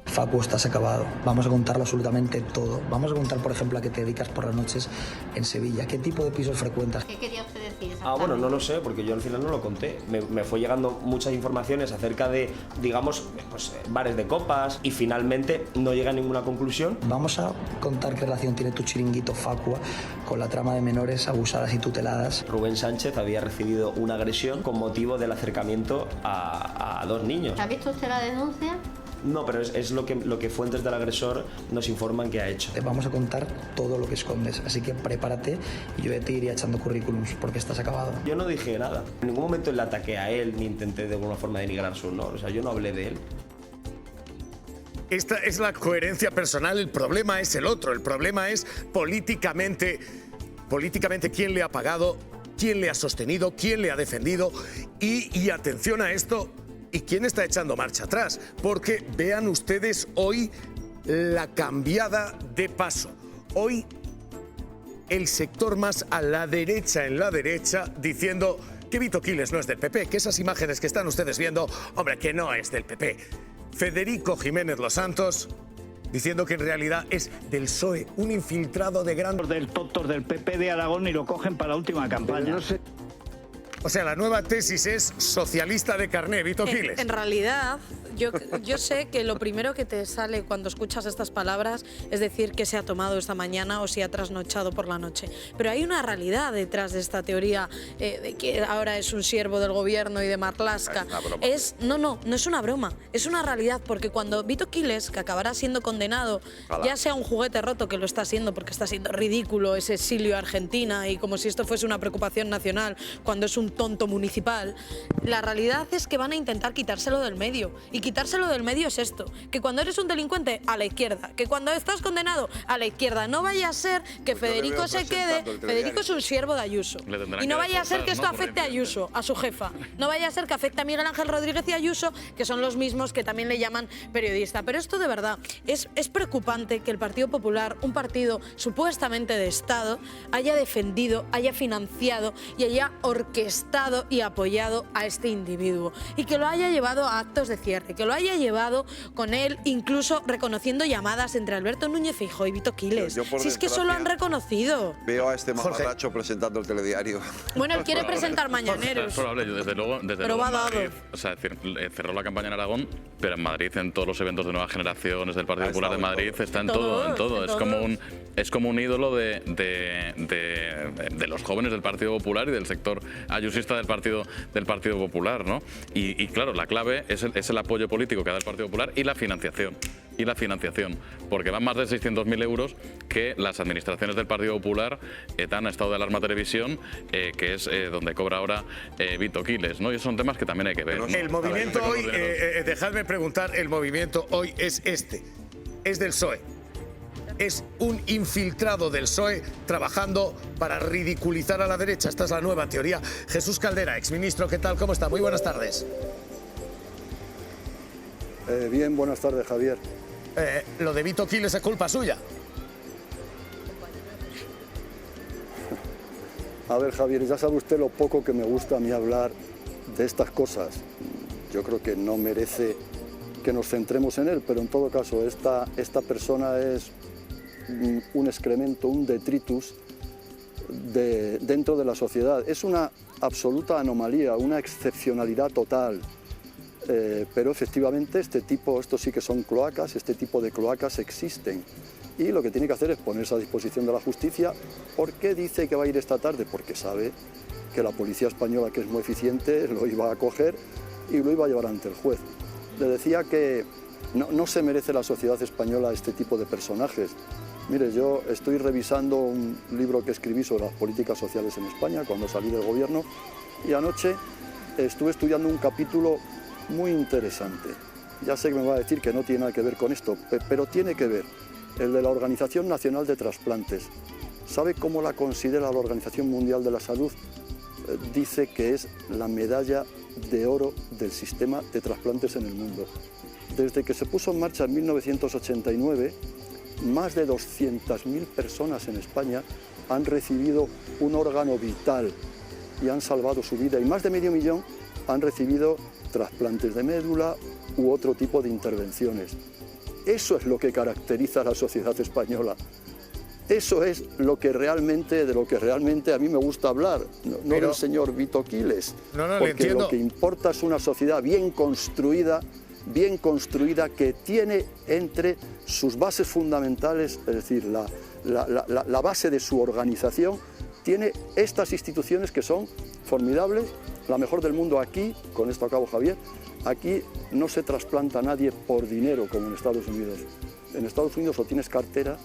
Facu, estás acabado. Vamos a contarlo absolutamente todo. Vamos a contar, por ejemplo, a qué te dedicas por las noches en Sevilla. ¿Qué tipo de pisos frecuentas? ¿Qué quería usted decir? Bueno, no lo sé, porque yo al final no lo conté. Me fue llegando muchas informaciones acerca de, digamos, pues, bares de copas, y finalmente no llega a ninguna conclusión. Vamos a contar qué relación tiene tu chiringuito Facua con la trama de menores abusadas y tuteladas. Rubén Sánchez había recibido una agresión con motivo del acercamiento a 2 niños. ¿Ha visto usted la denuncia? No, pero es lo que fuentes del agresor nos informan que ha hecho. Te vamos a contar todo lo que escondes, así que prepárate y yo te iría echando currículums porque estás acabado. Yo no dije nada. En ningún momento le ataqué a él ni intenté de alguna forma denigrar su honor. O sea, yo no hablé de él. Esta es la coherencia personal, el problema es el otro, el problema es políticamente quién le ha pagado, quién le ha sostenido, quién le ha defendido y atención a esto, y quién está echando marcha atrás, porque vean ustedes hoy la cambiada de paso. Hoy el sector más a la derecha en la derecha diciendo que Vito Quiles no es del PP, que esas imágenes que están ustedes viendo, hombre, que no es del PP. Federico Jiménez Los Santos diciendo que en realidad es del PSOE, un infiltrado de grandes... Del tontos del PP de Aragón y lo cogen para la última campaña. No sé. O sea, la nueva tesis es socialista de carné, Vito Quiles. En realidad, yo sé que lo primero que te sale cuando escuchas estas palabras es decir que se ha tomado esta mañana o si ha trasnochado por la noche. Pero hay una realidad detrás de esta teoría de que ahora es un siervo del gobierno y de Marlaska. No es una broma, es una realidad, porque cuando Vito Quiles, que acabará siendo condenado, ya sea un juguete roto, que lo está siendo porque está siendo ridículo ese exilio a Argentina y como si esto fuese una preocupación nacional cuando es un tonto municipal, la realidad es que van a intentar quitárselo del medio. Y quitárselo del medio es esto, que cuando eres un delincuente, a la izquierda, que cuando estás condenado, a la izquierda. No vaya a ser que Federico se quede... Federico es un siervo de Ayuso. Y no vaya a ser que esto afecte a Ayuso, a su jefa. No vaya a ser que afecte a Miguel Ángel Rodríguez y a Ayuso, que son los mismos que también le llaman periodista. Pero esto de verdad es preocupante que el Partido Popular, un partido supuestamente de Estado, haya defendido, haya financiado y haya orquestado y apoyado a este individuo. Y que lo haya llevado a actos de cierre, que lo haya llevado con él, incluso reconociendo llamadas entre Alberto Núñez Feijóo y Vito Quiles. Si es que eso lo han reconocido. Veo a este mamarracho presentando el telediario. Bueno, él quiere presentar mañaneros. Es probable, yo desde luego Madrid, o sea, cerró la campaña en Aragón, pero en Madrid, en todos los eventos de nuevas generaciones del Partido Popular de Madrid, está en todo. Es como un ídolo de los jóvenes del Partido Popular y del sector ayusista del Partido Popular, ¿no? Y claro, la clave es el apoyo político que da el Partido Popular y la financiación. Porque van más de 600.000 euros que las administraciones del Partido Popular dan a Estado de Alarma Televisión, que es donde cobra ahora Vito Quiles, ¿no? Y esos son temas que también hay que ver, ¿no? El movimiento hoy, dejadme preguntar, el movimiento hoy es es del PSOE. Es un infiltrado del PSOE trabajando para ridiculizar a la derecha. Esta es la nueva teoría. Jesús Caldera, exministro, ¿qué tal? ¿Cómo está? Muy buenas tardes. Bien, buenas tardes, Javier. Lo de Vito Quiles es culpa suya. A ver, Javier, ya sabe usted lo poco que me gusta a mí hablar de estas cosas. Yo creo que no merece que nos centremos en él, pero en todo caso, esta persona es un excremento, un detritus dentro de la sociedad. Es una absoluta anomalía, una excepcionalidad total. Pero efectivamente estos sí que son cloacas, este tipo de cloacas existen. Y lo que tiene que hacer es ponerse a disposición de la justicia. ¿Por qué dice que va a ir esta tarde? Porque sabe que la policía española, que es muy eficiente, lo iba a coger y lo iba a llevar ante el juez. Le decía que no se merece la sociedad española este tipo de personajes. Mire, yo estoy revisando un libro que escribí sobre las políticas sociales en España cuando salí del gobierno y anoche estuve estudiando un capítulo muy interesante. Ya sé que me va a decir que no tiene nada que ver con esto, pero tiene que ver. El de la Organización Nacional de Trasplantes. ¿Sabe cómo la considera la Organización Mundial de la Salud? Dice que es la medalla de oro del sistema de trasplantes en el mundo. Desde que se puso en marcha en 1989, más de 200.000 personas en España han recibido un órgano vital y han salvado su vida, y más de 500.000 han recibido trasplantes de médula u otro tipo de intervenciones. Eso es lo que caracteriza a la sociedad española. Eso es de lo que realmente a mí me gusta hablar, no del señor Vito Quiles. Porque lo que importa es una sociedad bien construida que tiene entre sus bases fundamentales, es decir, la base de su organización, tiene estas instituciones que son formidable, la mejor del mundo aquí, con esto acabo Javier, aquí no se trasplanta a nadie por dinero como en Estados Unidos. En Estados Unidos o tienes cartera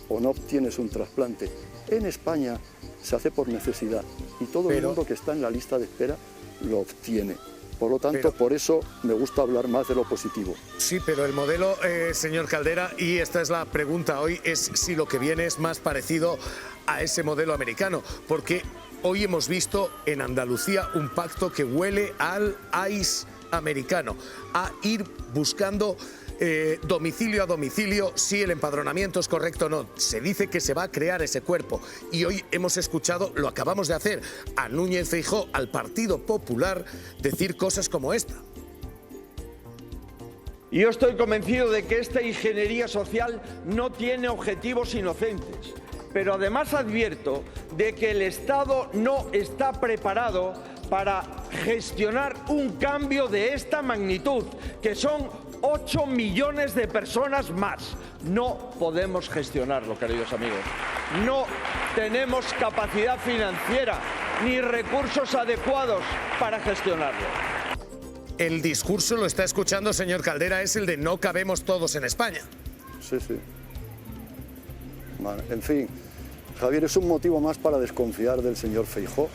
o no obtienes un trasplante. En España se hace por necesidad y todo el mundo que está en la lista de espera lo obtiene. Por lo tanto, por eso me gusta hablar más de lo positivo. Sí, pero el modelo, señor Caldera, y esta es la pregunta hoy, es si lo que viene es más parecido a ese modelo americano, porque hoy hemos visto en Andalucía un pacto que huele al ICE americano, a ir buscando domicilio a domicilio si el empadronamiento es correcto o no. Se dice que se va a crear ese cuerpo y hoy hemos escuchado, lo acabamos de hacer, a Núñez Feijóo, al Partido Popular, decir cosas como esta. Yo estoy convencido de que esta ingeniería social no tiene objetivos inocentes, pero además advierto de que el Estado no está preparado para gestionar un cambio de esta magnitud, que son 8 millones de personas más. No podemos gestionarlo, queridos amigos. No tenemos capacidad financiera ni recursos adecuados para gestionarlo. El discurso, lo está escuchando, señor Caldera, es el de no cabemos todos en España. Sí, sí. Bueno, en fin, Javier, es un motivo más para desconfiar del señor Feijóo.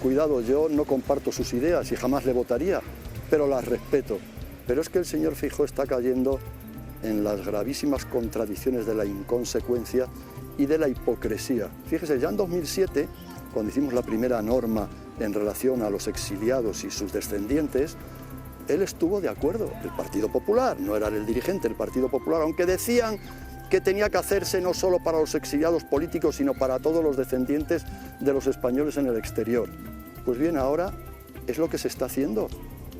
Cuidado, yo no comparto sus ideas y jamás le votaría, pero las respeto. Pero es que el señor Feijóo está cayendo en las gravísimas contradicciones de la inconsecuencia y de la hipocresía. Fíjese, ya en 2007, cuando hicimos la primera norma en relación a los exiliados y sus descendientes, él estuvo de acuerdo. El Partido Popular, no era el dirigente del Partido Popular, aunque decían que tenía que hacerse no solo para los exiliados políticos, sino para todos los descendientes de los españoles en el exterior. Pues bien, ahora es lo que se está haciendo,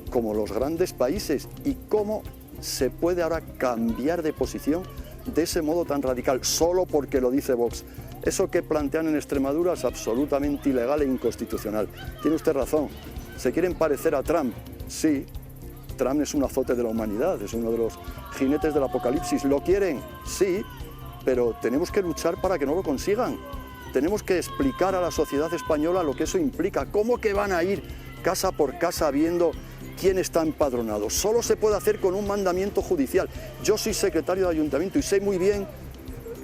como los grandes países, y cómo se puede ahora cambiar de posición de ese modo tan radical, solo porque lo dice Vox. Eso que plantean en Extremadura es absolutamente ilegal e inconstitucional. Tiene usted razón, ¿se quieren parecer a Trump? Sí, Trump es un azote de la humanidad, es uno de los jinetes del apocalipsis. ¿Lo quieren? Sí, pero tenemos que luchar para que no lo consigan. Tenemos que explicar a la sociedad española lo que eso implica. ¿Cómo que van a ir casa por casa viendo quién está empadronado? Solo se puede hacer con un mandamiento judicial. Yo soy secretario de ayuntamiento y sé muy bien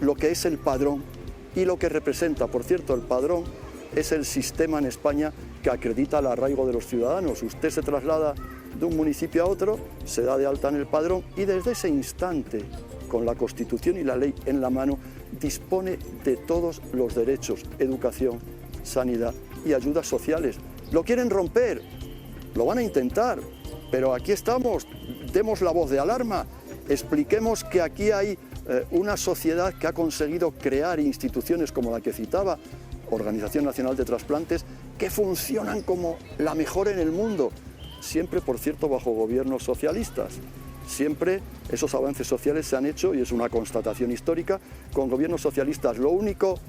lo que es el padrón y lo que representa. Por cierto, el padrón es el sistema en España que acredita el arraigo de los ciudadanos. Usted se traslada de un municipio a otro, se da de alta en el padrón y desde ese instante, con la Constitución y la ley en la mano, dispone de todos los derechos, educación, sanidad y ayudas sociales. ¿Lo quieren romper? Lo van a intentar, pero aquí estamos, demos la voz de alarma, expliquemos que aquí hay una sociedad que ha conseguido crear instituciones como la que citaba, Organización Nacional de Trasplantes, que funcionan como la mejor en el mundo, siempre, por cierto, bajo gobiernos socialistas. Siempre esos avances sociales se han hecho, y es una constatación histórica, con gobiernos socialistas. Lo único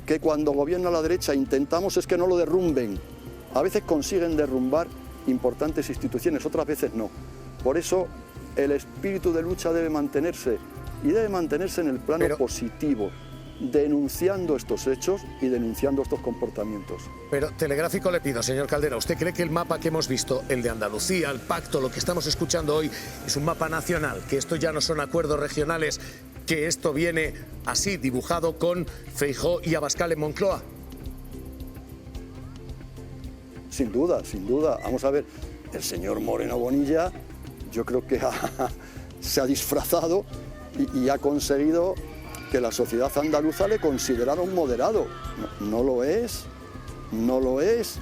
que cuando gobierna la derecha intentamos es que no lo derrumben. A veces consiguen derrumbar importantes instituciones, otras veces no. Por eso el espíritu de lucha debe mantenerse, y debe mantenerse en el plano positivo, denunciando estos hechos y denunciando estos comportamientos. Pero telegráfico le pido, señor Caldera, ¿usted cree que el mapa que hemos visto, el de Andalucía, el pacto, lo que estamos escuchando hoy, es un mapa nacional, que esto ya no son acuerdos regionales, que esto viene así, dibujado con Feijóo y Abascal en Moncloa? Sin duda, sin duda. Vamos a ver, el señor Moreno Bonilla, yo creo que se ha disfrazado y ha conseguido que la sociedad andaluza le considerara un moderado. No lo es, no lo es.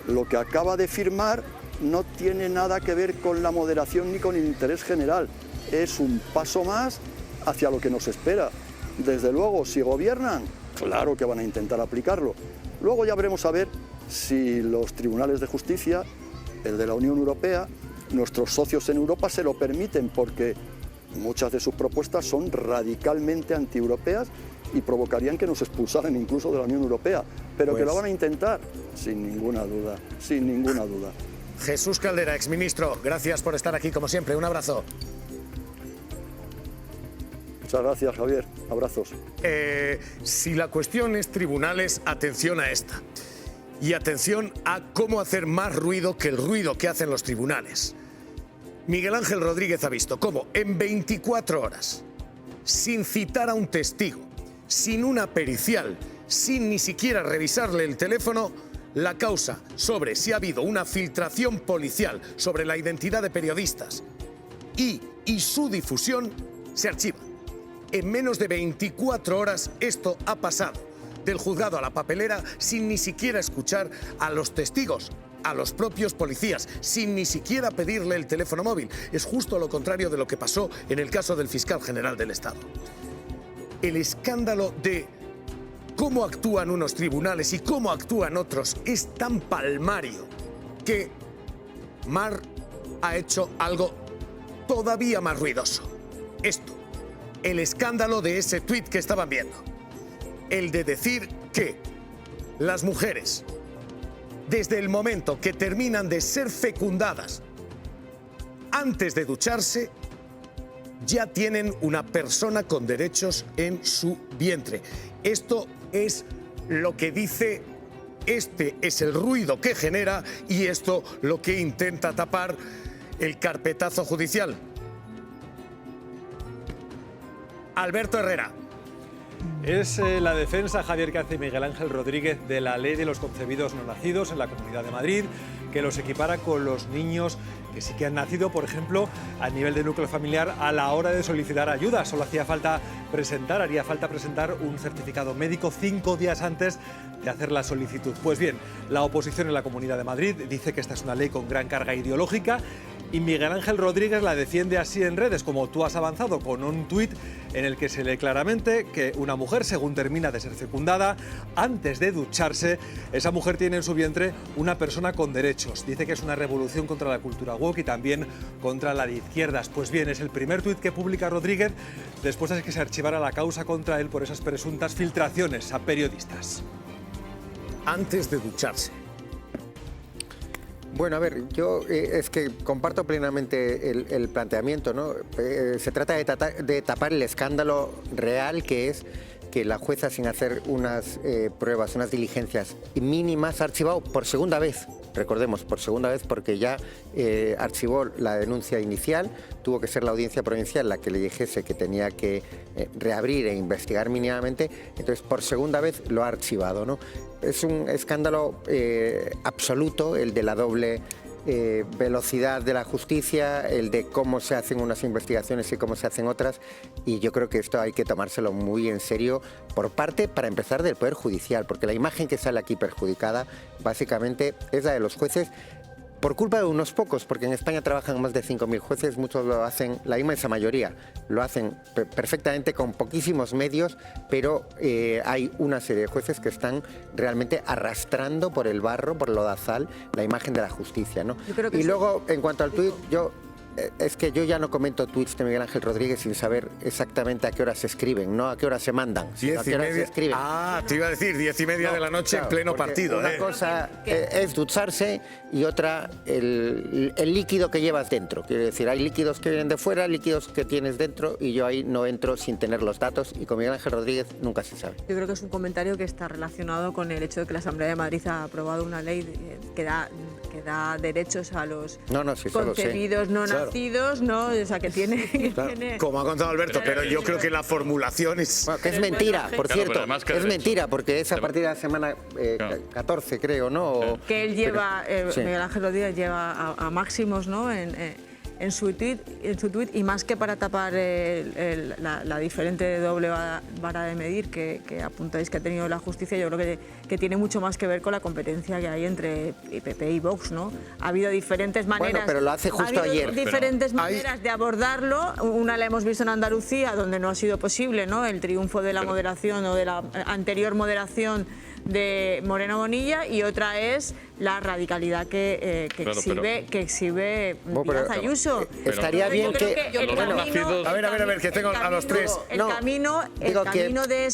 Lo que acaba de firmar no tiene nada que ver con la moderación ni con el interés general. Es un paso más hacia lo que nos espera. Desde luego, si gobiernan, claro que van a intentar aplicarlo. Luego ya veremos a ver si los tribunales de justicia, el de la Unión Europea, nuestros socios en Europa se lo permiten, porque muchas de sus propuestas son radicalmente antieuropeas y provocarían que nos expulsaran incluso de la Unión Europea. Pero que lo van a intentar, sin ninguna duda, sin ninguna duda. Jesús Caldera, exministro, gracias por estar aquí como siempre. Un abrazo. Muchas gracias, Javier. Abrazos. Si la cuestión es tribunales, atención a esta. Y atención a cómo hacer más ruido que el ruido que hacen los tribunales. Miguel Ángel Rodríguez ha visto cómo en 24 horas, sin citar a un testigo, sin una pericial, sin ni siquiera revisarle el teléfono, la causa sobre si ha habido una filtración policial sobre la identidad de periodistas y su difusión se archiva. En menos de 24 horas esto ha pasado del juzgado a la papelera sin ni siquiera escuchar a los testigos, a los propios policías, sin ni siquiera pedirle el teléfono móvil. Es justo lo contrario de lo que pasó en el caso del fiscal general del Estado. El escándalo de cómo actúan unos tribunales y cómo actúan otros es tan palmario que Mar ha hecho algo todavía más ruidoso. Esto, el escándalo de ese tuit que estaban viendo. El de decir que las mujeres, desde el momento que terminan de ser fecundadas, antes de ducharse, ya tienen una persona con derechos en su vientre. Esto es lo que dice, este es el ruido que genera y esto lo que intenta tapar el carpetazo judicial. Alberto Herrera. Es la defensa, Javier, que hace Miguel Ángel Rodríguez de la ley de los concebidos no nacidos en la Comunidad de Madrid, que los equipara con los niños que sí que han nacido, por ejemplo, a nivel de núcleo familiar a la hora de solicitar ayuda. Solo haría falta presentar un certificado médico 5 días antes de hacer la solicitud. Pues bien, la oposición en la Comunidad de Madrid dice que esta es una ley con gran carga ideológica y Miguel Ángel Rodríguez la defiende así en redes, como tú has avanzado, con un tuit en el que se lee claramente que una mujer, según termina de ser fecundada, antes de ducharse, esa mujer tiene en su vientre una persona con derechos. Dice que es una revolución contra la cultura woke y también contra la de izquierdas. Pues bien, es el primer tuit que publica Rodríguez después de que se archivara la causa contra él por esas presuntas filtraciones a periodistas. Antes de ducharse. Bueno, a ver, yo es que comparto plenamente el planteamiento, ¿no? Se trata de tapar el escándalo real que es que la jueza, sin hacer unas pruebas, unas diligencias mínimas, ha archivado por segunda vez. Recordemos, por segunda vez, porque ya archivó la denuncia inicial, tuvo que ser la audiencia provincial la que le dijese que tenía que reabrir e investigar mínimamente, entonces por segunda vez lo ha archivado, ¿no? Es un escándalo absoluto el de la doble velocidad de la justicia, el de cómo se hacen unas investigaciones y cómo se hacen otras, y yo creo que esto hay que tomárselo muy en serio por parte, para empezar, del Poder Judicial, porque la imagen que sale aquí perjudicada básicamente es la de los jueces por culpa de unos pocos, porque en España trabajan más de 5.000 jueces, muchos lo hacen, la inmensa mayoría lo hacen perfectamente con poquísimos medios, pero hay una serie de jueces que están realmente arrastrando por el barro, por el lodazal, la imagen de la justicia, ¿no? Y luego, en cuanto al tuit, es que yo ya no comento tuits de Miguel Ángel Rodríguez sin saber exactamente a qué hora se escriben, no a qué hora se mandan, sino a qué hora se escriben. Ah, te iba a decir 10:30 de la noche, claro, en pleno partido. Una cosa es ducharse y otra el líquido que llevas dentro. Quiero decir, hay líquidos que vienen de fuera, líquidos que tienes dentro, y yo ahí no entro sin tener los datos, y con Miguel Ángel Rodríguez nunca se sabe. Yo creo que es un comentario que está relacionado con el hecho de que la Asamblea de Madrid ha aprobado una ley que da derechos a los concebidos no nacidos, ¿no? O sea, que tiene... Como ha contado Alberto, pero yo creo que la formulación es... Bueno, que es mentira, por cierto. Es mentira, porque es a partir de la semana 14, creo, ¿no? Que él lleva, Miguel Ángel Rodríguez lleva a máximos, ¿no? En su tuit, y más que para tapar la diferente doble vara de medir que apuntáis que ha tenido la justicia, yo creo que tiene mucho más que ver con la competencia que hay entre PP y Vox, ¿no? Ha habido diferentes maneras, bueno, pero lo hace justo ayer. Diferentes maneras de abordarlo. Una la hemos visto en Andalucía, donde no ha sido posible, ¿no? El triunfo de la moderación o de la anterior moderación de Moreno Bonilla, y otra es la radicalidad que exhibe Díaz Ayuso. Estaría bien que... A ver, que tengo a los tres. El camino de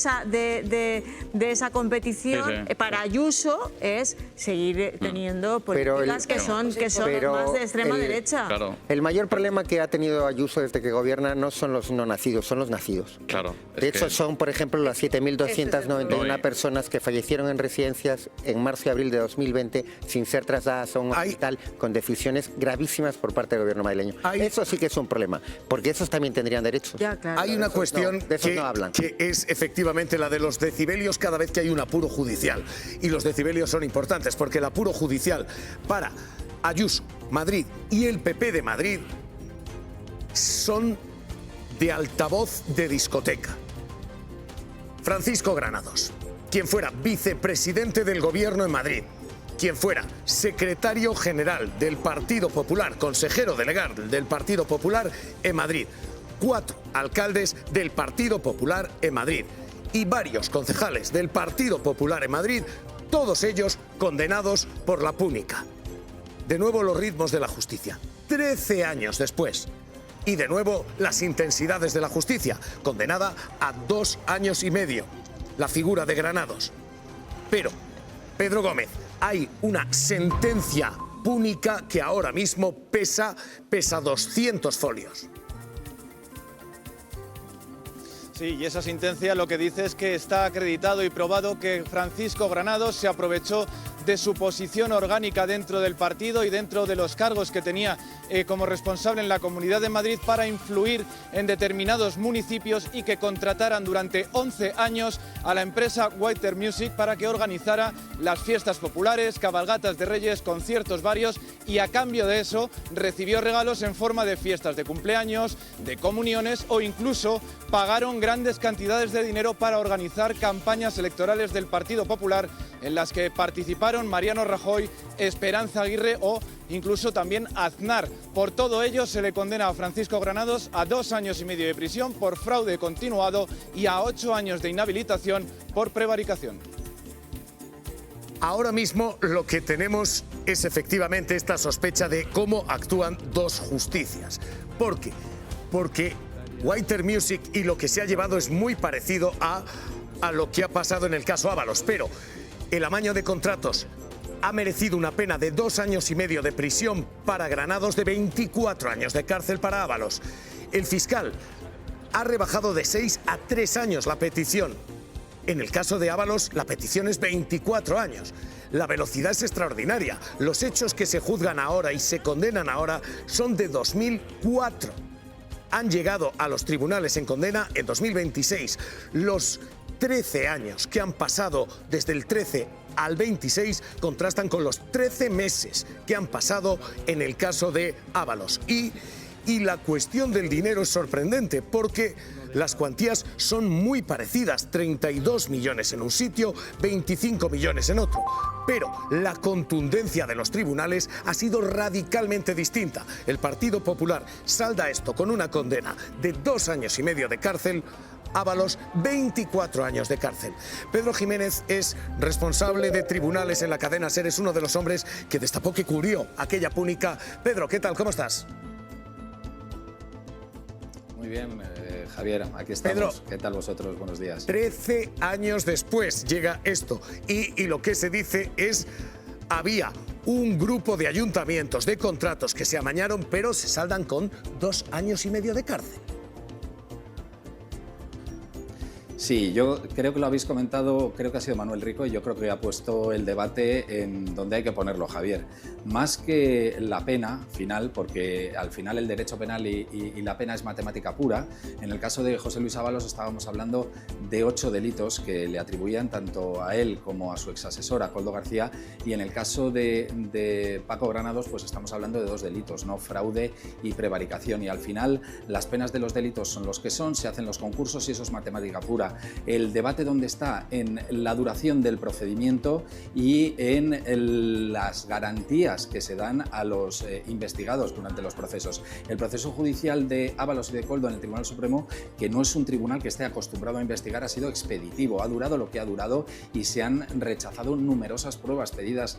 esa competición para Ayuso es seguir teniendo políticas que son más de extrema derecha. Claro. El mayor problema que ha tenido Ayuso desde que gobierna no son los no nacidos, son los nacidos. Claro. De hecho, son, por ejemplo, las 7.291 personas que fallecieron estuvieron en residencias en marzo y abril de 2020 sin ser trasladadas a un hospital con decisiones gravísimas por parte del gobierno madrileño. Eso sí que es un problema, porque esos también tendrían derecho. Hay una cuestión que es efectivamente la de los decibelios cada vez que hay un apuro judicial. Y los decibelios son importantes porque el apuro judicial para Ayuso, Madrid y el PP de Madrid son de altavoz de discoteca. Francisco Granados, quien fuera vicepresidente del gobierno en Madrid, quien fuera secretario general del Partido Popular, consejero delegado del Partido Popular en Madrid, 4 alcaldes del Partido Popular en Madrid y varios concejales del Partido Popular en Madrid, todos ellos condenados por la púnica. De nuevo los ritmos de la justicia, 13 años después. Y de nuevo las intensidades de la justicia, condenada a 2 años y medio, la figura de Granados. Pero, Pedro Gómez, hay una sentencia púnica que ahora mismo pesa 200 folios. Sí, y esa sentencia lo que dice es que está acreditado y probado que Francisco Granados se aprovechó de su posición orgánica dentro del partido y dentro de los cargos que tenía como responsable en la Comunidad de Madrid para influir en determinados municipios y que contrataran durante 11 años a la empresa Whiter Music para que organizara las fiestas populares, cabalgatas de Reyes, conciertos varios, y a cambio de eso recibió regalos en forma de fiestas de cumpleaños, de comuniones, o incluso pagaron grandes cantidades de dinero para organizar campañas electorales del Partido Popular en las que participaron Mariano Rajoy, Esperanza Aguirre o incluso también Aznar. Por todo ello se le condena a Francisco Granados a 2 años y medio de prisión por fraude continuado y a 8 años de inhabilitación por prevaricación. Ahora mismo lo que tenemos es efectivamente esta sospecha de cómo actúan dos justicias. ¿Por qué? Porque Whiter Music y lo que se ha llevado es muy parecido a lo que ha pasado en el caso Ábalos, pero el amaño de contratos ha merecido una pena de 2 años y medio de prisión para Granados, de 24 años de cárcel para Ábalos. El fiscal ha rebajado de 6 a 3 años la petición. En el caso de Ábalos, la petición es 24 años. La velocidad es extraordinaria. Los hechos que se juzgan ahora y se condenan ahora son de 2004. Han llegado a los tribunales en condena en 2026. Los 13 años que han pasado desde el 13 al 26 contrastan con los 13 meses que han pasado en el caso de Ábalos. Y la cuestión del dinero es sorprendente porque las cuantías son muy parecidas, 32 millones en un sitio, 25 millones en otro. Pero la contundencia de los tribunales ha sido radicalmente distinta. El Partido Popular salda esto con una condena de 2 años y medio de cárcel, Ábalos 24 años de cárcel. Pedro Jiménez es responsable de tribunales en la cadena SER, es uno de los hombres que destapó, que cubrió aquella púnica. Pedro, ¿qué tal? ¿Cómo estás? Muy bien, Javier, aquí estamos. Pedro, ¿qué tal vosotros? Buenos días. 13 años después llega esto y lo que se dice es: había un grupo de ayuntamientos, de contratos que se amañaron, pero se saldan con 2 años y medio de cárcel. Sí, yo creo que lo habéis comentado, creo que ha sido Manuel Rico, y yo creo que ha puesto el debate en donde hay que ponerlo, Javier. Más que la pena final, porque al final el derecho penal y la pena es matemática pura, en el caso de José Luis Ábalos estábamos hablando de 8 delitos que le atribuían tanto a él como a su exasesor, a Koldo García, y en el caso de Paco Granados pues estamos hablando de 2 delitos, ¿no? Fraude y prevaricación, y al final las penas de los delitos son los que son, se hacen los concursos y eso es matemática pura. El debate donde está en la duración del procedimiento y en las garantías que se dan a los investigados durante los procesos. El proceso judicial de Ábalos y de Koldo en el Tribunal Supremo, que no es un tribunal que esté acostumbrado a investigar, ha sido expeditivo, ha durado lo que ha durado y se han rechazado numerosas pruebas pedidas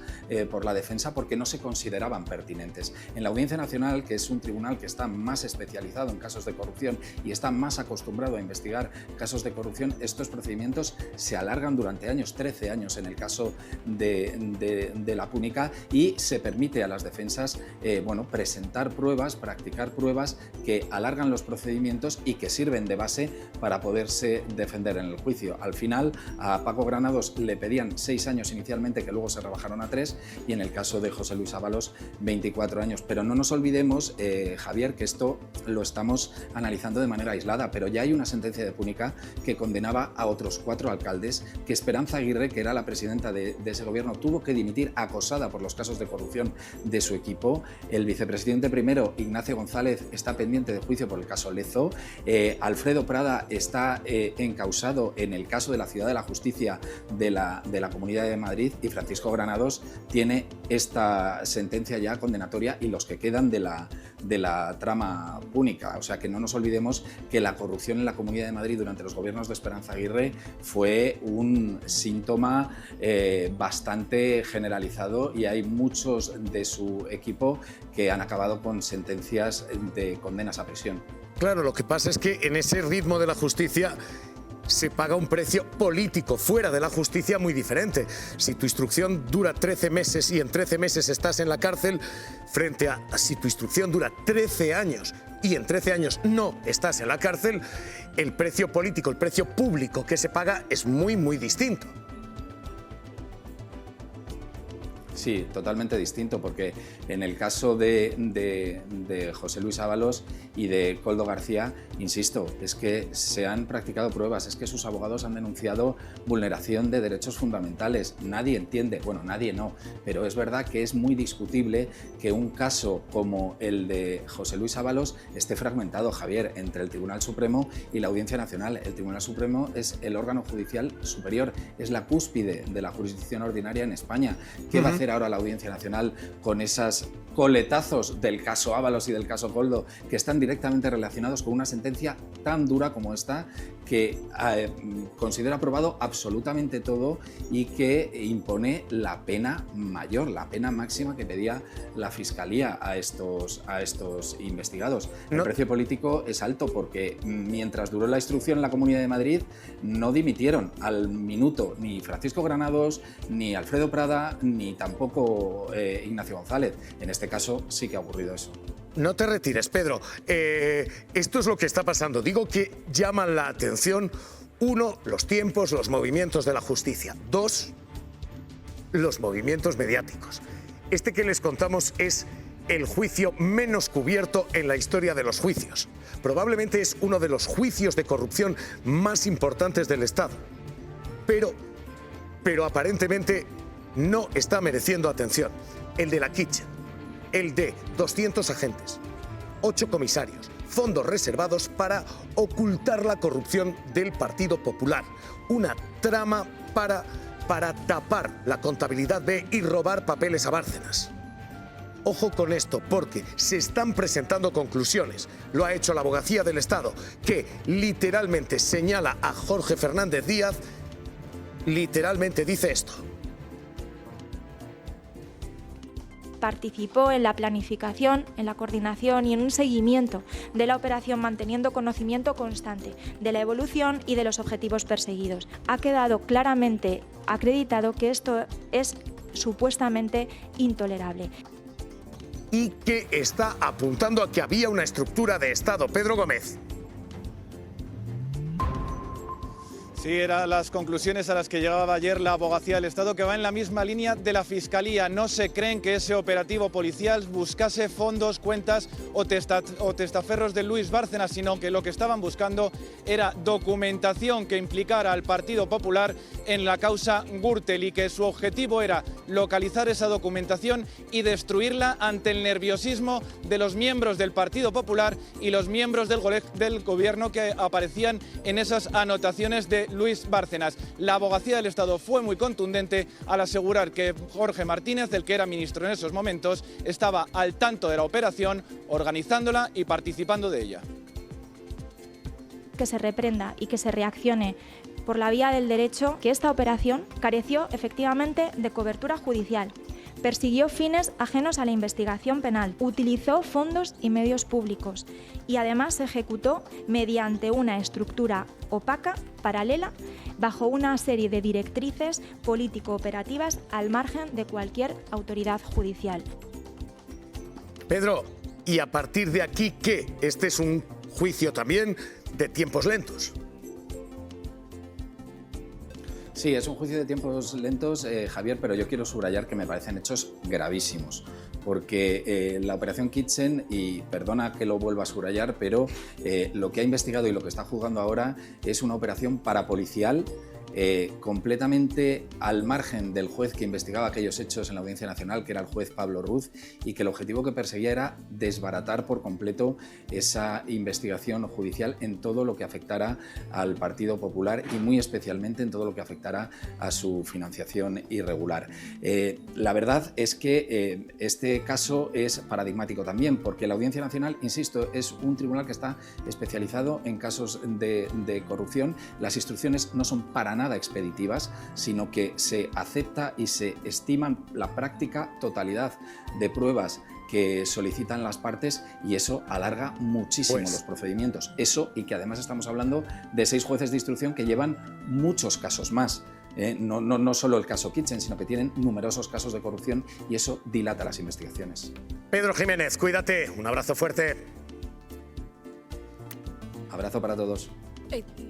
por la defensa porque no se consideraban pertinentes. En la Audiencia Nacional, que es un tribunal que está más especializado en casos de corrupción y está más acostumbrado a investigar casos de corrupción, corrupción, estos procedimientos se alargan durante años, 13 años en el caso de la Púnica, y se permite a las defensas presentar pruebas, practicar pruebas que alargan los procedimientos y que sirven de base para poderse defender en el juicio. Al final, a Paco Granados le pedían 6 años inicialmente, que luego se rebajaron a 3, y en el caso de José Luis Ábalos, 24 años. Pero no nos olvidemos, Javier, que esto lo estamos analizando de manera aislada, pero ya hay una sentencia de Púnica que condenaba a otros 4 alcaldes, que Esperanza Aguirre, que era la presidenta de ese gobierno, tuvo que dimitir acosada por los casos de corrupción de su equipo. El vicepresidente primero, Ignacio González, está pendiente de juicio por el caso Lezo. Alfredo Prada está encausado en el caso de la Ciudad de la Justicia de la Comunidad de Madrid, y Francisco Granados tiene esta sentencia ya condenatoria y los que quedan de la trama Púnica. O sea, que no nos olvidemos que la corrupción en la Comunidad de Madrid durante los gobiernos de Esperanza Aguirre fue un síntoma bastante generalizado, y hay muchos de su equipo que han acabado con sentencias de condenas a prisión. Claro, lo que pasa es que en ese ritmo de la justicia se paga un precio político fuera de la justicia muy diferente. Si tu instrucción dura 13 meses y en 13 meses estás en la cárcel, frente a si tu instrucción dura 13 años y en 13 años no estás en la cárcel, el precio político, el precio público que se paga es muy, muy distinto. Sí, totalmente distinto, porque en el caso de José Luis Ábalos y de Koldo García, insisto, es que se han practicado pruebas, es que sus abogados han denunciado vulneración de derechos fundamentales. Nadie entiende, bueno, nadie no, pero es verdad que es muy discutible que un caso como el de José Luis Ábalos esté fragmentado, Javier, entre el Tribunal Supremo y la Audiencia Nacional. El Tribunal Supremo es el órgano judicial superior, es la cúspide de la jurisdicción ordinaria en España. ¿Qué va a hacer ahora la Audiencia Nacional con esas coletazos del caso Ábalos y del caso Koldo, que están directamente relacionados con una sentencia tan dura como esta, que considera aprobado absolutamente todo y que impone la pena mayor, la pena máxima que pedía la Fiscalía a estos investigados? El precio político es alto, porque mientras duró la instrucción en la Comunidad de Madrid no dimitieron al minuto ni Francisco Granados, ni Alfredo Prada, ni tampoco Ignacio González. En este caso sí que ha ocurrido eso. No te retires, Pedro. Esto es lo que está pasando. Digo que llaman la atención, 1, los tiempos, los movimientos de la justicia. 2, los movimientos mediáticos. Este que les contamos es el juicio menos cubierto en la historia de los juicios. Probablemente es uno de los juicios de corrupción más importantes del Estado. Pero aparentemente no está mereciendo atención. El de la Kitchen, el de 200 agentes, 8 comisarios, fondos reservados para ocultar la corrupción del Partido Popular. Una trama para tapar la contabilidad B y robar papeles a Bárcenas. Ojo con esto, porque se están presentando conclusiones. Lo ha hecho la Abogacía del Estado, que literalmente señala a Jorge Fernández Díaz, literalmente dice esto. Participó en la planificación, en la coordinación y en un seguimiento de la operación, manteniendo conocimiento constante de la evolución y de los objetivos perseguidos. Ha quedado claramente acreditado que esto es supuestamente intolerable. Y que está apuntando a que había una estructura de Estado. Pedro Gómez. Sí, eran las conclusiones a las que llegaba ayer la Abogacía del Estado, que va en la misma línea de la Fiscalía. No se creen que ese operativo policial buscase fondos, cuentas o testaferros de Luis Bárcenas, sino que lo que estaban buscando era documentación que implicara al Partido Popular en la causa Gürtel, y que su objetivo era localizar esa documentación y destruirla ante el nerviosismo de los miembros del Partido Popular y los miembros del gobierno que aparecían en esas anotaciones de Luis Bárcenas. La Abogacía del Estado fue muy contundente al asegurar que Jorge Martínez, el que era ministro en esos momentos, estaba al tanto de la operación, organizándola y participando de ella. Que se reprenda y que se reaccione por la vía del derecho, que esta operación careció efectivamente de cobertura judicial, persiguió fines ajenos a la investigación penal, utilizó fondos y medios públicos y además se ejecutó mediante una estructura opaca, paralela, bajo una serie de directrices político-operativas al margen de cualquier autoridad judicial. Pedro, ¿y a partir de aquí qué? Este es un juicio también de tiempos lentos. Sí, es un juicio de tiempos lentos, Javier, pero yo quiero subrayar que me parecen hechos gravísimos. Porque la operación Kitchen, y perdona que lo vuelva a subrayar, pero lo que ha investigado y lo que está juzgando ahora es una operación parapolicial completamente al margen del juez que investigaba aquellos hechos en la Audiencia Nacional, que era el juez Pablo Ruz, y que el objetivo que perseguía era desbaratar por completo esa investigación judicial en todo lo que afectara al Partido Popular y muy especialmente en todo lo que afectara a su financiación irregular. La verdad es que este caso es paradigmático también, porque la Audiencia Nacional, insisto, es un tribunal que está especializado en casos de corrupción. Las instrucciones no son para nada expeditivas, sino que se acepta y se estiman la práctica totalidad de pruebas que solicitan las partes y eso alarga muchísimo los procedimientos. Eso, y que además estamos hablando de 6 jueces de instrucción que llevan muchos casos más. No solo el caso Kitchen, sino que tienen numerosos casos de corrupción y eso dilata las investigaciones. Pedro Jiménez, cuídate. Un abrazo fuerte. Abrazo para todos.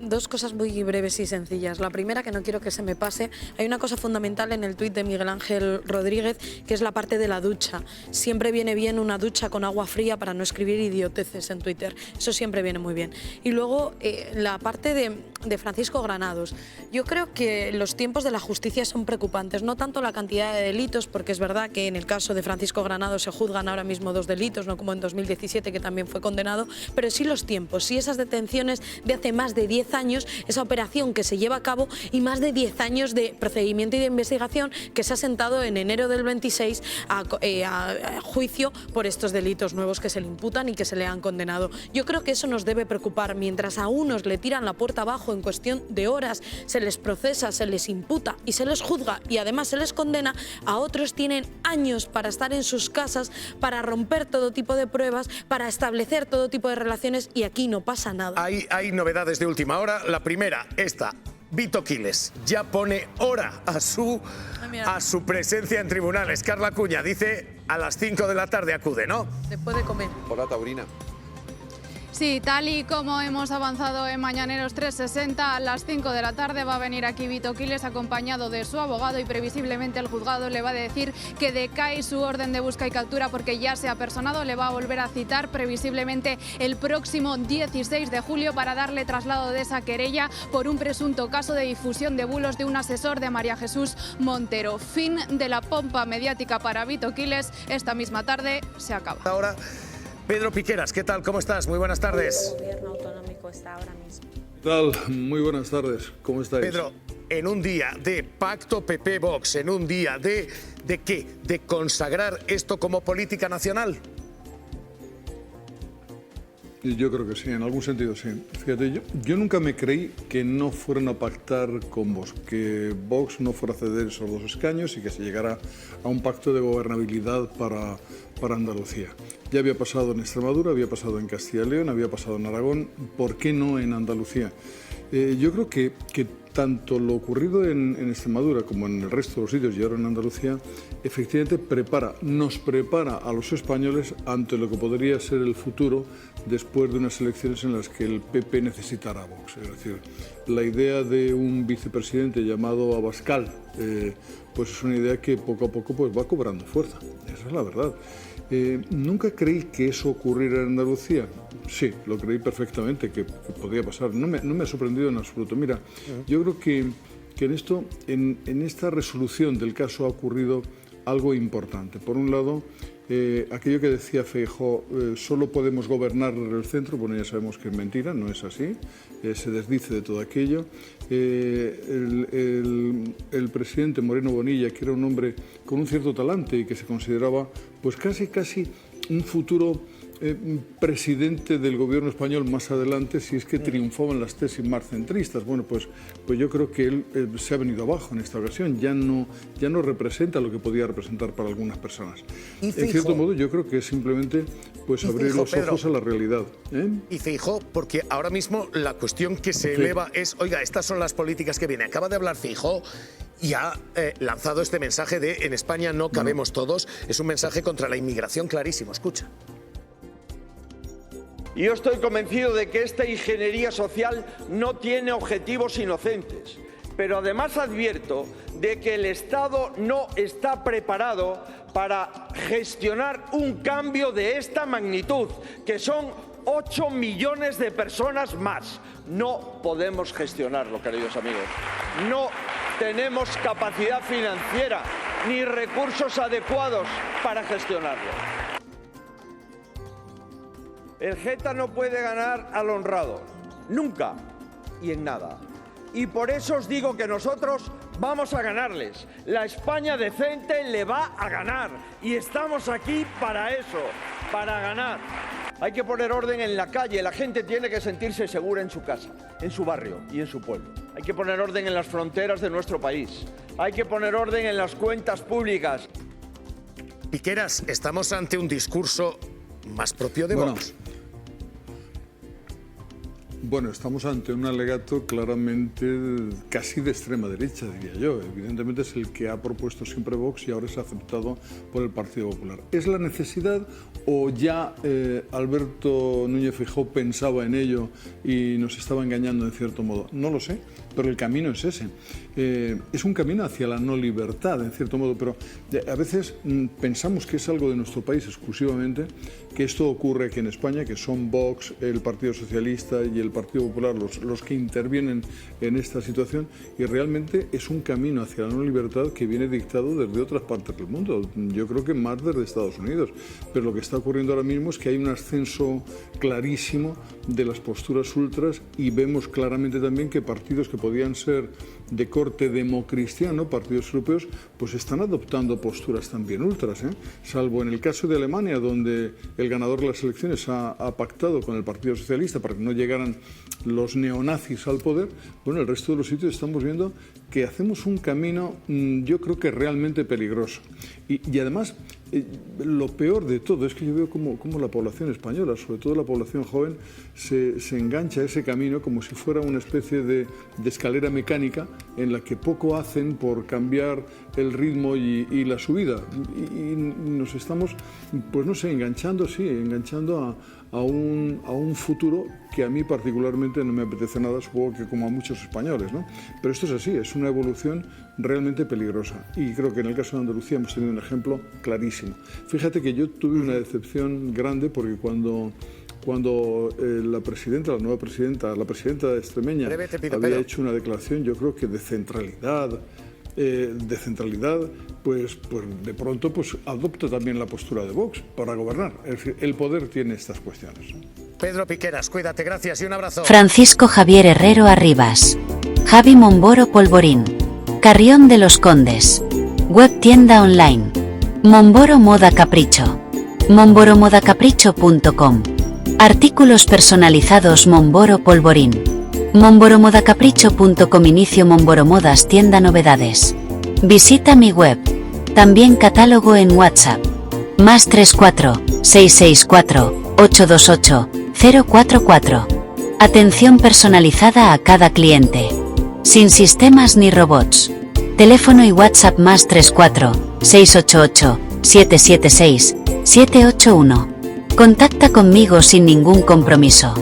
Dos cosas muy breves y sencillas. La primera, que no quiero que se me pase, hay una cosa fundamental en el tuit de Miguel Ángel Rodríguez, que es la parte de la ducha. Siempre viene bien una ducha con agua fría para no escribir idioteces en Twitter. Eso siempre viene muy bien. Y luego, la parte de Francisco Granados. Yo creo que los tiempos de la justicia son preocupantes. No tanto la cantidad de delitos, porque es verdad que en el caso de Francisco Granados se juzgan ahora mismo 2 delitos, no como en 2017, que también fue condenado, pero sí los tiempos, sí esas detenciones de hace más de 10 años, esa operación que se lleva a cabo y más de 10 años de procedimiento y de investigación que se ha sentado en enero del 26 a juicio por estos delitos nuevos que se le imputan y que se le han condenado. Yo creo que eso nos debe preocupar. Mientras a unos le tiran la puerta abajo en cuestión de horas, se les procesa, se les imputa y se les juzga y además se les condena, a otros tienen años para estar en sus casas, para romper todo tipo de pruebas, para establecer todo tipo de relaciones y aquí no pasa nada. Hay novedades de última hora. La primera, esta. Vito Quiles ya pone hora a su presencia en tribunales. Carla Cuña dice a las 5 de la tarde acude, ¿no? Después de comer. Hola, Taurina. Sí, tal y como hemos avanzado en Mañaneros 360, a las 5 de la tarde va a venir aquí Vito Quiles acompañado de su abogado y previsiblemente el juzgado le va a decir que decae su orden de busca y captura porque ya se ha personado. Le va a volver a citar previsiblemente el próximo 16 de julio para darle traslado de esa querella por un presunto caso de difusión de bulos de un asesor de María Jesús Montero. Fin de la pompa mediática para Vito Quiles. Esta misma tarde se acaba. Ahora, Pedro Piqueras, ¿qué tal? ¿Cómo estás? Muy buenas tardes. El gobierno autonómico está ahora mismo. ¿Qué tal? Muy buenas tardes. ¿Cómo estáis? Pedro, en un día de pacto PP-Vox, en un día ¿de qué? ¿De consagrar esto como política nacional? Yo creo que sí, en algún sentido sí. Fíjate, yo nunca me creí que no fueran a pactar con Vox, que Vox no fuera a ceder esos 2 escaños y que se llegara a un pacto de gobernabilidad para Andalucía. Ya había pasado en Extremadura, había pasado en Castilla y León, había pasado en Aragón, ¿por qué no en Andalucía? Yo creo que tanto lo ocurrido en Extremadura como en el resto de los sitios y ahora en Andalucía, efectivamente nos prepara a los españoles ante lo que podría ser el futuro después de unas elecciones en las que el PP necesitará a Vox. Es decir, la idea de un vicepresidente llamado Abascal, pues es una idea que poco a poco pues va cobrando fuerza. Esa es la verdad. Nunca creí que eso ocurriera en Andalucía. Sí, lo creí perfectamente que podía pasar. No me ha sorprendido en absoluto. Mira, yo creo que en esta resolución del caso ha ocurrido algo importante. Por un lado, aquello que decía Feijóo, solo podemos gobernar desde el centro, bueno, ya sabemos que es mentira, no es así, se desdice de todo aquello. El presidente Moreno Bonilla, que era un hombre con un cierto talante y que se consideraba pues casi un futuro presidente del gobierno español más adelante si es que triunfaban las tesis más centristas. Bueno, pues yo creo que él se ha venido abajo en esta ocasión, ya no representa lo que podía representar para algunas personas. En cierto modo, yo creo que es simplemente pues abrir los ojos a la realidad. Y Feijóo, porque ahora mismo la cuestión que se eleva es, oiga, estas son las políticas que vienen. Acaba de hablar Feijóo y ha lanzado este mensaje de en España no cabemos todos. Es un mensaje contra la inmigración clarísimo. Escucha. Yo estoy convencido de que esta ingeniería social no tiene objetivos inocentes, pero además advierto de que el Estado no está preparado para gestionar un cambio de esta magnitud, que son 8 millones de personas más. No podemos gestionarlo, queridos amigos. No tenemos capacidad financiera ni recursos adecuados para gestionarlo. El Geta no puede ganar al honrado, nunca y en nada. Y por eso os digo que nosotros vamos a ganarles. La España decente le va a ganar. Y estamos aquí para eso, para ganar. Hay que poner orden en la calle. La gente tiene que sentirse segura en su casa, en su barrio y en su pueblo. Hay que poner orden en las fronteras de nuestro país. Hay que poner orden en las cuentas públicas. Piqueras, estamos ante un discurso más propio de Vox. Bueno, estamos ante un alegato claramente casi de extrema derecha, diría yo. Evidentemente es el que ha propuesto siempre Vox y ahora es aceptado por el Partido Popular. ¿Es la necesidad o ya Alberto Núñez Feijóo pensaba en ello y nos estaba engañando en cierto modo? No lo sé, pero el camino es ese. Es un camino hacia la no libertad, en cierto modo, pero a veces pensamos que es algo de nuestro país exclusivamente, que esto ocurre aquí en España, que son Vox, el Partido Socialista y el Partido Popular los que intervienen en esta situación, y realmente es un camino hacia la no libertad que viene dictado desde otras partes del mundo. Yo creo que más desde Estados Unidos, pero lo que está ocurriendo ahora mismo es que hay un ascenso clarísimo de las posturas ultras y vemos claramente también que partidos que podían ser de corte democristiano, partidos europeos, pues están adoptando posturas también ultras, salvo en el caso de Alemania, donde el ganador de las elecciones ha pactado con el Partido Socialista para que no llegaran los neonazis al poder. Bueno, el resto de los sitios estamos viendo que hacemos un camino, yo creo que realmente peligroso. Y además, lo peor de todo es que yo veo cómo la población española, sobre todo la población joven, se engancha a ese camino como si fuera una especie de escalera mecánica en la que poco hacen por cambiar el ritmo y la subida. Y nos estamos, pues no sé, enganchando a un futuro que a mí particularmente no me apetece nada, supongo que como a muchos españoles, ¿no? Pero esto es así, es una evolución realmente peligrosa. Y creo que en el caso de Andalucía hemos tenido un ejemplo clarísimo. Fíjate que yo tuve una decepción grande porque cuando la nueva presidenta, la presidenta extremeña, había hecho una declaración, yo creo que de centralidad, pues de pronto pues adopta también la postura de Vox para gobernar. Es decir, el poder tiene estas cuestiones. Pedro Piqueras, cuídate, gracias y un abrazo. Francisco Javier Herrero Arribas, Javi Momboro Polvorín, Carrión de los Condes, web tienda online, Momboro Moda Capricho, momboromodacapricho.com, artículos personalizados Momboro Polvorín, momboromodacapricho.com. Inicio Momboro Modas tienda novedades. Visita mi web. También catálogo en WhatsApp. +34 664 828 044. Atención personalizada a cada cliente. Sin sistemas ni robots. Teléfono y WhatsApp +34 688 776 781. Contacta conmigo sin ningún compromiso.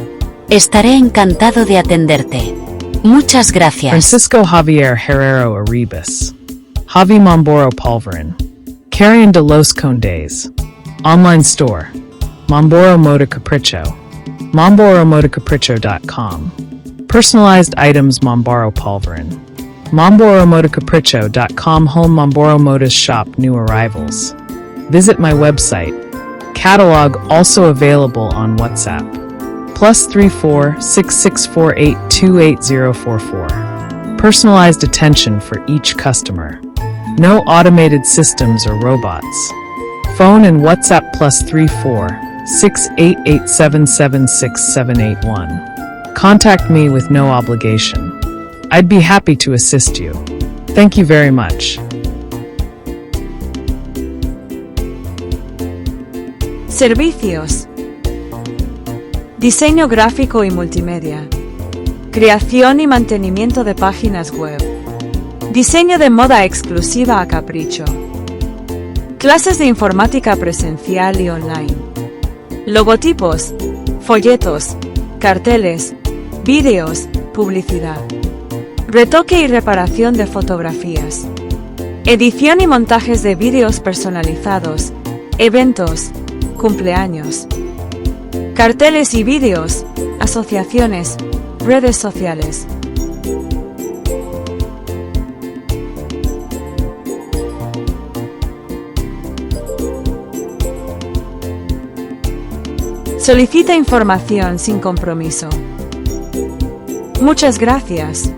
Estaré encantado de atenderte. Muchas gracias. Francisco Javier Herrero Arribas, Javi Momboro Polvorín, Carrión de los Condes, online store, Momboro Moda Capricho, momboromodacapricho.com, personalized items Momboro Polvorín, momboromodacapricho.com. Home Momboro Modas shop new arrivals. Visit my website. Catalog also available on WhatsApp. +34 6648 28044. Personalized attention for each customer. No automated systems or robots. Phone and WhatsApp +34 688-776-781. Contact me with no obligation. I'd be happy to assist you. Thank you very much. Servicios. Diseño gráfico y multimedia. Creación y mantenimiento de páginas web. Diseño de moda exclusiva a capricho. Clases de informática presencial y online. Logotipos, folletos, carteles, vídeos, publicidad. Retoque y reparación de fotografías. Edición y montajes de vídeos personalizados, eventos, cumpleaños. Carteles y vídeos, asociaciones, redes sociales. Solicita información sin compromiso. Muchas gracias.